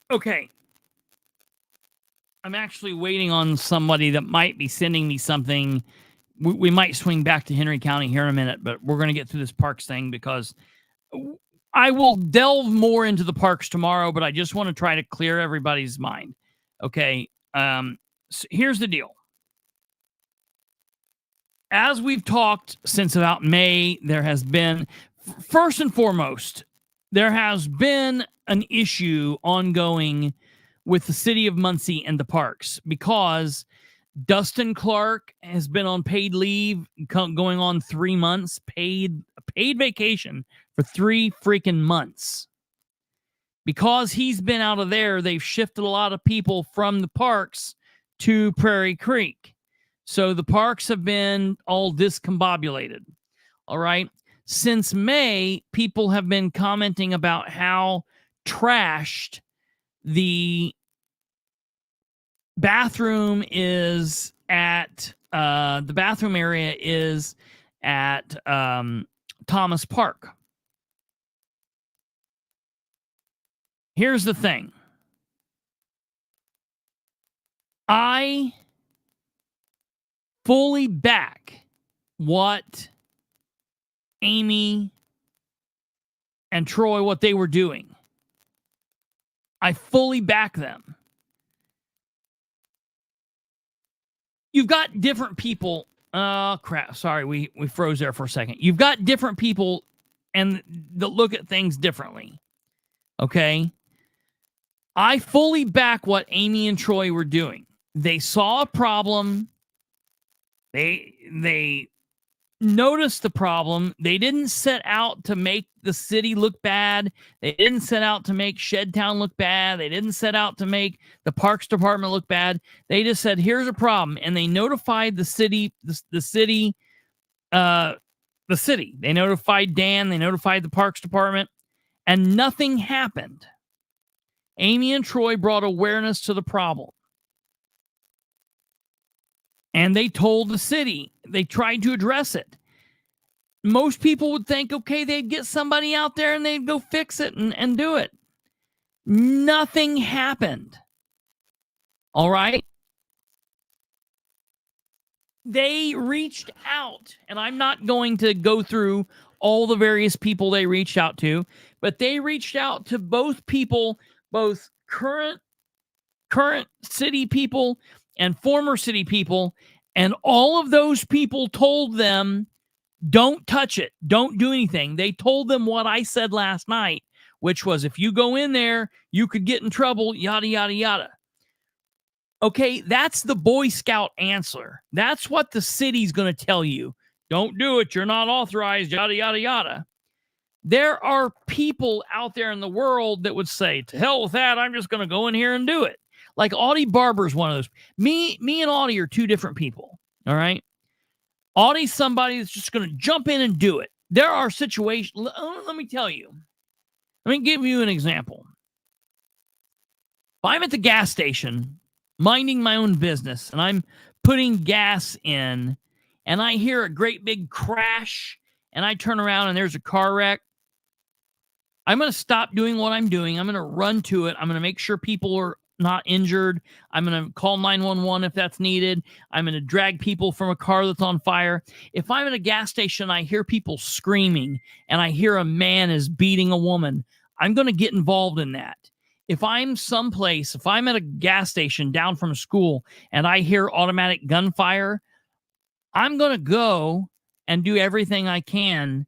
Okay. I'm actually waiting on somebody that might be sending me something. We might swing back to Henry County here in a minute, but we're going to get through this parks thing because I will delve more into the parks tomorrow, but I just want to try to clear everybody's mind. Okay. So here's the deal. As we've talked since about May, there has been, first and foremost, there has been an issue ongoing with the city of Muncie and the parks because Dustin Clark has been on paid leave going on 3 months, paid vacation for 3 freaking months. Because he's been out of there, they've shifted a lot of people from the parks to Prairie Creek. So the parks have been all discombobulated. All right. Since May, people have been commenting about how trashed the bathroom is at the bathroom area is at Thomas Park. Here's the thing. I fully back what Amy and Troy, what they were doing. I fully back them. You've got different people. Oh, crap. Sorry, we froze there for a second. You've got different people and that look at things differently. Okay? I fully back what Amy and Troy were doing. They saw a problem. They noticed the problem. They didn't set out to make the city look bad. They didn't set out to make Shedtown look bad. They didn't set out to make the Parks Department look bad. They just said, here's a problem. And they notified the city, the city. They notified Dan. They notified the Parks Department. And nothing happened. Amy and Troy brought awareness to the problem. And they told the city. They tried to address it. Most people would think, okay, they'd get somebody out there and they'd go fix it and do it. Nothing happened. All right? They reached out, and I'm not going to go through all the various people they reached out to, but they reached out to both people, both current city people and former city people, and all of those people told them, don't touch it. Don't do anything. They told them what I said last night, which was if you go in there, you could get in trouble, yada, yada, yada. Okay, that's the Boy Scout answer. That's what the city's going to tell you. Don't do it. You're not authorized, yada, yada, yada. There are people out there in the world that would say, to hell with that, I'm just going to go in here and do it. Like Audie Barber's one of those. Me and Audie are two different people, all right? Audie's somebody that's just going to jump in and do it. There are situations, let me tell you. Let me give you an example. If I'm at the gas station, minding my own business, and I'm putting gas in, and I hear a great big crash, and I turn around and there's a car wreck, I'm going to stop doing what I'm doing. I'm going to run to it. I'm going to make sure people are not injured. I'm going to call 911 if that's needed. I'm going to drag people from a car that's on fire. If I'm at a gas station, I hear people screaming, and I hear a man is beating a woman, I'm going to get involved in that. If I'm someplace, if I'm at a gas station down from school and I hear automatic gunfire, I'm going to go and do everything I can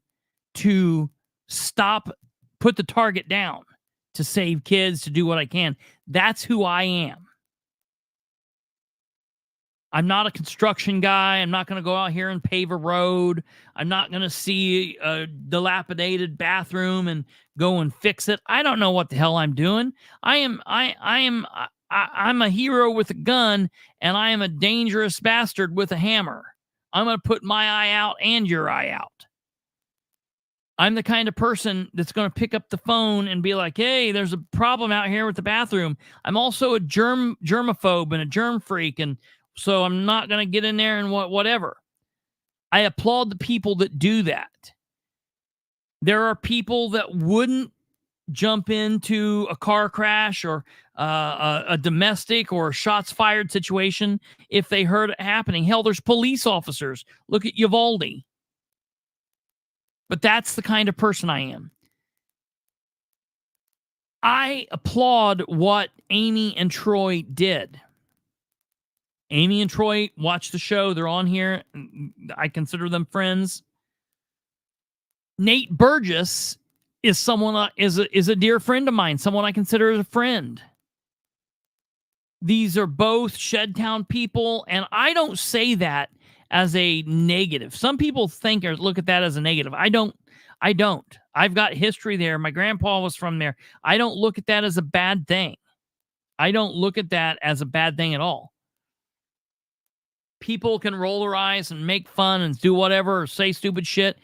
to stop, put the target down, to save kids, to do what I can. That's who I am. I'm not a construction guy. I'm not going to go out here and pave a road. I'm not going to see a dilapidated bathroom and go and fix it. I don't know what the hell I'm doing. I'm a hero with a gun, and I am a dangerous bastard with a hammer. I'm going to put my eye out and your eye out. I'm the kind of person that's going to pick up the phone and be like, hey, there's a problem out here with the bathroom. I'm also a germaphobe and a germ freak. And so I'm not going to get in there and whatever. I applaud the people that do that. There are people that wouldn't jump into a car crash or a domestic or shots fired situation if they heard it happening. Hell, there's police officers. Look at Uvalde. But that's the kind of person I am. I applaud what Amy and Troy did. Amy and Troy watch the show. They're on here. I consider them friends. Nate Burgess is someone is a dear friend of mine, someone I consider as a friend. These are both Shedtown people, and I don't say that as a negative. Some people think or look at that as a negative. I don't. I've got history there. My grandpa was from there. I don't look at that as a bad thing. I don't look at that as a bad thing at all. People can roll their eyes and make fun and do whatever or say stupid shit.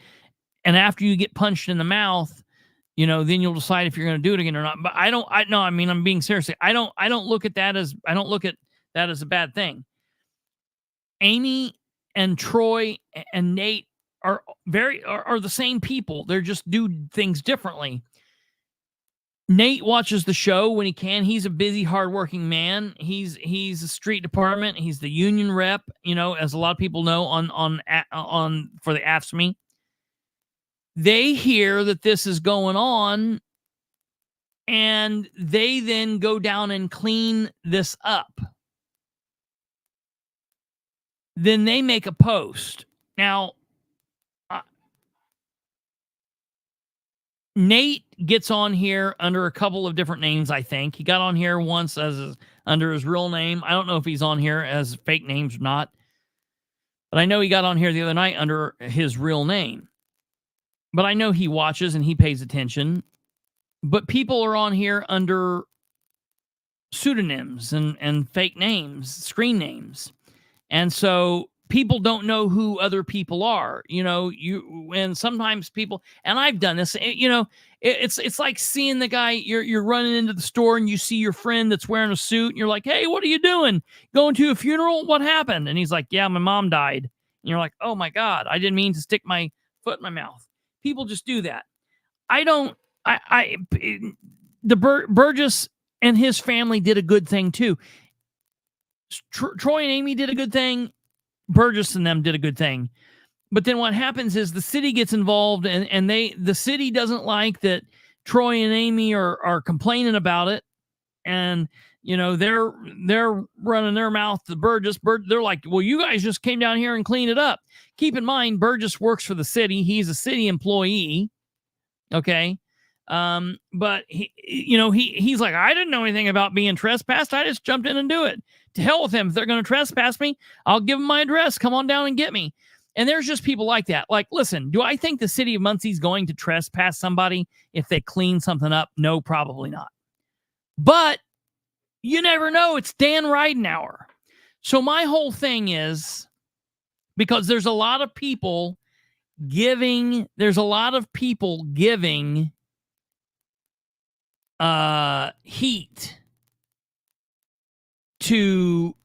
And after you get punched in the mouth, you know, then you'll decide if you're going to do it again or not. But I'm being serious. I don't look at that as a bad thing. Amy and Troy and Nate are the same people. They're just do things differently. Nate watches the show when he can. He's a busy, hardworking man. He's a street department. He's the union rep, you know, as a lot of people know on for the AFSCME. They hear that this is going on, and they then go down and clean this up. Then they make a post. Now, Nate gets on here under a couple of different names, I think. He got on here once under his real name. I don't know if he's on here as fake names or not. But I know he got on here the other night under his real name. But I know he watches and he pays attention. But people are on here under pseudonyms and fake names, screen names. And so people don't know who other people are, you know, and sometimes people, and I've done this, you know, it's like seeing the guy, you're running into the store and you see your friend that's wearing a suit and you're like, hey, what are you doing? Going to a funeral? What happened? And he's like, yeah, my mom died. And you're like, oh my God, I didn't mean to stick my foot in my mouth. People just do that. Burgess and his family did a good thing too. Troy and Amy did a good thing. Burgess and them did a good thing. But then what happens is the city gets involved and the city doesn't like that Troy and Amy are complaining about it. And, you know, they're running their mouth to Burgess. They're like, well, you guys just came down here and cleaned it up. Keep in mind, Burgess works for the city. He's a city employee. Okay. But he's like, I didn't know anything about being trespassed. I just jumped in and do it. To hell with him. If they're going to trespass me, I'll give them my address. Come on down and get me. And there's just people like that. Like, listen, do I think the city of Muncie's going to trespass somebody if they clean something up? No, probably not. But you never know. It's Dan Ridenhour. So my whole thing is, because there's a lot of people giving heat to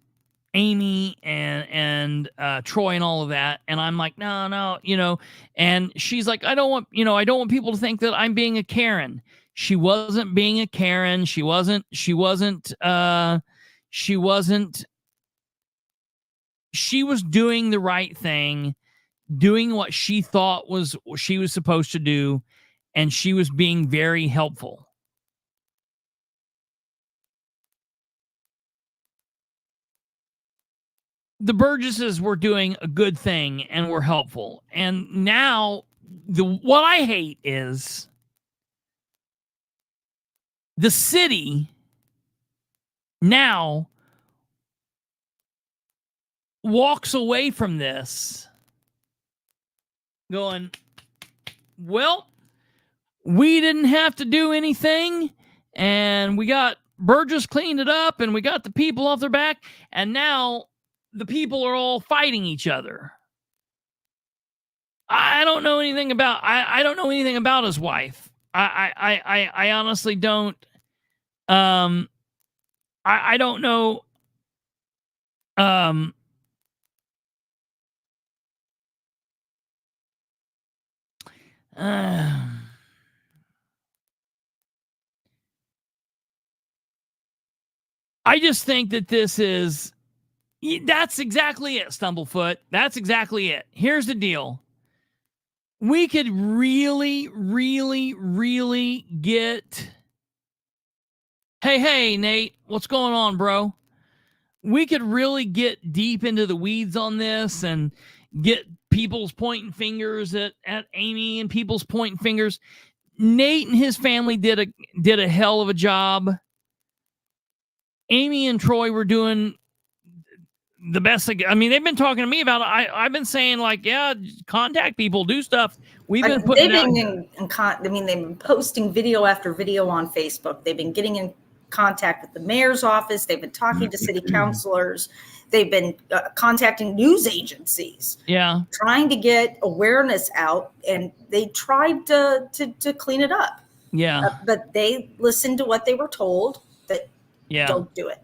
Amy and Troy and all of that. And I'm like, no, you know, and she's like, I don't want people to think that I'm being a Karen. She wasn't being a Karen. She was doing the right thing, doing what she thought she was supposed to do. And she was being very helpful. The Burgesses were doing a good thing and were helpful. And now what I hate is the city now walks away from this going, well, we didn't have to do anything and we got Burgess cleaned it up and we got the people off their back. And now the people are all fighting each other. I don't know anything about. I don't know anything about his wife. I honestly don't. I don't know. I just think that this is. That's exactly it, Stumblefoot. That's exactly it. Here's the deal. We could really, really, really get. Hey, Nate, what's going on, bro? We could really get deep into the weeds on this and get people's pointing fingers at Amy and people's pointing fingers. Nate and his family did a hell of a job. Amy and Troy were doing the best. I mean, they've been talking to me about it. I've been saying, like, yeah, contact people, do stuff. We've been putting they've been posting video after video on Facebook. They've been getting in contact with the mayor's office. They've been talking to city councilors. They've been contacting news agencies. Yeah, trying to get awareness out, and they tried to clean it up. Yeah, but they listened to what they were told. That don't do it.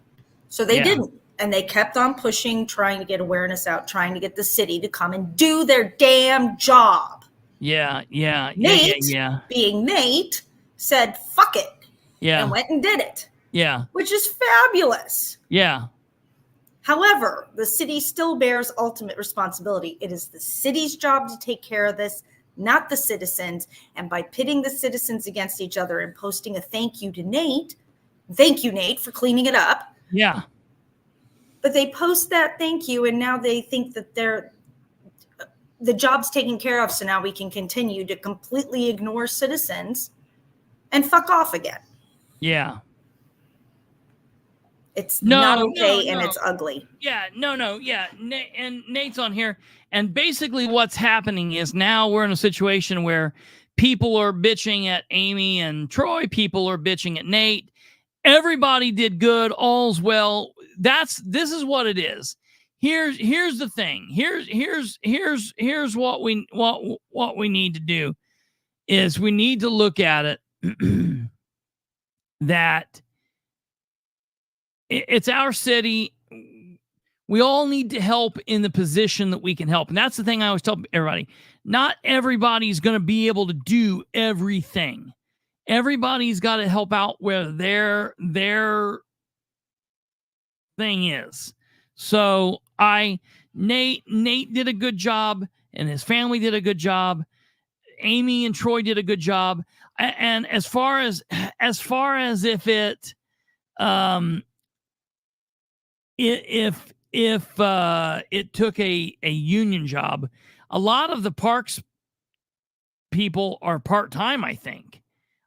So they didn't. And they kept on pushing, trying to get awareness out, trying to get the city to come and do their damn job. Yeah. Nate, being Nate, said, fuck it. Yeah. And went and did it. Yeah. Which is fabulous. Yeah. However, the city still bears ultimate responsibility. It is the city's job to take care of this, not the citizens. And by pitting the citizens against each other and posting a thank you to Nate, thank you, Nate, for cleaning it up. Yeah. But they post that thank you, and now they think that the job's taken care of, so now we can continue to completely ignore citizens and fuck off again. Yeah. It's not okay, and it's ugly. Yeah, yeah. And Nate's on here, and basically what's happening is now we're in a situation where people are bitching at Amy and Troy, people are bitching at Nate. Everybody did good, all's well. This is what it is. Here's the thing. Here's what we need to do is we need to look at it that it's our city. We all need to help in the position that we can help. And that's the thing I always tell everybody. Not everybody's going to be able to do everything. Everybody's got to help out where their thing is. So Nate did a good job, and his family did a good job. Amy and Troy did a good job. And as far as if it if it took a union job, a lot of the parks people are part-time, I think.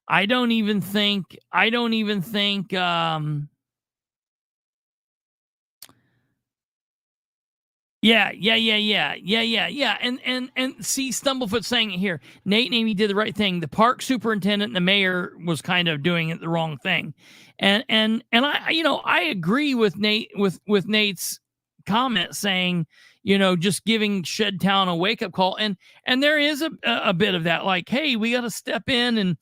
I don't even think yeah. And see, Stumblefoot saying it here. Nate and Amy did the right thing. The park superintendent and the mayor was kind of doing it the wrong thing. And I agree with Nate with Nate's comment saying, just giving Shed Town a wake-up call. And there is a bit of that, like, hey, we got to step in, and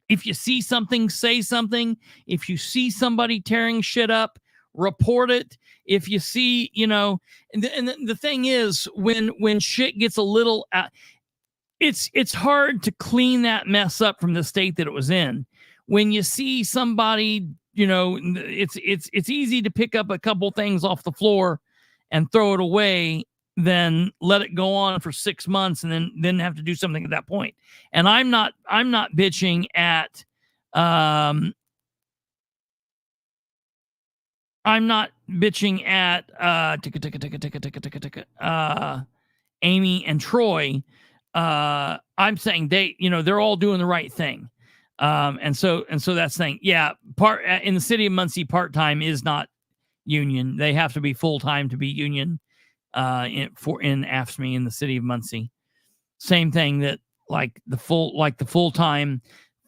if you see something, say something. If you see somebody tearing shit up, report it. If you see, and the thing is, when shit gets a little, it's hard to clean that mess up from the state that it was in. When you see somebody, it's easy to pick up a couple things off the floor and throw it away, then let it go on for 6 months and then have to do something at that point. And I'm not bitching at Amy and Troy. I'm saying they're all doing the right thing. And so that's saying, yeah, in the city of Muncie, part-time is not union. They have to be full-time to be union in AFSCME in the city of Muncie. Same thing that the full-time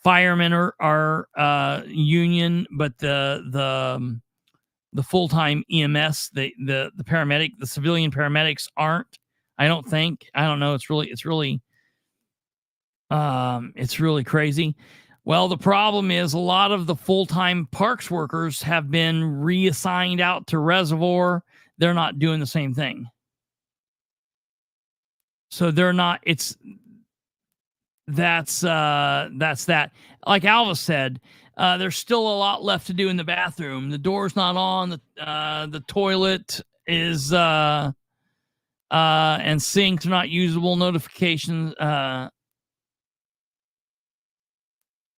firemen are union, but the full-time EMS, the paramedic, the civilian paramedics aren't. I don't think. I don't know. It's really crazy. Well, the problem is a lot of the full-time parks workers have been reassigned out to Reservoir. They're not doing the same thing. So they're not, that's that. Like Alva said, there's still a lot left to do in the bathroom. The door's not on, the toilet is and sinks are not usable. Notifications, I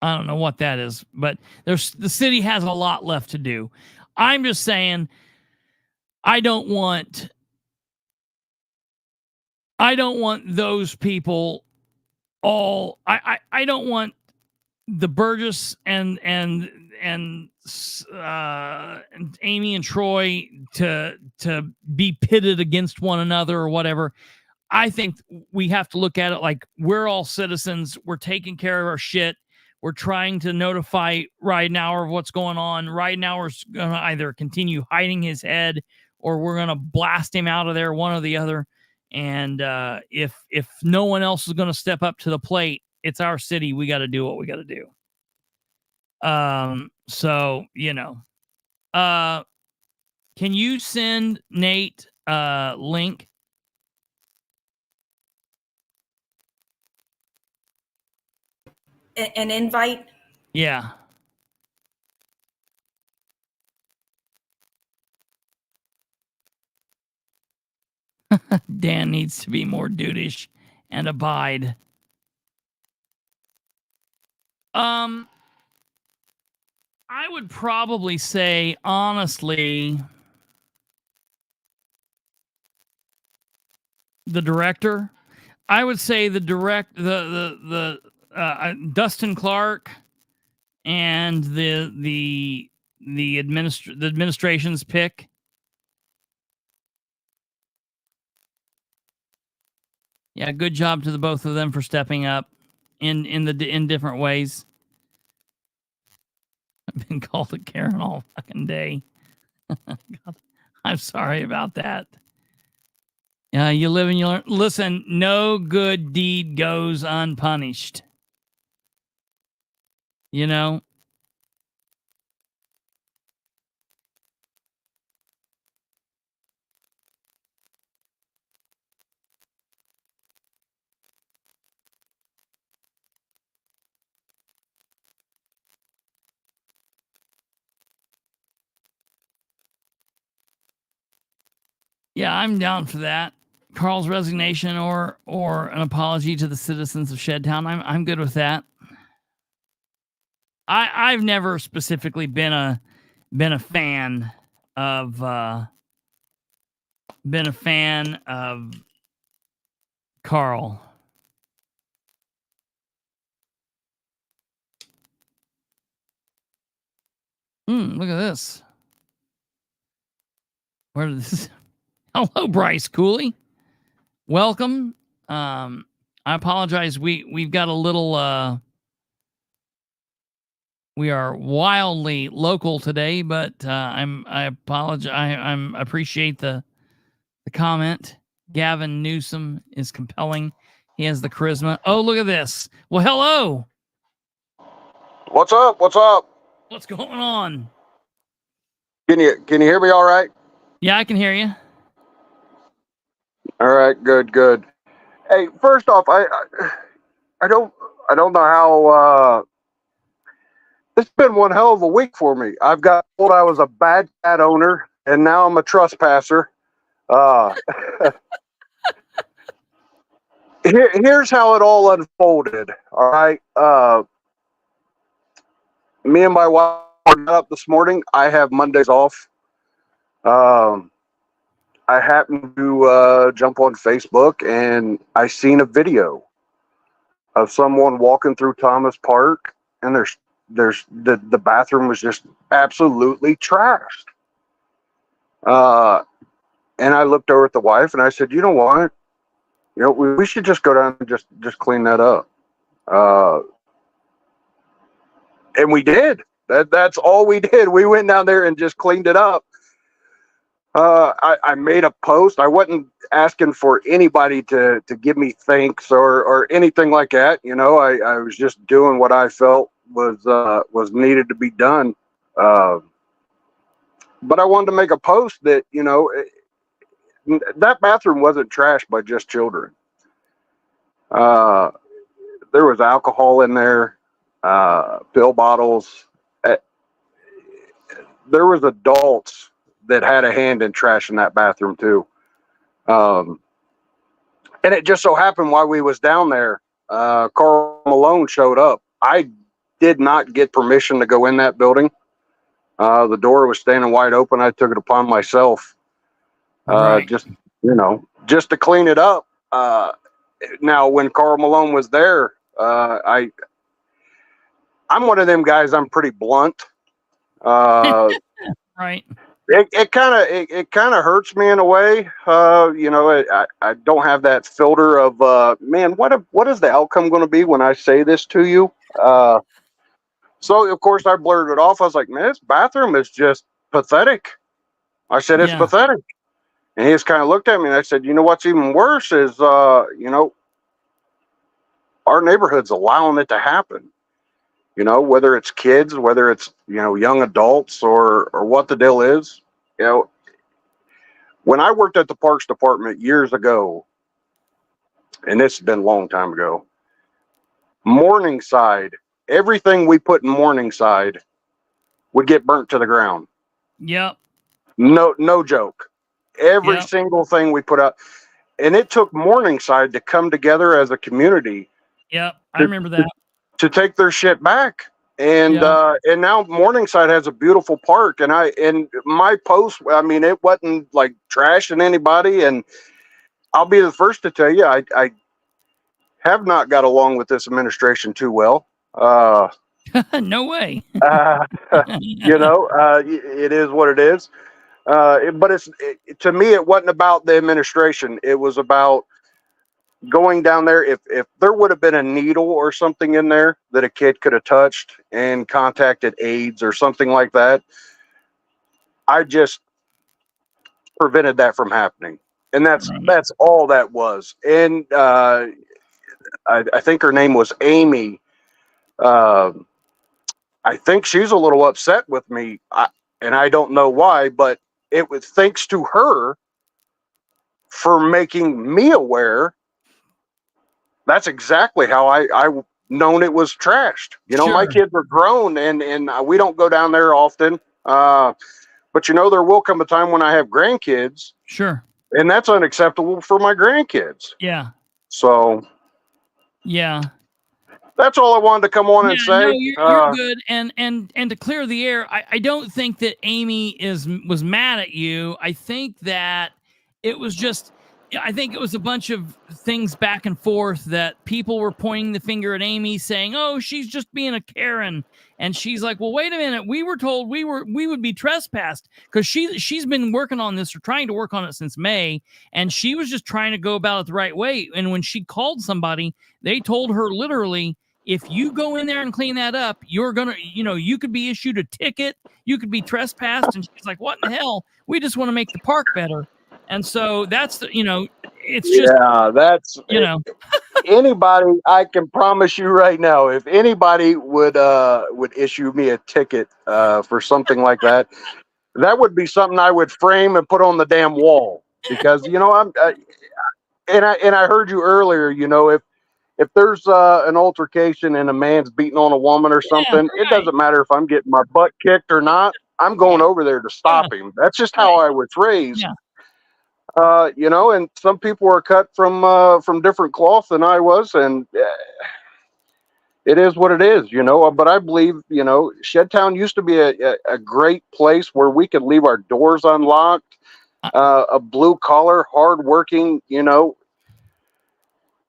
don't know what that is, but the city has a lot left to do. I'm just saying, I don't want those people all. I don't want the Burgess and Amy and Troy to be pitted against one another or whatever. I think we have to look at it like we're all citizens. We're taking care of our shit. We're trying to notify Ridenhour of what's going on. Ridenhour's going to either continue hiding his head or we're going to blast him out of there, one or the other. And if no one else is going to step up to the plate, it's our city. We got to do what we got to do. So, you know, can you send Nate link? An invite? Yeah. Dan needs to be more dudeish and abide. I would probably say, honestly, the director. I would say the Dustin Clark and the administration's pick. Yeah, good job to the both of them for stepping up in different ways. I've been called a Karen all fucking day. God, I'm sorry about that. Yeah, you live and you learn. Listen, no good deed goes unpunished. You know? Yeah, I'm down for that. Carl's resignation or an apology to the citizens of Shedtown. I'm good with that. I've never specifically been a fan of Carl. Look at this. Where did this? Hello, Bryce Cooley. Welcome. I apologize. We've got a little. We are wildly local today, but I apologize. I appreciate the comment. Gavin Newsom is compelling. He has the charisma. Oh, look at this. Well, hello. What's up? What's up? What's going on? Can you hear me all right? Yeah, I can hear you. All right, good. Hey, first off, I don't know how it's been one hell of a week for me. I've got told I was a bad cat owner, and now I'm a trespasser. Here's how it all unfolded. All right. Me and my wife got up this morning. I have Mondays off. I happened to jump on Facebook and I seen a video of someone walking through Thomas Park, and there's the bathroom was just absolutely trashed. And I looked over at the wife and I said, you know what? You know, we should just go down and just clean that up. And we did. That's all we did. We went down there and just cleaned it up. I made a post. I wasn't asking for anybody to give me thanks or anything like that. You know, I was just doing what I felt was needed to be done. But I wanted to make a post that, you know, that bathroom wasn't trashed by just children. There was alcohol in there, pill bottles. There was adults that had a hand in trashing that bathroom too. And it just so happened while we was down there, Carl Malone showed up. I did not get permission to go in that building. The door was standing wide open. I took it upon myself, Right. just, you know, just to clean it up. Now, when Carl Malone was there, I'm one of them guys. I'm pretty blunt. Right. It kind of hurts me in a way. You know, I don't have that filter of man. What is the outcome going to be when I say this to you? So of course I blurted it off. I was like, man, this bathroom is just pathetic. I said it's Yeah. pathetic, and he just kind of looked at me and I said, you know what's even worse is you know, our neighborhood's allowing it to happen. You know, whether it's kids, whether it's, you know, young adults or what the deal is. You know, when I worked at the Parks Department years ago, and this has been a long time ago, Morningside, everything we put in Morningside would get burnt to the ground. Yep. No joke. Every Yep. single thing we put out. And it took Morningside to come together as a community. Yep. I remember that. To take their shit back. And Yeah. and now Morningside has a beautiful park. And my post, I mean, it wasn't like trashing anybody. And I'll be the first to tell you, I have not got along with this administration too well. No way. You know, it is what it is. But to me, it wasn't about the administration. It was about going down there. If there would have been a needle or something in there that a kid could have touched and contacted AIDS or something like that, I just prevented that from happening. And that's all that was. And I think her name was Amy. I think she's a little upset with me, and I don't know why, but it was thanks to her for making me aware. That's exactly how I known it was trashed. You know, my kids are grown, and we don't go down there often. But you know, there will come a time when I have grandkids. Sure. And that's unacceptable for my grandkids. Yeah. So. Yeah. That's all I wanted to come on and say. No, you're good. And to clear the air, I don't think that Amy was mad at you. I think that it was just, I think it was a bunch of things back and forth that people were pointing the finger at Amy saying, oh, she's just being a Karen. And she's like, well, wait a minute. We were told we would be trespassed, because she's been working on this or trying to work on it since May. And she was just trying to go about it the right way. And when she called somebody, they told her literally, if you go in there and clean that up, you're going to, you know, you could be issued a ticket. You could be trespassed. And she's like, what in the hell? We just want to make the park better. And so that's the, you know, it's just, that's, you know, anybody, I can promise you right now, if anybody would issue me a ticket for something like that, that would be something I would frame and put on the damn wall, because, you know, I heard you earlier, you know, if there's an altercation and a man's beating on a woman or something, It doesn't matter if I'm getting my butt kicked or not. I'm going over there to stop him. That's just how I was raised. Yeah. You know, and some people were cut from different cloth than I was, and it is what it is, you know. But I believe, you know, Shedtown used to be a great place where we could leave our doors unlocked, a blue collar, hardworking, you know.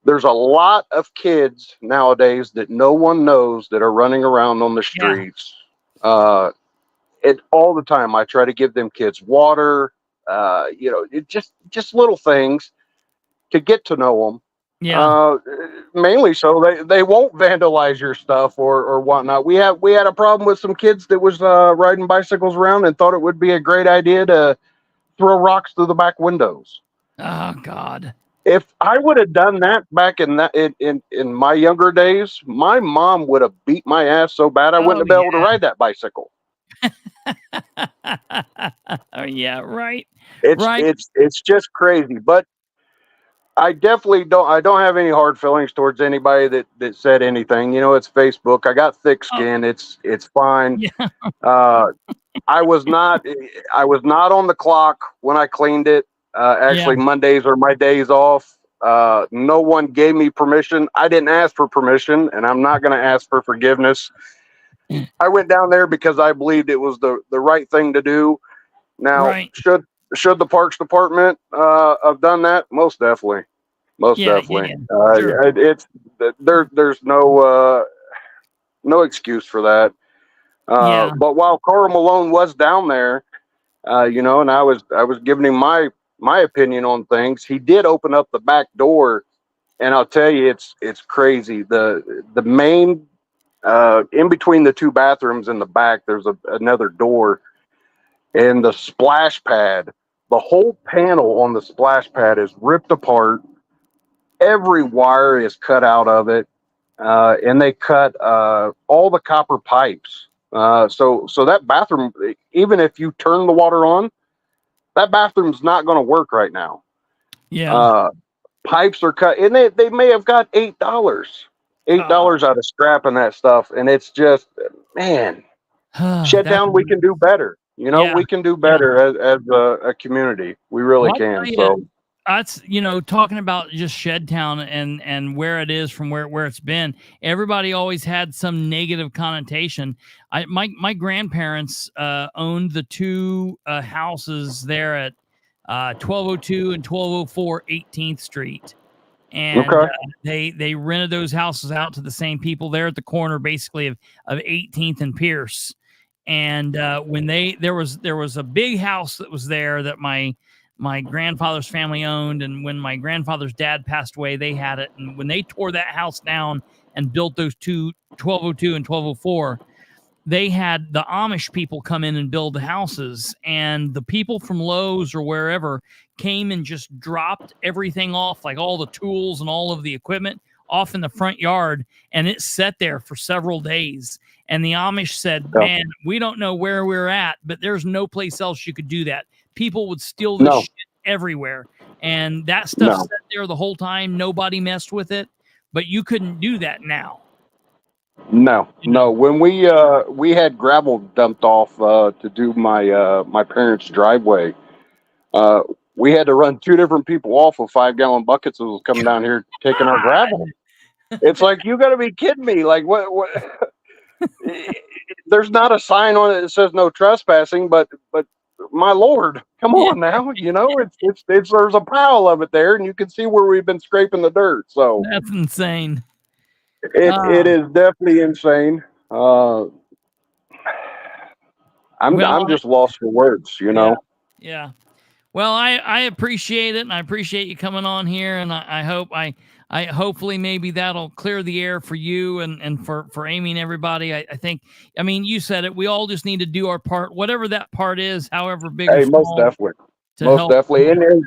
There's a lot of kids nowadays that no one knows that are running around on the streets. And all the time I try to give them kids water, you know, it just little things to get to know them. Yeah. Mainly so they won't vandalize your stuff or whatnot. We had a problem with some kids that was riding bicycles around and thought it would be a great idea to throw rocks through the back windows. Oh God. If I would have done that back in my younger days, my mom would have beat my ass so bad I wouldn't have been able to ride that bicycle. Oh yeah, right. It's just crazy. But I definitely don't have any hard feelings towards anybody that said anything. You know, it's Facebook. I got thick skin. It's fine. Yeah. I was not on the clock when I cleaned it. Actually, Mondays are my days off. No one gave me permission. I didn't ask for permission, and I'm not going to ask for forgiveness. I went down there because I believed it was the right thing to do. Now, should the Parks Department have done that? Most definitely. Definitely. Sure. It's there's no excuse for that. But while Carl Malone was down there, you know, and I was giving him my opinion on things, he did open up the back door, and I'll tell you, it's crazy. The main in between the two bathrooms in the back, there's another door, and the splash pad, the whole panel on the splash pad is ripped apart. Every wire is cut out of it, and they cut all the copper pipes. So that bathroom, even if you turn the water on, that bathroom's not going to work right now. Yeah. Pipes are cut, and they may have got $8 out of scrapping that stuff, and it's just, man, shut down. We can do better. You know, we can do better as a community. We really can. So that's, you know, talking about just Shedtown and where it is from where it's been. Everybody always had some negative connotation. My grandparents owned the two houses there at 1202 and 1204 18th Street. And they rented those houses out to the same people there at the corner, basically of 18th and Pierce. And when there was a big house that was there that my grandfather's family owned, and when my grandfather's dad passed away, they had it. And when they tore that house down and built those two 1202 and 1204, they had the Amish people come in and build the houses, and the people from Lowe's or wherever came and just dropped everything off, like all the tools and all of the equipment off in the front yard, and it sat there for several days. And the Amish said, man, we don't know where we're at, but there's no place else you could do that. People would steal this shit everywhere. And that stuff sat there the whole time. Nobody messed with it, but you couldn't do that now. No. When we had gravel dumped off to do my parents' driveway, we had to run two different people off with 5-gallon buckets that was coming down here taking our gravel. It's like, you got to be kidding me! Like what? There's not a sign on it that says no trespassing, but my Lord, come on now! You know, it's there's a pile of it there, and you can see where we've been scraping the dirt. So that's insane. It is definitely insane. I'm just lost for words, you know. Yeah. Well, I appreciate it, and I appreciate you coming on here, and I hope hopefully maybe that'll clear the air for you and for Amy and everybody. I think, I mean, you said it. We all just need to do our part, whatever that part is, however big or small. Most definitely.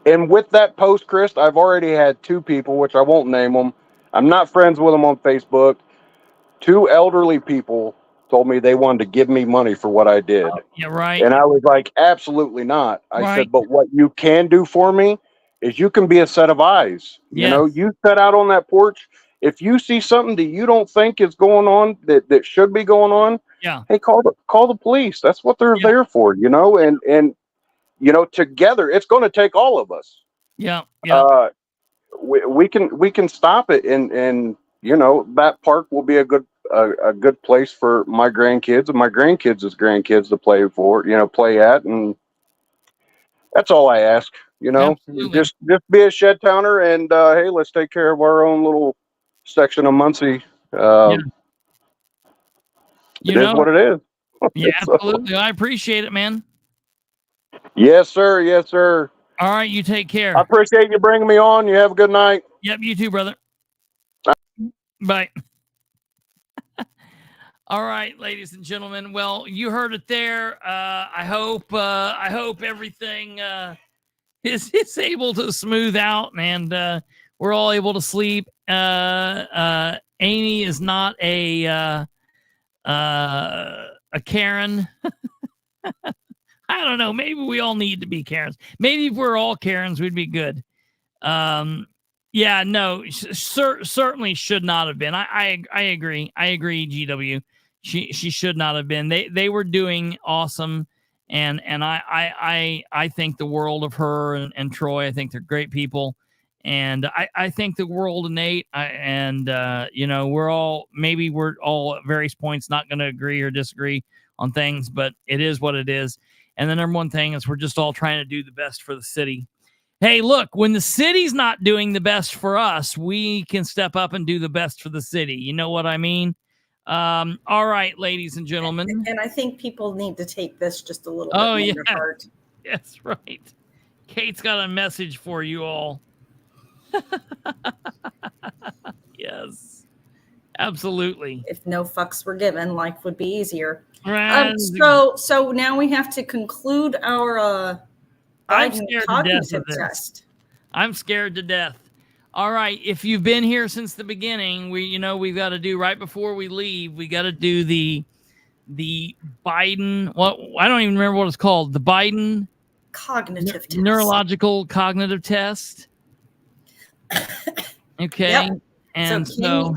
And with that post, Chris, I've already had two people, which I won't name them. I'm not friends with them on Facebook. Two elderly people told me they wanted to give me money for what I did. Yeah, right. And I was like, absolutely not. I said, but what you can do for me is you can be a set of eyes. You know, you set out on that porch. If you see something that you don't think is going on, that should be going on, hey, call the police. That's what they're there for, you know, and you know, together it's going to take all of us. We can stop it, and you know, that park will be a good place for my grandkids and my grandkids' grandkids to play at, and that's all I ask. You know, just be a shed towner, and hey, let's take care of our own little section of Muncie. It is what it is. Yeah, absolutely. I appreciate it, man. Yes, sir. Yes, sir. All right, you take care. I appreciate you bringing me on. You have a good night. Yep, you too, brother. Bye. All right, ladies and gentlemen. Well, you heard it there. I hope everything is able to smooth out, and we're all able to sleep. Amy is not a Karen. I don't know. Maybe we all need to be Karens. Maybe if we're all Karens, we'd be good. Yeah, no, certainly should not have been. I agree. I agree, GW. She should not have been. They were doing awesome, and I think the world of her and Troy. I think they're great people, and I think the world of Nate. You know, we're all at various points not going to agree or disagree on things, but it is what it is. And the number one thing is we're just all trying to do the best for the city. Hey, look, when the city's not doing the best for us, we can step up and do the best for the city. You know what I mean? All right, ladies and gentlemen. And I think people need to take this just a little bit more to heart. That's right. Kate's got a message for you all. Yes, absolutely. If no fucks were given, life would be easier. Right. So now we have to conclude our I'm scared to death of this. Test. I'm scared to death. All right. If you've been here since the beginning, we've got to do right before we leave. We got to do the Biden. What I don't even remember what it's called. The Biden cognitive test. Neurological cognitive test. Okay. Yep. And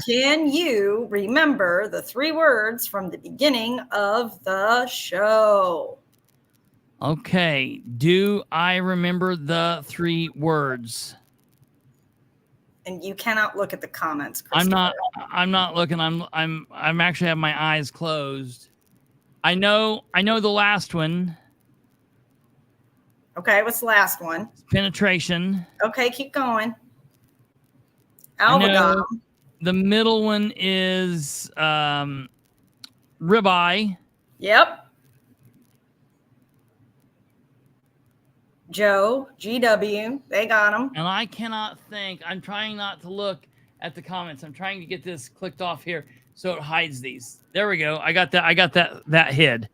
can you remember the 3 words from the beginning of the show? Okay. Do I remember the 3 words? And you cannot look at the comments, Kristopher. I'm not looking. I'm actually have my eyes closed. I know the last one. Okay, what's the last one? Penetration. Okay, keep going. Albagon. The middle one is ribeye. Yep. Joe, GW, they got them. And I cannot think. I'm trying not to look at the comments. I'm trying to get this clicked off here so it hides these. There we go. I got that hid.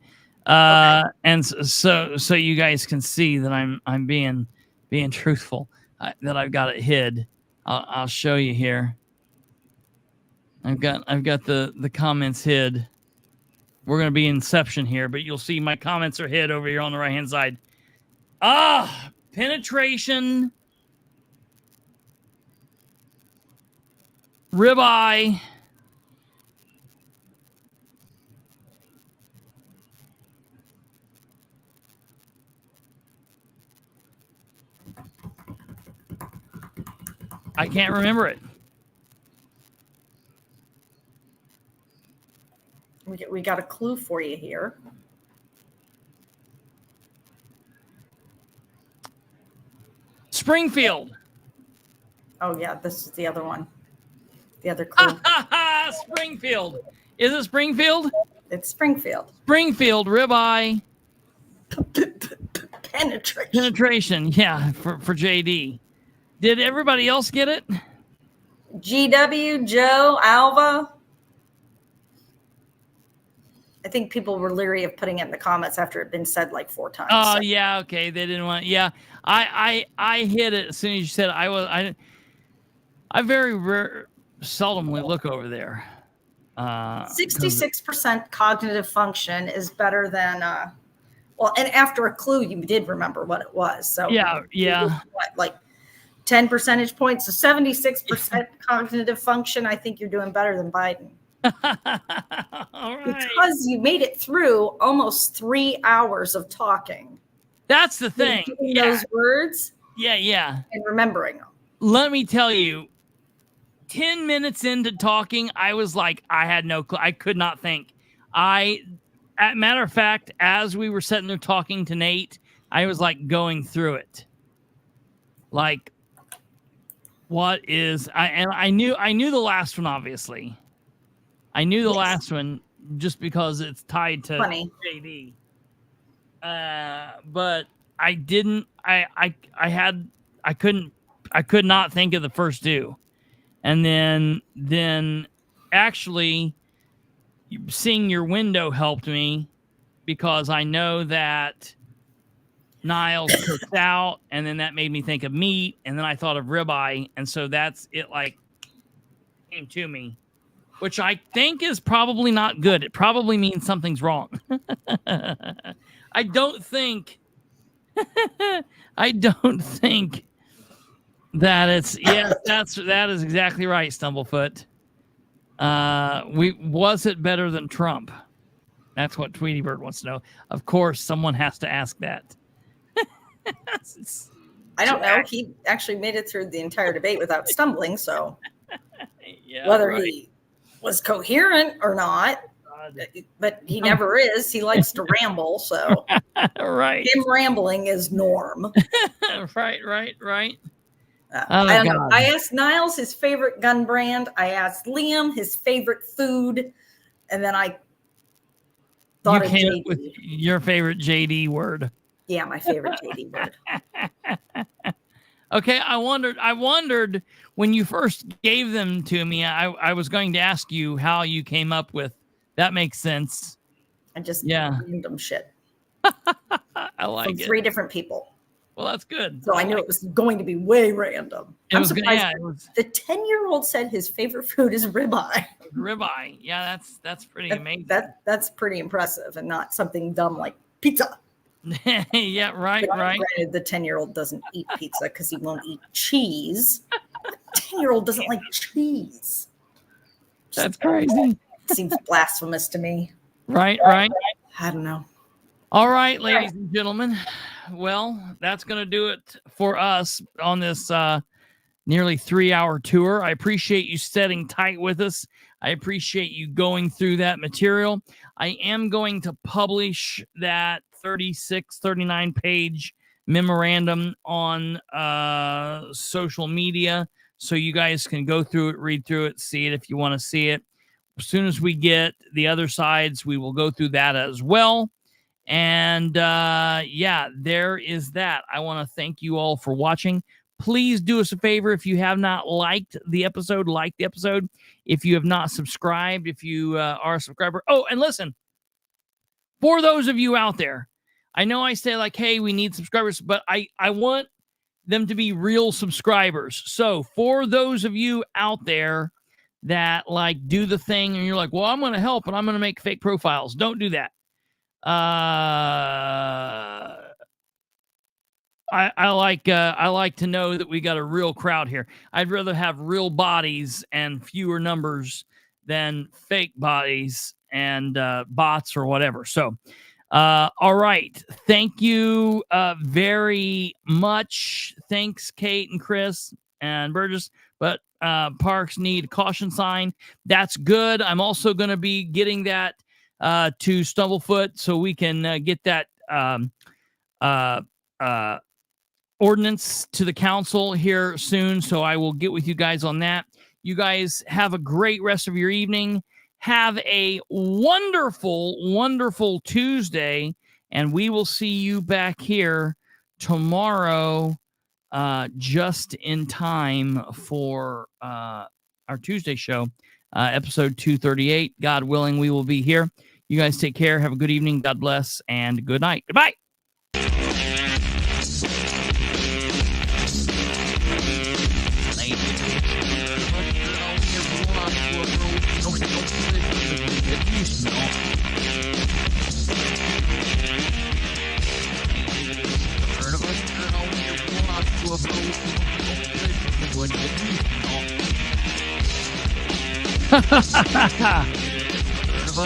Okay. And so you guys can see that I'm being truthful. That I've got it hid. I'll show you here. I've got the comments hid. We're gonna be Inception here, but you'll see my comments are hid over here on the right hand side. Penetration, ribeye, I can't remember it. We got a clue for you here. Springfield. Oh yeah, this is the other one. The other clue. Springfield. Is it Springfield? It's Springfield. Springfield ribeye. Penetration. Yeah, for JD. Did everybody else get it? GW, Joe, Alva. I think people were leery of putting it in the comments after it had been said like 4 times. Oh, so. Yeah, okay. They didn't want. Yeah, I hit it as soon as you said it. I very seldomly look over there. 66% cognitive function is better than and after a clue you did remember what it was. So yeah. Like 10 percentage points, so 76% cognitive function. I think you're doing better than Biden. All right. Because you made it through almost 3 hours of talking. That's the thing. Those words. Yeah. And remembering them. Let me tell you, 10 minutes into talking, I was like, I had no clue. I could not think. Matter of fact, as we were sitting there talking to Nate, I was like going through it. Like, what is I knew the last one, obviously. I knew the last one just because it's tied to JD. But I didn't. I could not think of the first 2, and then actually seeing your window helped me because I know that Niles cooked out, and then that made me think of meat, and then I thought of ribeye, and so that's it. Like came to me, which I think is probably not good. It probably means something's wrong. I don't think that it's that is exactly right, Stumblefoot. Was it better than Trump? That's what Tweety Bird wants to know. Of course, someone has to ask that. I don't know. He actually made it through the entire debate without stumbling, so yeah, whether he was coherent or not, but he never is. He likes to ramble, so right. Him rambling is norm. right. I asked Niles his favorite gun brand. I asked Liam his favorite food, and then I thought of JD. With your favorite JD word. Yeah, my favorite JD word. Okay, I wondered when you first gave them to me, I was going to ask you how you came up with that. Makes sense. I just random shit. I like from it. 3 different people. Well, that's good. So I knew it was going to be way random. I'm surprised the 10-year-old said his favorite food is ribeye. Ribeye. Yeah, that's pretty amazing. That's pretty impressive and not something dumb like pizza. Yeah, right. Granted, the 10-year-old doesn't eat pizza because he won't eat cheese. The 10-year-old doesn't like cheese. That's crazy. It seems blasphemous to me. Right. I don't know. All right, ladies and gentlemen. Well, that's going to do it for us on this nearly 3-hour tour. I appreciate you sitting tight with us. I appreciate you going through that material. I am going to publish that 39 page memorandum on social media so you guys can go through it, read through it, see it if you want to see it. As soon as we get the other sides, we will go through that as well. And there is that. I want to thank you all for watching. Please do us a favor. If you have not liked the episode, like the episode. If you have not subscribed, if you are a subscriber. Oh, and listen, for those of you out there, I know I say like, hey, we need subscribers, but I want them to be real subscribers. So for those of you out there that like do the thing and you're like, well, I'm going to help and I'm going to make fake profiles. Don't do that. I like to know that we got a real crowd here. I'd rather have real bodies and fewer numbers than fake bodies and bots or whatever. So, all right. Thank you very much. Thanks, Kate and Chris and Burgess. But parks need a caution sign. That's good. I'm also going to be getting that to Stumblefoot so we can get that ordinance to the council here soon. So I will get with you guys on that. You guys have a great rest of your evening. Have a wonderful, wonderful Tuesday, and we will see you back here tomorrow just in time for our Tuesday show, episode 238. God willing, we will be here. You guys take care. Have a good evening. God bless, and good night. Goodbye.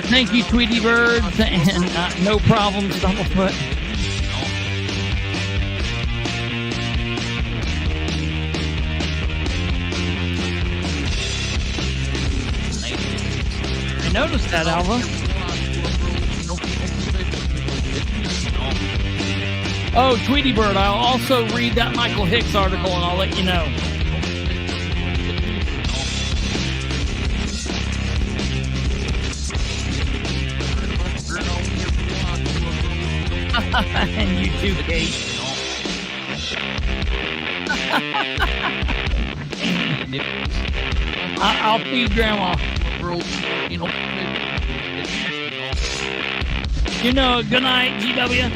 Thank you, Tweety Bird, and no problem, Stumblefoot. I noticed that, Alva. Oh, Tweety Bird, I'll also read that Michael Hicks article, and I'll let you know. And you too, Kate. I'll feed Grandma. You know, good night, GW.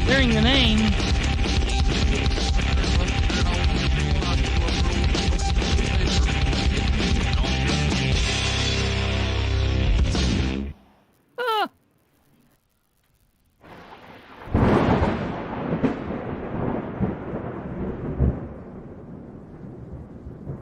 Clearing the name.